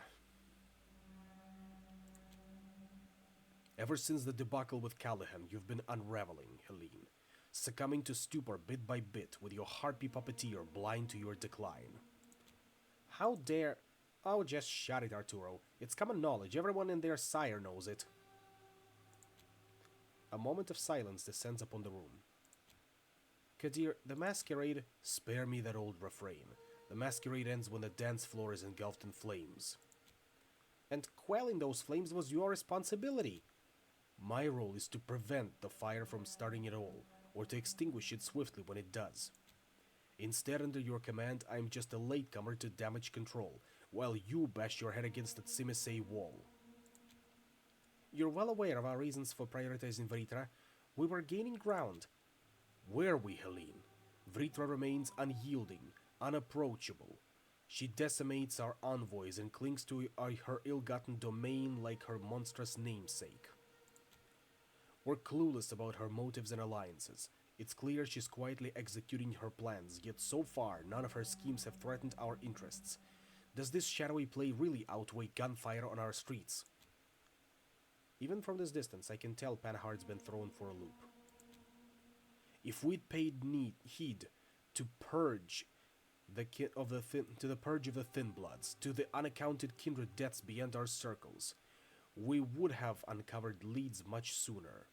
Ever since the debacle with Callahan, you've been unraveling, Helene. Succumbing to stupor bit by bit, with your harpy puppeteer blind to your decline. How dare... Oh, just shut it, Arturo. It's common knowledge. Everyone and their sire knows it. A moment of silence descends upon the room. Kadir, the masquerade... Spare me that old refrain. The masquerade ends when the dance floor is engulfed in flames. And quelling those flames was your responsibility. My role is to prevent the fire from starting at all. or to extinguish it swiftly when it does. Instead, under your command, I am just a latecomer to damage control, while you bash your head against that Simisei wall. You're well aware of our reasons for prioritizing Vritra. We were gaining ground. Were we, Helene? Vritra remains unyielding, unapproachable. She decimates our envoys and clings to her ill-gotten domain like her monstrous namesake. We're clueless about her motives and alliances. It's clear she's quietly executing her plans, yet so far none of her schemes have threatened our interests. Does this shadowy play really outweigh gunfire on our streets? Even from this distance, I can tell Panhard's been thrown for a loop. If we'd paid heed to purge the purge of the Thin Bloods, to the unaccounted kindred deaths beyond our circles, we would have uncovered leads much sooner.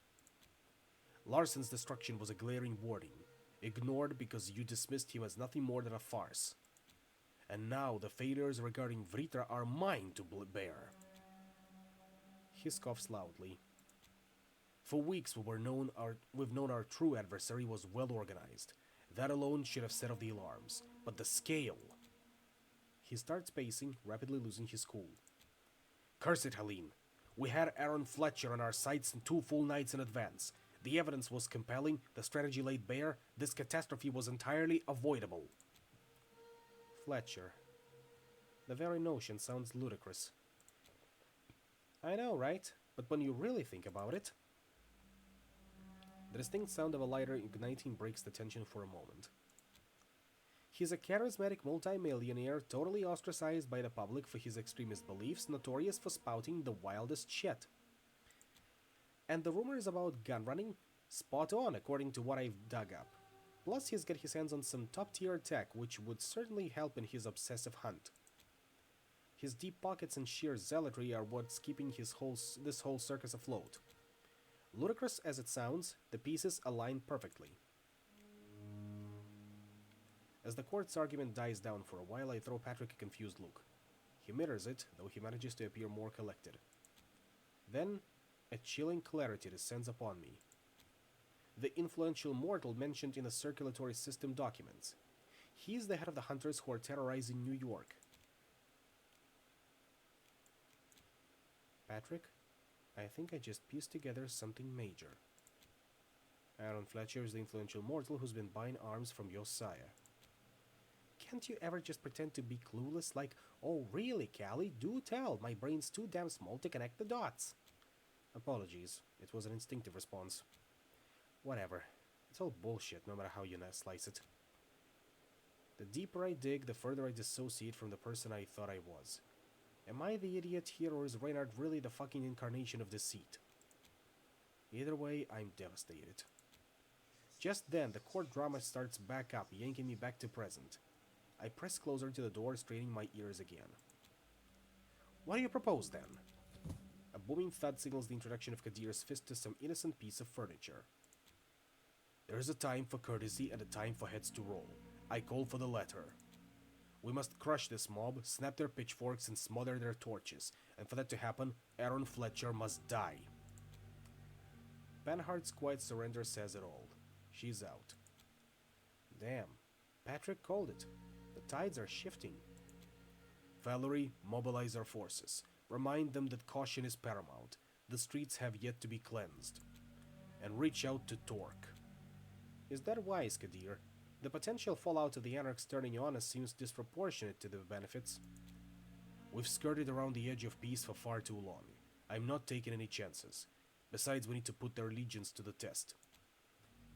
Larsen's destruction was a glaring warning, ignored because you dismissed him as nothing more than a farce. And now the failures regarding Vritra are mine to bear. He scoffs loudly. For weeks we've known our true adversary was well organized. That alone should have set off the alarms. But the scale... He starts pacing, rapidly losing his cool. Curse it, Helene. We had Aaron Fletcher on our sights 2 full nights in advance. The evidence was compelling, the strategy laid bare, this catastrophe was entirely avoidable. Fletcher. The very notion sounds ludicrous. I know, right? But when you really think about it... The distinct sound of a lighter igniting breaks the tension for a moment. He's a charismatic multi-millionaire, totally ostracized by the public for his extremist beliefs, notorious for spouting the wildest shit. And the rumors about gun running? Spot on, according to what I've dug up. Plus, he's got his hands on some top-tier tech, which would certainly help in his obsessive hunt. His deep pockets and sheer zealotry are what's keeping this whole circus afloat. Ludicrous as it sounds, the pieces align perfectly. As the court's argument dies down for a while, I throw Patrick a confused look. He mirrors it, though he manages to appear more collected. Then, a chilling clarity descends upon me. The influential mortal mentioned in the circulatory system documents. He's the head of the hunters who are terrorizing New York. Patrick, I think I just pieced together something major. Aaron Fletcher is the influential mortal who's been buying arms from Josiah. Can't you ever just pretend to be clueless like, oh really, Callie, do tell, my brain's too damn small to connect the dots. Apologies, it was an instinctive response. Whatever, it's all bullshit no matter how you slice it. The deeper I dig, the further I dissociate from the person I thought I was. Am I the idiot here, or is Reynard really the fucking incarnation of deceit? Either way, I'm devastated. Just then, the court drama starts back up, yanking me back to present. I press closer to the door, straining my ears again. What do you propose, then? A booming thud signals the introduction of Kadir's fist to some innocent piece of furniture. There is a time for courtesy and a time for heads to roll. I call for the latter. We must crush this mob, snap their pitchforks, and smother their torches. And for that to happen, Aaron Fletcher must die. Panhardt's quiet surrender says it all. She's out. Damn. Patrick called it. The tides are shifting. Valerie, mobilize our forces. Remind them that caution is paramount. The streets have yet to be cleansed. And reach out to Torque. Is that wise, Kadir? The potential fallout of the anarchs turning on us seems disproportionate to the benefits. We've skirted around the edge of peace for far too long. I'm not taking any chances. Besides, we need to put their allegiance to the test.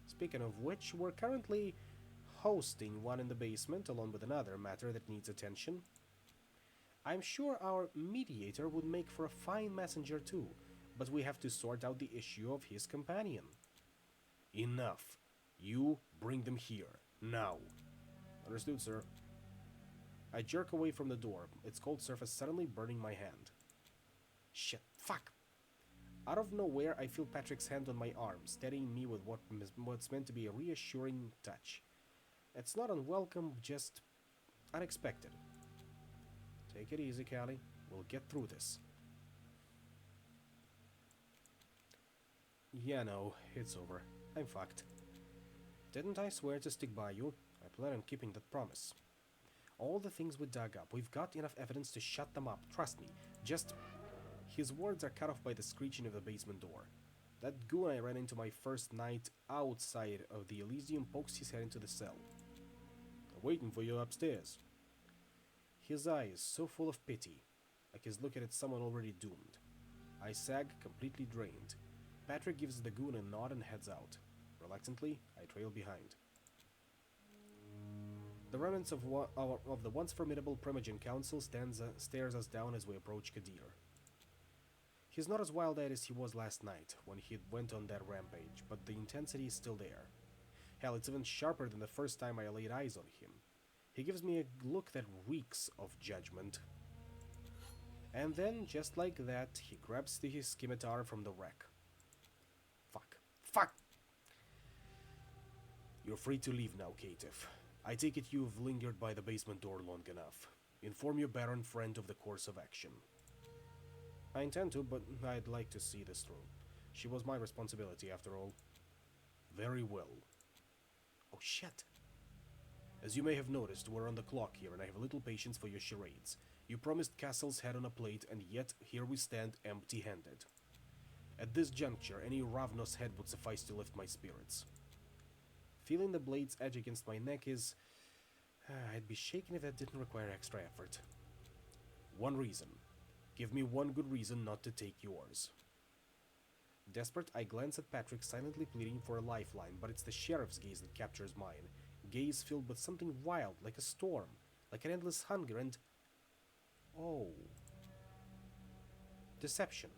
Speaking of which, we're currently hosting one in the basement along with another matter that needs attention. I'm sure our mediator would make for a fine messenger too, but we have to sort out the issue of his companion. Enough. You bring them here. Now. Understood, sir. I jerk away from the door, its cold surface suddenly burning my hand. Shit. Fuck. Out of nowhere, I feel Patrick's hand on my arm, steadying me with what's meant to be a reassuring touch. It's not unwelcome, just unexpected. Take it easy, Callie. We'll get through this. Yeah, no, it's over. I'm fucked. Didn't I swear to stick by you? I plan on keeping that promise. All the things we dug up, we've got enough evidence to shut them up, trust me. Just... His words are cut off by the screeching of the basement door. That goon I ran into my first night outside of the Elysium pokes his head into the cell. I'm waiting for you upstairs. His eye is so full of pity, like he's looking at someone already doomed. I sag, completely drained. Patrick gives the goon a nod and heads out. Reluctantly, I trail behind. The remnants of the once formidable Primogen Council stares us down as we approach Kadir. He's not as wild-eyed as he was last night, when he went on that rampage, but the intensity is still there. Hell, it's even sharper than the first time I laid eyes on him. He gives me a look that reeks of judgment. And then, just like that, he grabs his scimitar from the wreck. Fuck. Fuck! You're free to leave now, Caitiff. I take it you've lingered by the basement door long enough. Inform your Baron friend of the course of action. I intend to, but I'd like to see this through. She was my responsibility, after all. Very well. Oh, shit. As you may have noticed, we're on the clock here, and I have little patience for your charades. You promised Castle's head on a plate, and yet here we stand empty-handed. At this juncture, any Ravnos head would suffice to lift my spirits. Feeling the blade's edge against my neck is... I'd be shaken if that didn't require extra effort. One reason. Give me one good reason not to take yours. Desperate, I glance at Patrick, silently pleading for a lifeline, but it's the sheriff's gaze that captures mine. Gaze filled with something wild, like a storm, like an endless hunger, and... Oh. Deception.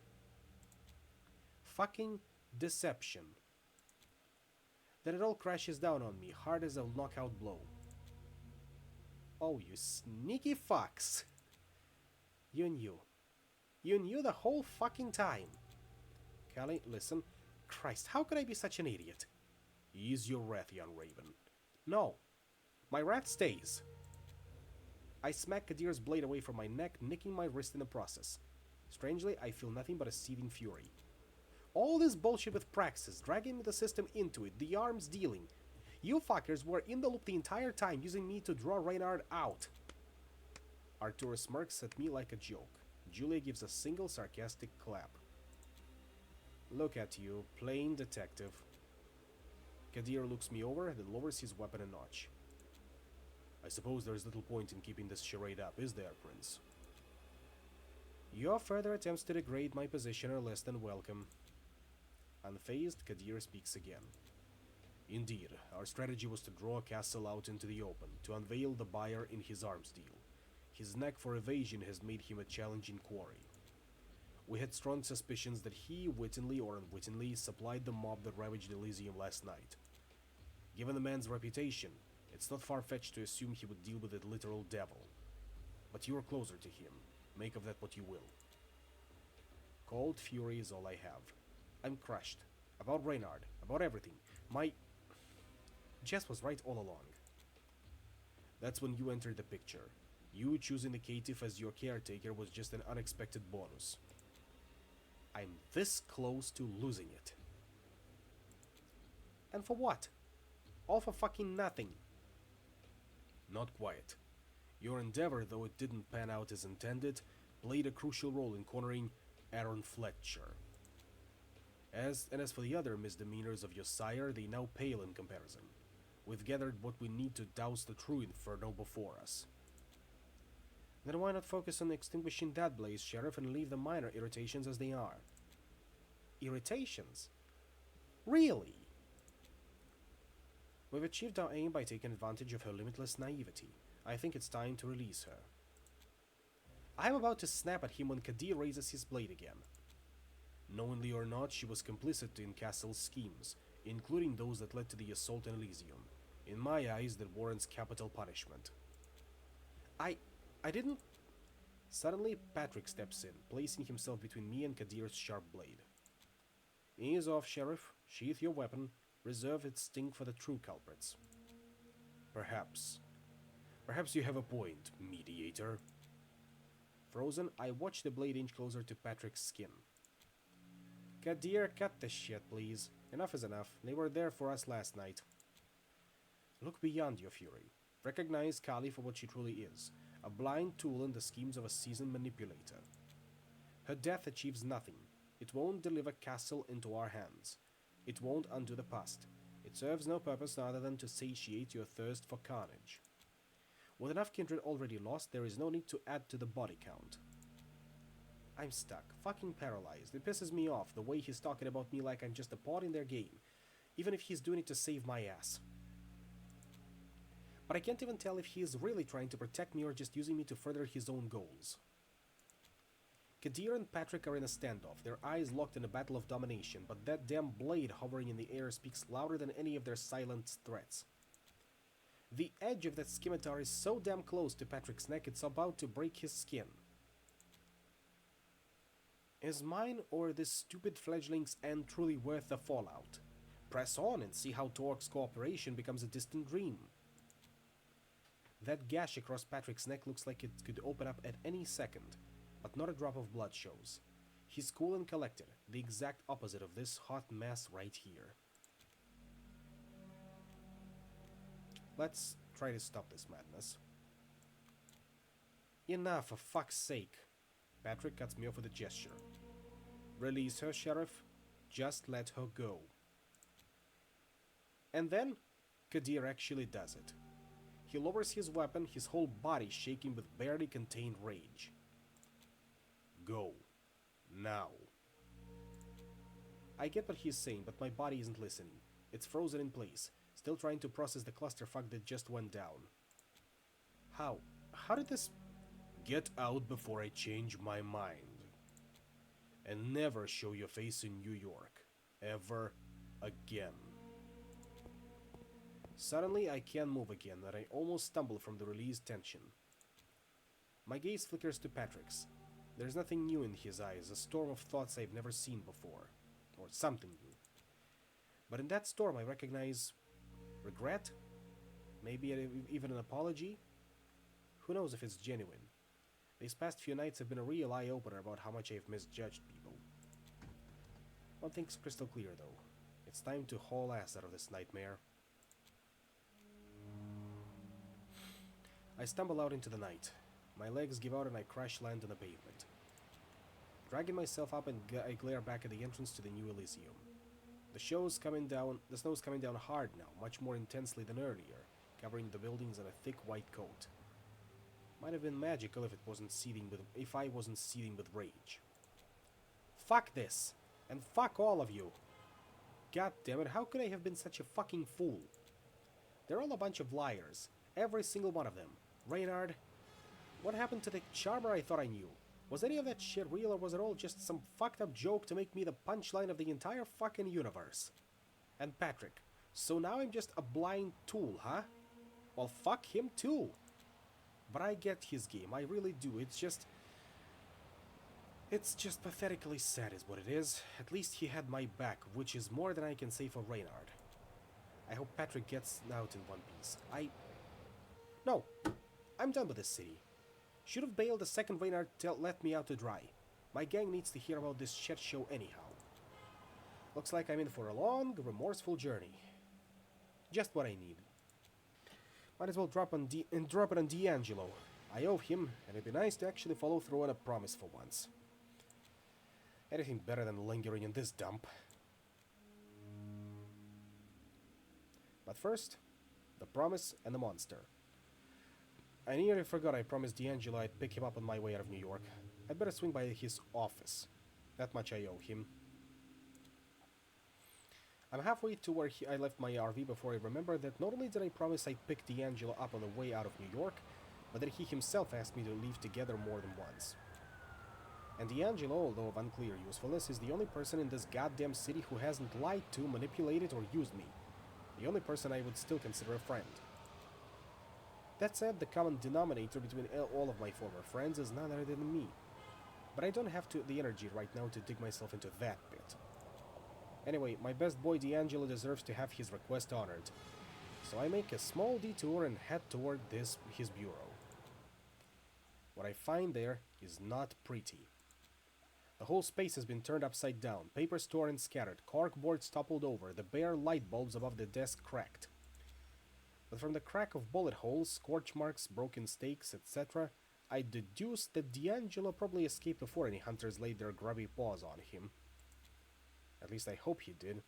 Fucking deception. Then it all crashes down on me, hard as a knockout blow. Oh, you sneaky fucks. You knew. You knew the whole fucking time. Callie, listen. Christ, how could I be such an idiot? Ease your wrath, young Raven. No. My wrath stays. I smack Kadir's blade away from my neck, nicking my wrist in the process. Strangely, I feel nothing but a seething fury. All this bullshit with Praxis, dragging the system into it, the arms dealing. You fuckers were in the loop the entire time, using me to draw Reynard out. Arturo smirks at me like a joke. Julia gives a single sarcastic clap. Look at you, plain detective. Kadir looks me over, then lowers his weapon a notch. I suppose there is little point in keeping this charade up, is there, Prince? Your further attempts to degrade my position are less than welcome. Unfazed, Kadir speaks again. Indeed, our strategy was to draw Castle out into the open, to unveil the buyer in his arms deal. His knack for evasion has made him a challenging quarry. We had strong suspicions that he, wittingly or unwittingly, supplied the mob that ravaged Elysium last night. Given the man's reputation, it's not far-fetched to assume he would deal with a literal devil. But you are closer to him. Make of that what you will. Cold fury is all I have. I'm crushed. About Reynard. About everything. Jess was right all along. That's when you entered the picture. You choosing the caitiff as your caretaker was just an unexpected bonus. I'm this close to losing it. And for what? All for fucking nothing. Not quite. Your endeavor, though it didn't pan out as intended, played a crucial role in cornering Aaron Fletcher. As for the other misdemeanors of your sire, they now pale in comparison. We've gathered what we need to douse the true inferno before us. Then why not focus on extinguishing that blaze, Sheriff, and leave the minor irritations as they are? Irritations? Really? We've achieved our aim by taking advantage of her limitless naivety. I think it's time to release her. I'm about to snap at him when Kadir raises his blade again. Knowingly or not, she was complicit in Castle's schemes, including those that led to the assault on Elysium. In my eyes, that warrants capital punishment. I didn't... Suddenly, Patrick steps in, placing himself between me and Kadir's sharp blade. Ease off, Sheriff. Sheath your weapon. Reserve its sting for the true culprits. Perhaps. Perhaps you have a point, mediator. Frozen, I watch the blade inch closer to Patrick's skin. Kadir, cut the shit, please. Enough is enough. They were there for us last night. Look beyond your fury. Recognize Kali for what she truly is, a blind tool in the schemes of a seasoned manipulator. Her death achieves nothing. It won't deliver Castle into our hands. It won't undo the past. It serves no purpose other than to satiate your thirst for carnage. With enough kindred already lost, there is no need to add to the body count. I'm stuck, fucking paralyzed. It pisses me off the way he's talking about me like I'm just a pawn in their game, even if he's doing it to save my ass. But I can't even tell if he is really trying to protect me or just using me to further his own goals. Kadir and Patrick are in a standoff, their eyes locked in a battle of domination, but that damn blade hovering in the air speaks louder than any of their silent threats. The edge of that scimitar is so damn close to Patrick's neck it's about to break his skin. Is mine or this stupid fledgling's end truly worth the fallout? Press on and see how Torque's cooperation becomes a distant dream. That gash across Patrick's neck looks like it could open up at any second, but not a drop of blood shows. He's cool and collected, the exact opposite of this hot mess right here. Let's try to stop this madness. Enough, for fuck's sake. Patrick cuts me off with a gesture. Release her, Sheriff. Just let her go. And then, Kadir actually does it. He lowers his weapon, his whole body shaking with barely contained rage. Go. Now. I get what he's saying, but my body isn't listening. It's frozen in place, still trying to process the clusterfuck that just went down. How? How did this... Get out before I change my mind. And never show your face in New York. Ever again. Suddenly, I can't move again, and I almost stumble from the released tension. My gaze flickers to Patrick's. There's nothing new in his eyes, a storm of thoughts I've never seen before. Or something new. But in that storm, I recognize... regret? Maybe even an apology? Who knows if it's genuine? These past few nights have been a real eye-opener about how much I've misjudged people. One thing's crystal clear, though. It's time to haul ass out of this nightmare. I stumble out into the night. My legs give out and I crash land on the pavement. Dragging myself up and I glare back at the entrance to the New Elysium. The snow's coming down hard now, much more intensely than earlier, covering the buildings in a thick white coat. Might have been magical if I wasn't seething with rage. Fuck this! And fuck all of you! God damn it, how could I have been such a fucking fool? They're all a bunch of liars. Every single one of them. Reynard, what happened to the charmer I thought I knew? Was any of that shit real or was it all just some fucked up joke to make me the punchline of the entire fucking universe? And Patrick, so now I'm just a blind tool, huh? Well, fuck him too! But I get his game, I really do, it's just pathetically sad is what it is. At least he had my back, which is more than I can say for Reynard. I hope Patrick gets out in one piece. No! I'm done with this city. Should have bailed the second Reynard let me out to dry. My gang needs to hear about this shit show anyhow. Looks like I'm in for a long, remorseful journey. Just what I need. Might as well drop it on D'Angelo. I owe him, and it'd be nice to actually follow through on a promise for once. Anything better than lingering in this dump. But first, the promise and the monster. I nearly forgot I promised D'Angelo I'd pick him up on my way out of New York. I'd better swing by his office. That much I owe him. I'm halfway to where I left my RV before I remember that not only did I promise I'd pick D'Angelo up on the way out of New York, but that he himself asked me to leave together more than once. And D'Angelo, although of unclear usefulness, is the only person in this goddamn city who hasn't lied to, manipulated, or used me. The only person I would still consider a friend. That said, the common denominator between all of my former friends is none other than me. But I don't have the energy right now to dig myself into that pit. Anyway, my best boy D'Angelo deserves to have his request honored. So I make a small detour and head toward his bureau. What I find there is not pretty. The whole space has been turned upside down, papers torn and scattered, cork boards toppled over, the bare light bulbs above the desk cracked. but from the crack of bullet holes, scorch marks, broken stakes, etc., I deduced that D'Angelo probably escaped before any hunters laid their grubby paws on him. At least I hope he did.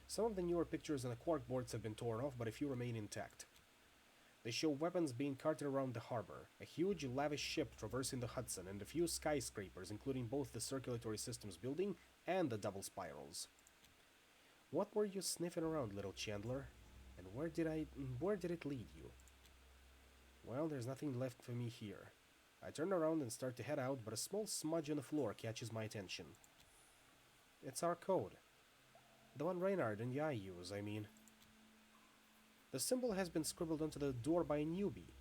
Some of the newer pictures on the corkboards have been torn off, but a few remain intact. They show weapons being carted around the harbor, a huge, lavish ship traversing the Hudson, and a few skyscrapers, including both the circulatory systems building and the double spirals. What were you sniffing around, little Chandler? And where did it lead you? Well, there's nothing left for me here. I turn around and start to head out, but a small smudge on the floor catches my attention. It's our code. The one Reynard and I use, I mean. The symbol has been scribbled onto the door by a newbie.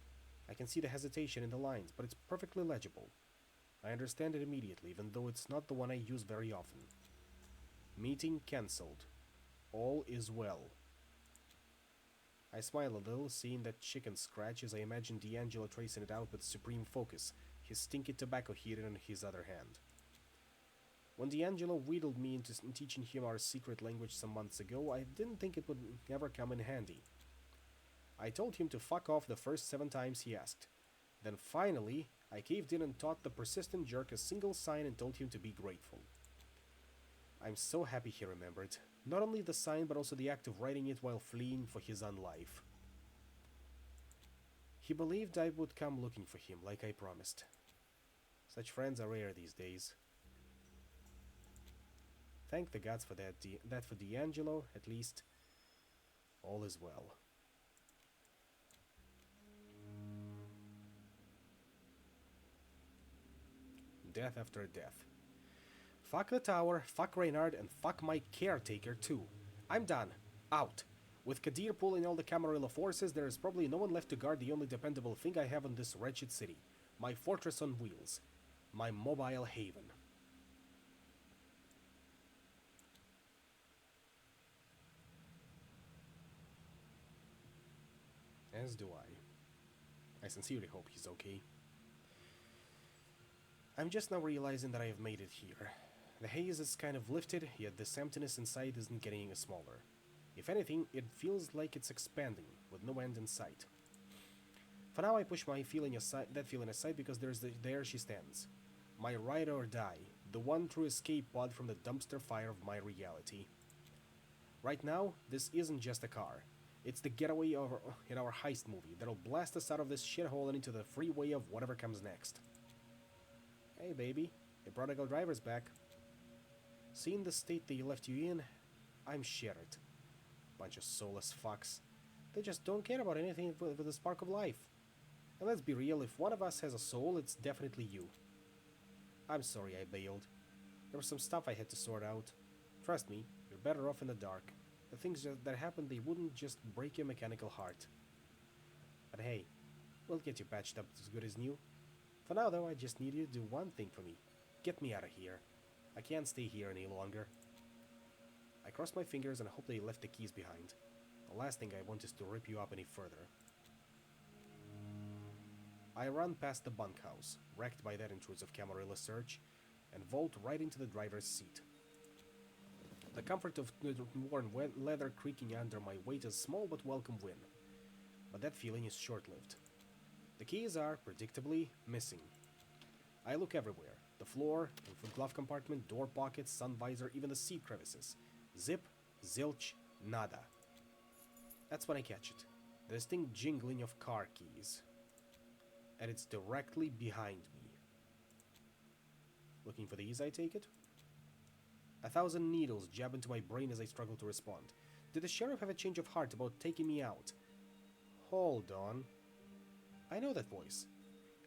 I can see the hesitation in the lines, but it's perfectly legible. I understand it immediately, even though it's not the one I use very often. Meeting cancelled. All is well. I smile a little, seeing that chicken scratch as I imagine D'Angelo tracing it out with supreme focus, his stinky tobacco heater in his other hand. When D'Angelo wheedled me into teaching him our secret language some months ago, I didn't think it would ever come in handy. I told him to fuck off the first 7 times he asked. Then finally, I caved in and taught the persistent jerk a single sign and told him to be grateful. I'm so happy he remembered. Not only the sign, but also the act of writing it while fleeing for his own life. He believed I would come looking for him, like I promised. Such friends are rare these days. Thank the gods for that for D'Angelo, at least, all is well. Death after death. Fuck the tower, fuck Reynard, and fuck my caretaker too. I'm done. Out. With Kadir pulling all the Camarilla forces, there is probably no one left to guard the only dependable thing I have in this wretched city. My fortress on wheels. My mobile haven. As do I. I sincerely hope he's okay. I'm just now realizing that I have made it here. The haze is kind of lifted, yet this emptiness inside isn't getting any smaller. If anything, it feels like it's expanding, with no end in sight. For now, I push that feeling aside because there she stands. My ride or die, the one true escape pod from the dumpster fire of my reality. Right now, this isn't just a car. It's the getaway in our heist movie that'll blast us out of this shithole and into the freeway of whatever comes next. Hey baby, your prodigal driver's back. Seeing the state they left you in, I'm shattered. Bunch of soulless fucks. They just don't care about anything with the spark of life. And let's be real, if one of us has a soul, it's definitely you. I'm sorry I bailed. There was some stuff I had to sort out. Trust me, you're better off in the dark. The things that happened, they wouldn't just break your mechanical heart. But hey, we'll get you patched up as good as new. For now though, I just need you to do one thing for me. Get me out of here. I can't stay here any longer. I cross my fingers and hope they left the keys behind. The last thing I want is to rip you up any further. I run past the bunkhouse, wrecked by that intrusive Camarilla search, and vault right into the driver's seat. The comfort of worn leather creaking under my weight is a small but welcome win. But that feeling is short-lived. The keys are, predictably, missing. I look everywhere. The floor, the glove compartment, door pockets, sun visor, even the seat crevices. Zip, zilch, nada. That's when I catch it. The distinct jingling of car keys. And it's directly behind me. Looking for these, I take it? 1,000 needles jab into my brain as I struggle to respond. Did the sheriff have a change of heart about taking me out? Hold on. I know that voice.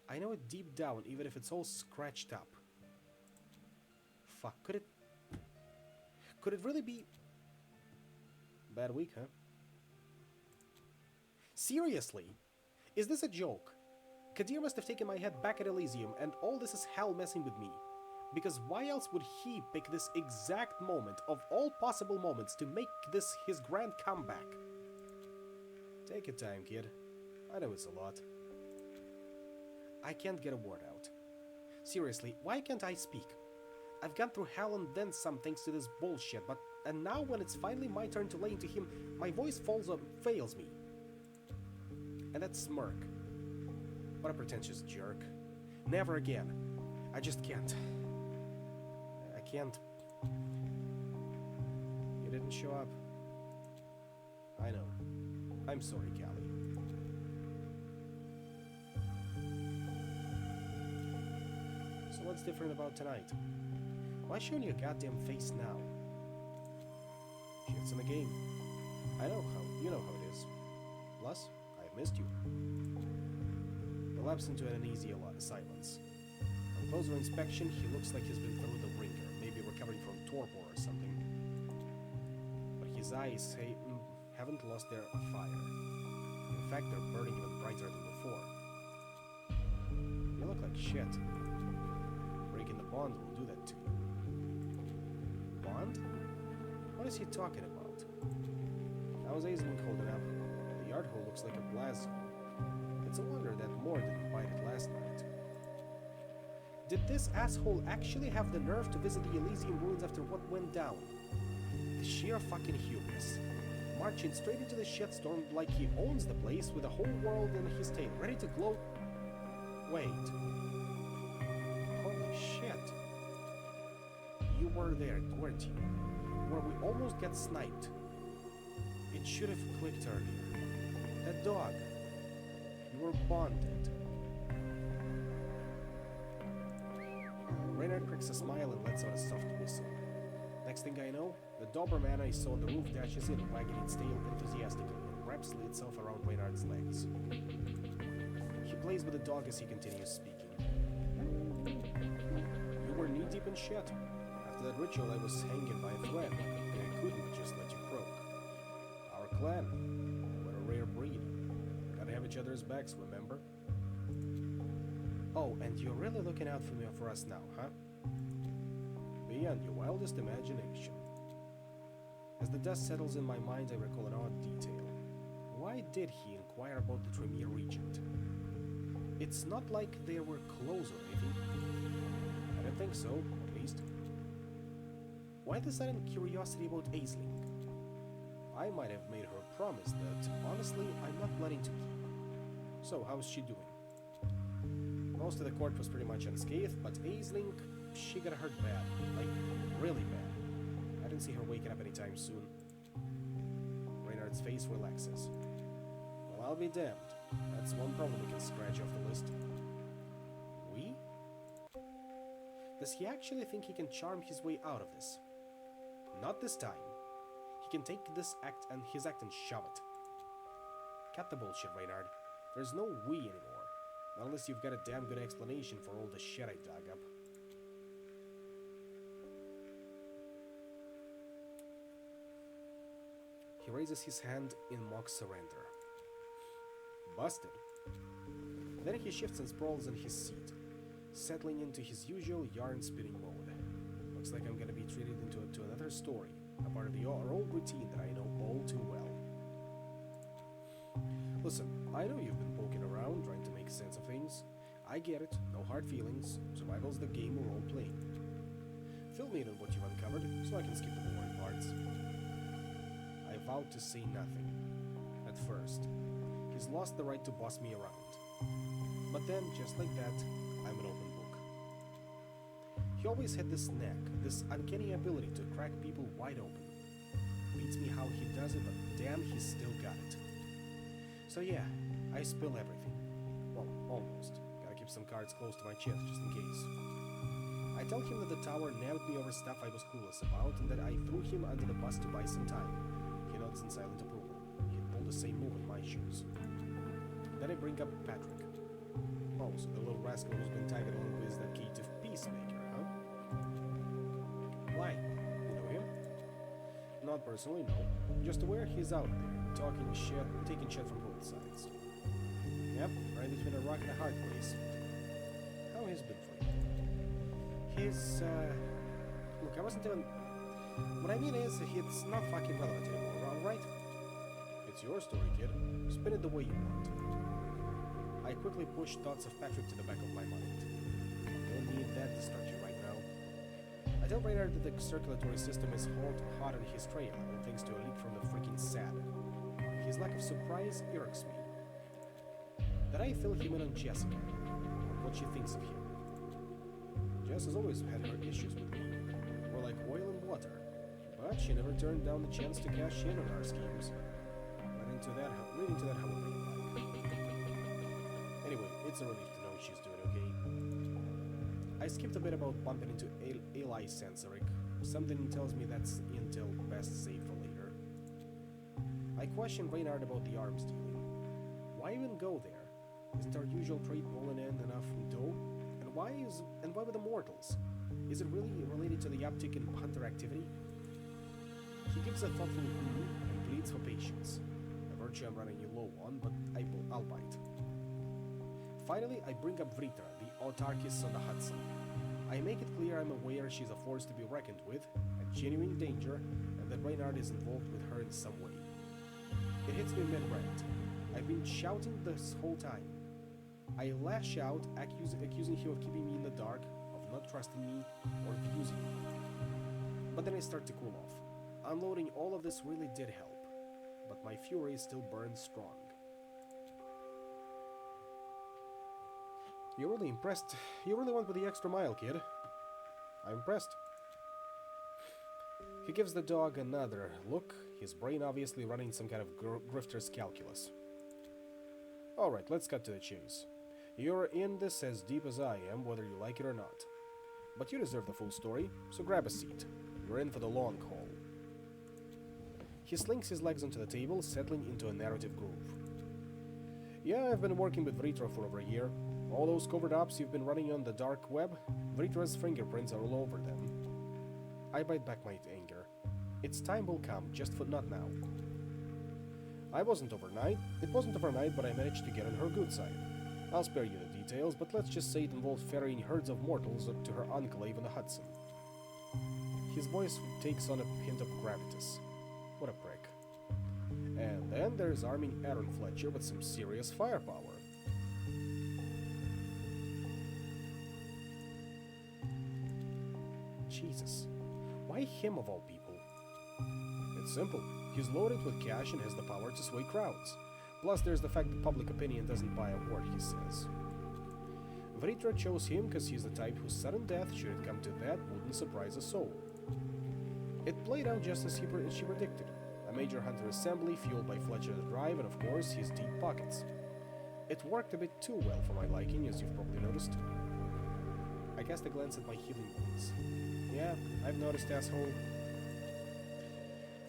I know it deep down, even if it's all scratched up. Fuck, could it really be... Bad week, huh? Seriously? Is this a joke? Kadir must have taken my head back at Elysium, and all this is hell messing with me. Because why else would he pick this exact moment, of all possible moments, to make this his grand comeback? Take your time, kid. I know it's a lot. I can't get a word out. Seriously, why can't I speak? I've gone through hell and then some thanks to this bullshit, and now when it's finally my turn to lay into him, my voice fails me. And that smirk. What a pretentious jerk. Never again. I just can't. I can't. You didn't show up. I know. I'm sorry, Callie. So what's different about tonight? Why showing your goddamn face now? Shit's in the game. You know how it is. Plus, I've missed you. Relapse into an uneasy silence. On closer inspection, he looks like he's been through the ringer, maybe recovering from torpor or something. But his eyes haven't lost their fire. In fact, they're burning even brighter than before. You look like shit. Breaking the bond will do that to you. Bond? What is he talking about? How's Aisling holding up? The yard hole looks like a blast zone. It's a wonder that Moore didn't bite it last night. Did this asshole actually have the nerve to visit the Elysium ruins after what went down? The sheer fucking hubris. Marching straight into the shitstorm like he owns the place with the whole world in his tail, ready to glow. Wait. Holy shit. You were there, weren't you? Where we almost got sniped. It should have clicked earlier. That dog. You were bonded. Reynard cracks a smile and lets out a soft whistle. Next thing I know, the Doberman I saw on the roof dashes in, wagging its tail enthusiastically, and wraps itself around Reynard's legs. He plays with the dog as he continues speaking. You were knee-deep in shit. After that ritual, I was hanging by a thread, and I couldn't just let you croak. Our clan, we're a rare breed. Gotta have each other's backs, remember? Oh, and you're really looking out for us now, huh? Beyond your wildest imagination. As the dust settles in my mind, I recall an odd detail. Why did he inquire about the Tremere Regent? It's not like they were close or anything. I don't think so, at least. Why the sudden curiosity about Aisling? I might have made her a promise that, honestly, I'm not planning to keep. So, how's she doing? Most of the court was pretty much unscathed, but Aisling, she got hurt bad. Like, really bad. I didn't see her waking up anytime soon. Reynard's face relaxes. Well, I'll be damned. That's one problem we can scratch off the list. We? Does he actually think he can charm his way out of this? Not this time. He can take his act and shove it. Cut the bullshit, Reynard. There's no we anymore. Not unless you've got a damn good explanation for all the shit I dug up. He raises his hand in mock surrender. Busted. Then he shifts and sprawls in his seat, settling into his usual yarn-spinning mode. Looks like I'm gonna be treated to another story, a part of our old routine that I know all too well. Listen, I know you've been poking around, trying to make sense of things. I get it, no hard feelings. Survival's the game we're all playing. Fill me in on what you've uncovered, so I can skip the boring parts. I vowed to say nothing. At first. He's lost the right to boss me around. But then, just like that, I'm an open book. He always had this knack, this uncanny ability to crack people wide open. Beats me how he does it, but damn, he's still got it. So yeah, I spill everything. Well, almost. Gotta keep some cards close to my chest, just in case. I tell him that the tower nabbed me over stuff I was clueless about, and that I threw him under the bus to buy some time. He nods in silent approval. He'd pull the same move in my shoes. Then I bring up Patrick. Oh, so the little rascal who's been tagged along with that caitiff peacemaker, huh? Why? You know him? Not personally, no. Just aware he's out there, talking shit, taking shit from both sides. Yep, right between a rock and a hard place. How he's been for you? He's, look, I wasn't even... What I mean is, it's not fucking relevant anymore, alright? It's your story, kid. Spin it the way you want. I quickly pushed thoughts of Patrick to the back of my mind. Don't need that distraction right now. I tell Reynard that the circulatory system is hot on his trail, all thanks to a leak from the freaking sad. His lack of surprise irks me. Then I fill him in on Jessica, on what she thinks of him. Jess has always had her issues with me. We're like oil and water, but she never turned down the chance to cash in on our schemes. Read into that however you like. Anyway, it's a relief to know she's doing okay. I skipped a bit about bumping into Eli Sensoric. Something tells me that's intel best saved for later. I question Reynard about the arms dealing. Why even go there? Isn't our usual trade pulling in enough dough? And why with the mortals? Is it really related to the uptick in hunter activity? He gives a thoughtful and pleads for patience. A virtue I'm running low on, but I'll bite. Finally, I bring up Vritra, the autarchist on the Hudson. I make it clear I'm aware she's a force to be reckoned with, a genuine danger, and that Reynard is involved with her in some way. It hits me mid-rant. I've been shouting this whole time. I lash out, accusing him of keeping me in the dark, of not trusting me, or of using me. But then I start to cool off. Unloading all of this really did help, but my fury still burns strong. You're really impressed. You really went with the extra mile, kid. I'm impressed. He gives the dog another look, his brain obviously running some kind of grifter's calculus. Alright, let's cut to the chase. You're in this as deep as I am, whether you like it or not. But you deserve the full story, so grab a seat. You're in for the long haul. He slings his legs onto the table, settling into a narrative groove. Yeah, I've been working with Vritra for over a year. All those covert ops you've been running on the dark web, Vritra's fingerprints are all over them. I bite back my anger. Its time will come, just not now. It wasn't overnight, but I managed to get on her good side. I'll spare you the details, but let's just say it involved ferrying herds of mortals up to her enclave on the Hudson. His voice takes on a hint of gravitas. What a prick. And then there's arming Aaron Fletcher with some serious firepower. Jesus. Why him of all people? It's simple. He's loaded with cash and has the power to sway crowds. Plus there's the fact that public opinion doesn't buy a word he says. Vritra chose him because he's the type whose sudden death, should it come to that, wouldn't surprise a soul. It played out just as she predicted. A major hunter assembly fueled by Fletcher's drive and of course his deep pockets. It worked a bit too well for my liking, as you've probably noticed. I cast a glance at my healing wounds. Yeah, I've noticed, asshole.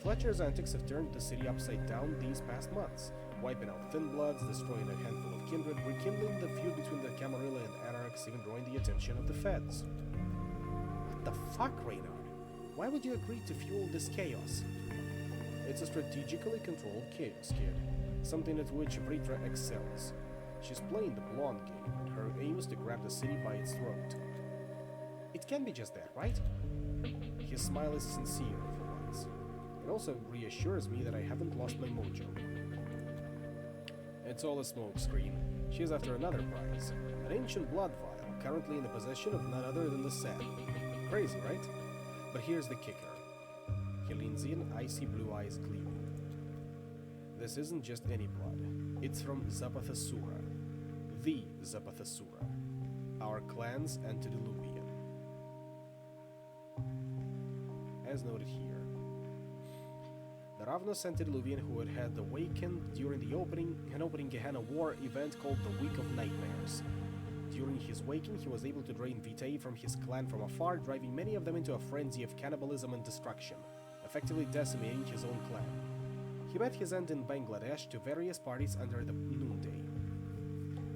Fletcher's antics have turned the city upside down these past months, wiping out Thin Bloods, destroying a handful of kindred, rekindling the feud between the Camarilla and Anarchs, even drawing the attention of the feds. What the fuck, Reynard? Why would you agree to fuel this chaos? It's a strategically controlled chaos, kid. Something at which Vritra excels. She's playing the blonde game, and her aim is to grab the city by its throat. It can be just that, right? His smile is sincere for once. It also reassures me that I haven't lost my mojo. It's all a smokescreen. She's after another prize, an ancient blood vial, currently in the possession of none other than the Sad. Crazy, right? But here's the kicker. He leans in, icy blue eyes gleaming. This isn't just any blood. It's from Zapathasura. The Zapathasura. Our clan's antediluvian. As noted here. The Ravnos antediluvian who had awakened during an opening Gehenna War event called the Week of Nightmares. During his waking, he was able to drain VtM from his clan from afar, driving many of them into a frenzy of cannibalism and destruction, effectively decimating his own clan. He met his end in Bangladesh to various parties under the Noonday.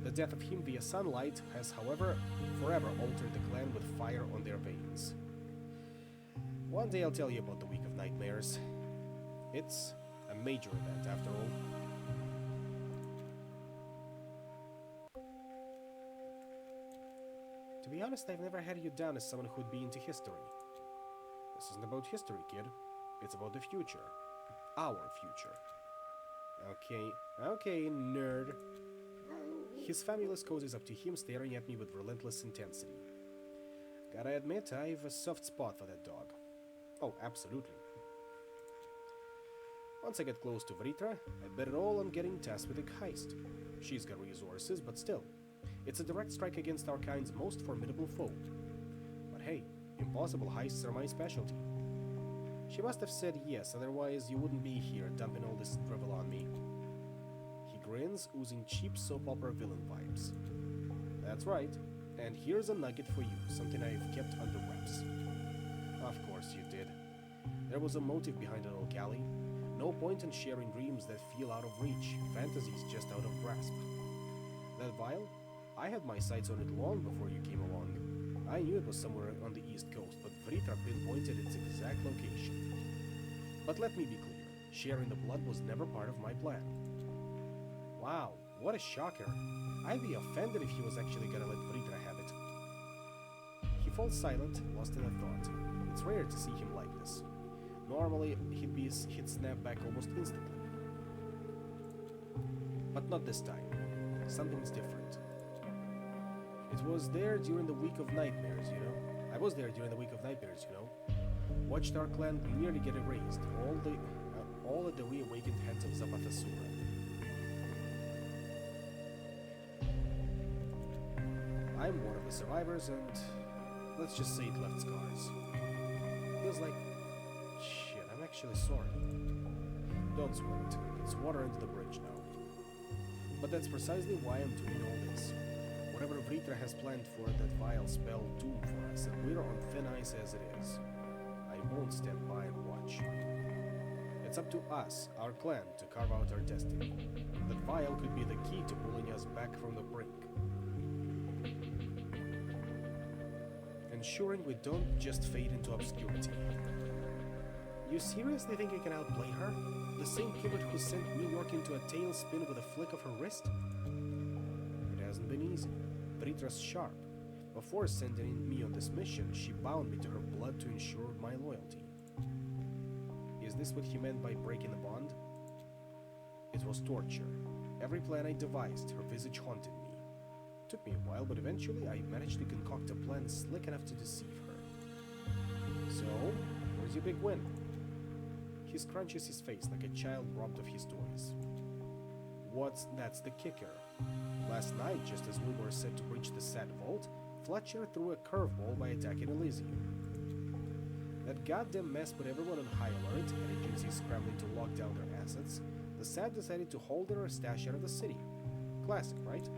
The death of him via sunlight has, however, forever altered the clan with fire on their veins. One day I'll tell you about the Week of Nightmares. It's a major event, after all. To be honest, I've never had you down as someone who'd be into history. This isn't about history, kid. It's about the future. Our future. Okay, nerd. His famulous cozies up to him, staring at me with relentless intensity. Gotta admit, I've a soft spot for that dog. Oh, absolutely. Once I get close to Vritra, I bet it all on getting tasked with a heist. She's got resources, but still, it's a direct strike against our kind's most formidable foe. But hey, impossible heists are my specialty. She must have said yes, otherwise you wouldn't be here dumping all this drivel on me. He grins, oozing cheap soap opera villain vibes. That's right, and here's a nugget for you, something I've kept under wraps. Of course you did. There was a motive behind it all, Callie. No point in sharing dreams that feel out of reach, fantasies just out of grasp. That vial? I had my sights on it long before you came along. I knew it was somewhere on the east coast, but Vritra pinpointed its exact location. But let me be clear, sharing the blood was never part of my plan. Wow, what a shocker. I'd be offended if he was actually gonna let Vritra have it. He falls silent, lost in a thought. It's rare to see him like this. Normally, he'd snap back almost instantly. But not this time. Something's different. It was there during the week of nightmares, you know. I was there during the week of nightmares, you know. Watched our clan nearly get erased, all at the reawakened hands of Zapathasura. I'm one of the survivors, and let's just say it left scars. Feels like shit. I'm actually sorry. Don't sweat. It's water under the bridge now. But that's precisely why I'm doing all this. Whatever Vritra has planned for that vial spell doom for us, and we're on thin ice as it is. I won't stand by and watch. It's up to us, our clan, to carve out our destiny. That vial could be the key to pulling us back from the brink. Ensuring we don't just fade into obscurity. You seriously think I can outplay her? The same pivot who sent New York into a tailspin with a flick of her wrist? It hasn't been easy. Vritra's sharp. Before sending me on this mission, she bound me to her blood to ensure my loyalty. Is this what he meant by breaking the bond? It was torture. Every plan I devised, her visage haunted me. Took me a while, but eventually I managed to concoct a plan slick enough to deceive her. So, where's your big win? He scrunches his face like a child robbed of his toys. That's the kicker. Last night, just as we were set to breach the Sad Vault, Fletcher threw a curveball by attacking Elysium. That goddamn mess put everyone on high alert, and agencies scrambling to lock down their assets. The Sad decided to hold their stash out of the city. Classic, right?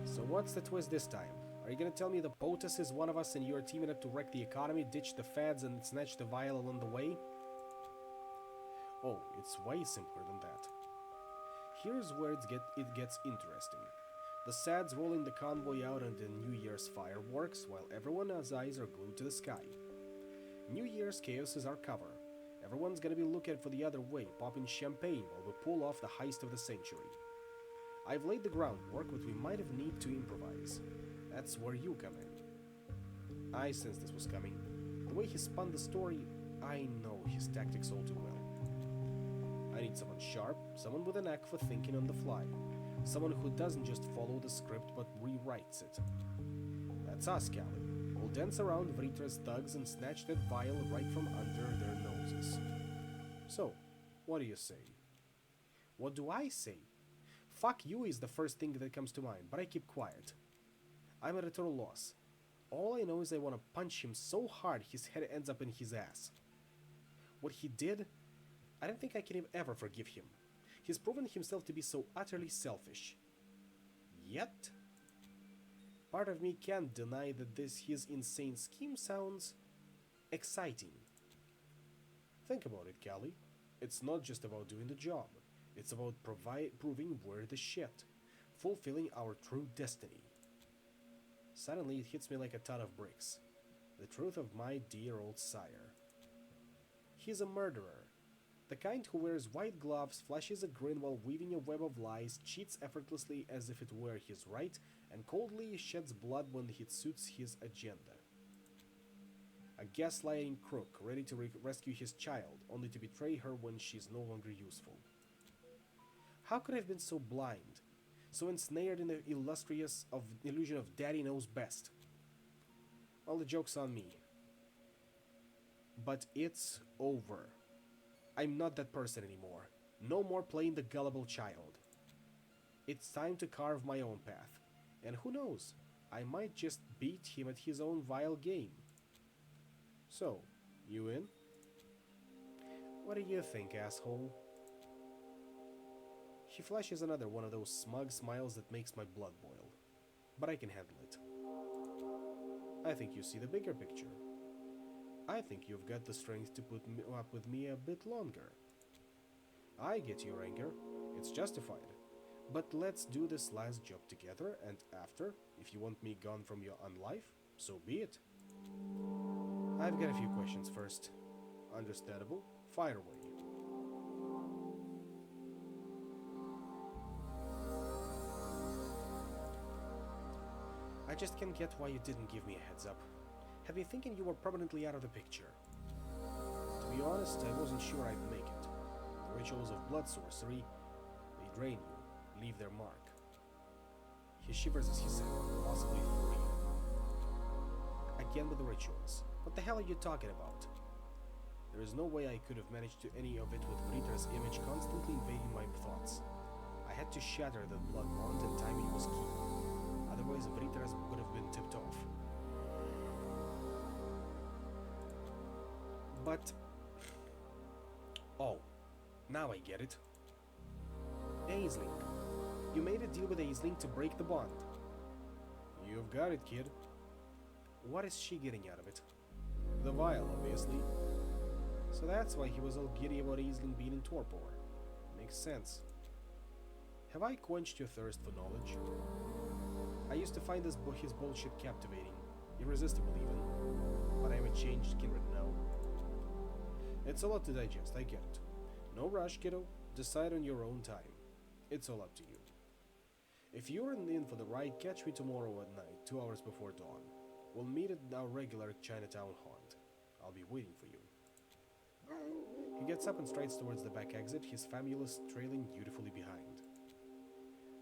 So what's the twist this time? Are you gonna tell me the POTUS is one of us and you're teaming up to wreck the economy, ditch the fads, and snatch the vial along the way? Oh, it's way simpler than that. Here's where it gets interesting. The Sad's rolling the convoy out on the New Year's fireworks, while everyone's eyes are glued to the sky. New Year's chaos is our cover. Everyone's gonna be looking for the other way, popping champagne while we pull off the heist of the century. I've laid the groundwork, but we might have need to improvise. That's where you come in. I sensed this was coming. The way he spun the story, I know his tactics all too well. I need someone sharp, someone with a knack for thinking on the fly. Someone who doesn't just follow the script but rewrites it. That's us, Callie. We'll dance around Vritra's thugs and snatch that vial right from under their noses. So, what do you say? What do I say? Fuck you is the first thing that comes to mind, but I keep quiet. I'm at a total loss. All I know is I want to punch him so hard his head ends up in his ass. What he did, I don't think I can ever forgive him. He's proven himself to be so utterly selfish. Yet, part of me can't deny that his insane scheme sounds exciting. Think about it, Callie. It's not just about doing the job. It's about proving we're the shit, fulfilling our true destiny. Suddenly it hits me like a ton of bricks. The truth of my dear old sire. He's a murderer. The kind who wears white gloves, flashes a grin while weaving a web of lies, cheats effortlessly as if it were his right, and coldly sheds blood when it suits his agenda. A gaslighting crook ready to rescue his child, only to betray her when she's no longer useful. How could I have been so blind? so ensnared in the illustrious of illusion of daddy knows best. All the joke's on me. But it's over. I'm not that person anymore. No more playing the gullible child. It's time to carve my own path. And who knows, I might just beat him at his own vile game. So, you in? What do you think, asshole? She flashes another one of those smug smiles that makes my blood boil. But I can handle it. I think you see the bigger picture. I think you've got the strength to put up with me a bit longer. I get your anger. It's justified. But let's do this last job together, and after, if you want me gone from your own life, so be it. I've got a few questions first. Understandable. Fire away. I just can't get why you didn't give me a heads up. Have been thinking you were permanently out of the picture. To be honest, I wasn't sure I'd make it. The rituals of blood sorcery, they drain you, leave their mark. He shivers as he said, possibly for real. Again with the rituals. What the hell are you talking about? There is no way I could have managed to any of it with Rita's image constantly invading my thoughts. I had to shatter the blood bond, and timing was key. Otherwise, Vritas would have been tipped off. But... oh, now I get it. Aisling. You made a deal with Aisling to break the bond. You've got it, kid. What is she getting out of it? The vial, obviously. So that's why he was all giddy about Aisling being in torpor. Makes sense. Have I quenched your thirst for knowledge? I used to find his bullshit captivating, irresistible even, but I'm a changed kindred now. It's a lot to digest, I get it. No rush, kiddo. Decide on your own time. It's all up to you. If you're in for the ride, catch me tomorrow at night, 2 hours before dawn. We'll meet at our regular Chinatown haunt. I'll be waiting for you. He gets up and strides towards the back exit, his famulus trailing dutifully behind.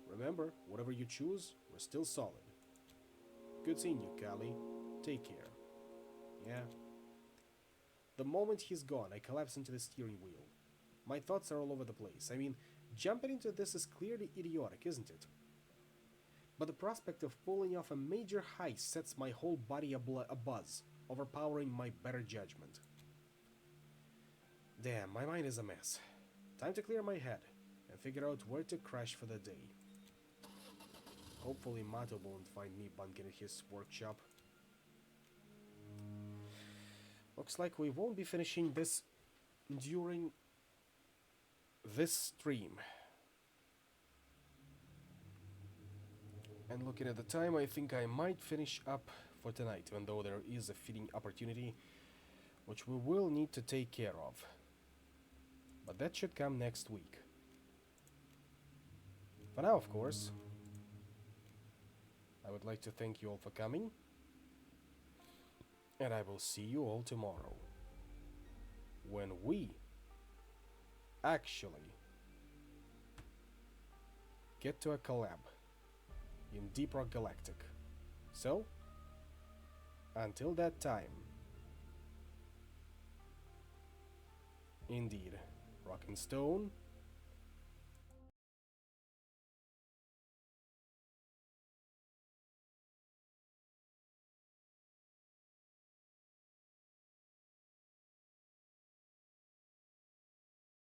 Remember, whatever you choose, we're still solid. Good seeing you, Callie. Take care. Yeah. The moment he's gone, I collapse into the steering wheel. My thoughts are all over the place. I mean, jumping into this is clearly idiotic, isn't it? But the prospect of pulling off a major heist sets my whole body abuzz, overpowering my better judgment. Damn, my mind is a mess. Time to clear my head and figure out where to crash for the day. Hopefully Mato won't find me bunking at his workshop. Looks like we won't be finishing this during this stream. And looking at the time, I think I might finish up for tonight, even though there is a fitting opportunity which we will need to take care of. But that should come next week. For now, of course, I would like to thank you all for coming, and I will see you all tomorrow, when we actually get to a collab in Deep Rock Galactic. So, until that time, indeed, Rock and Stone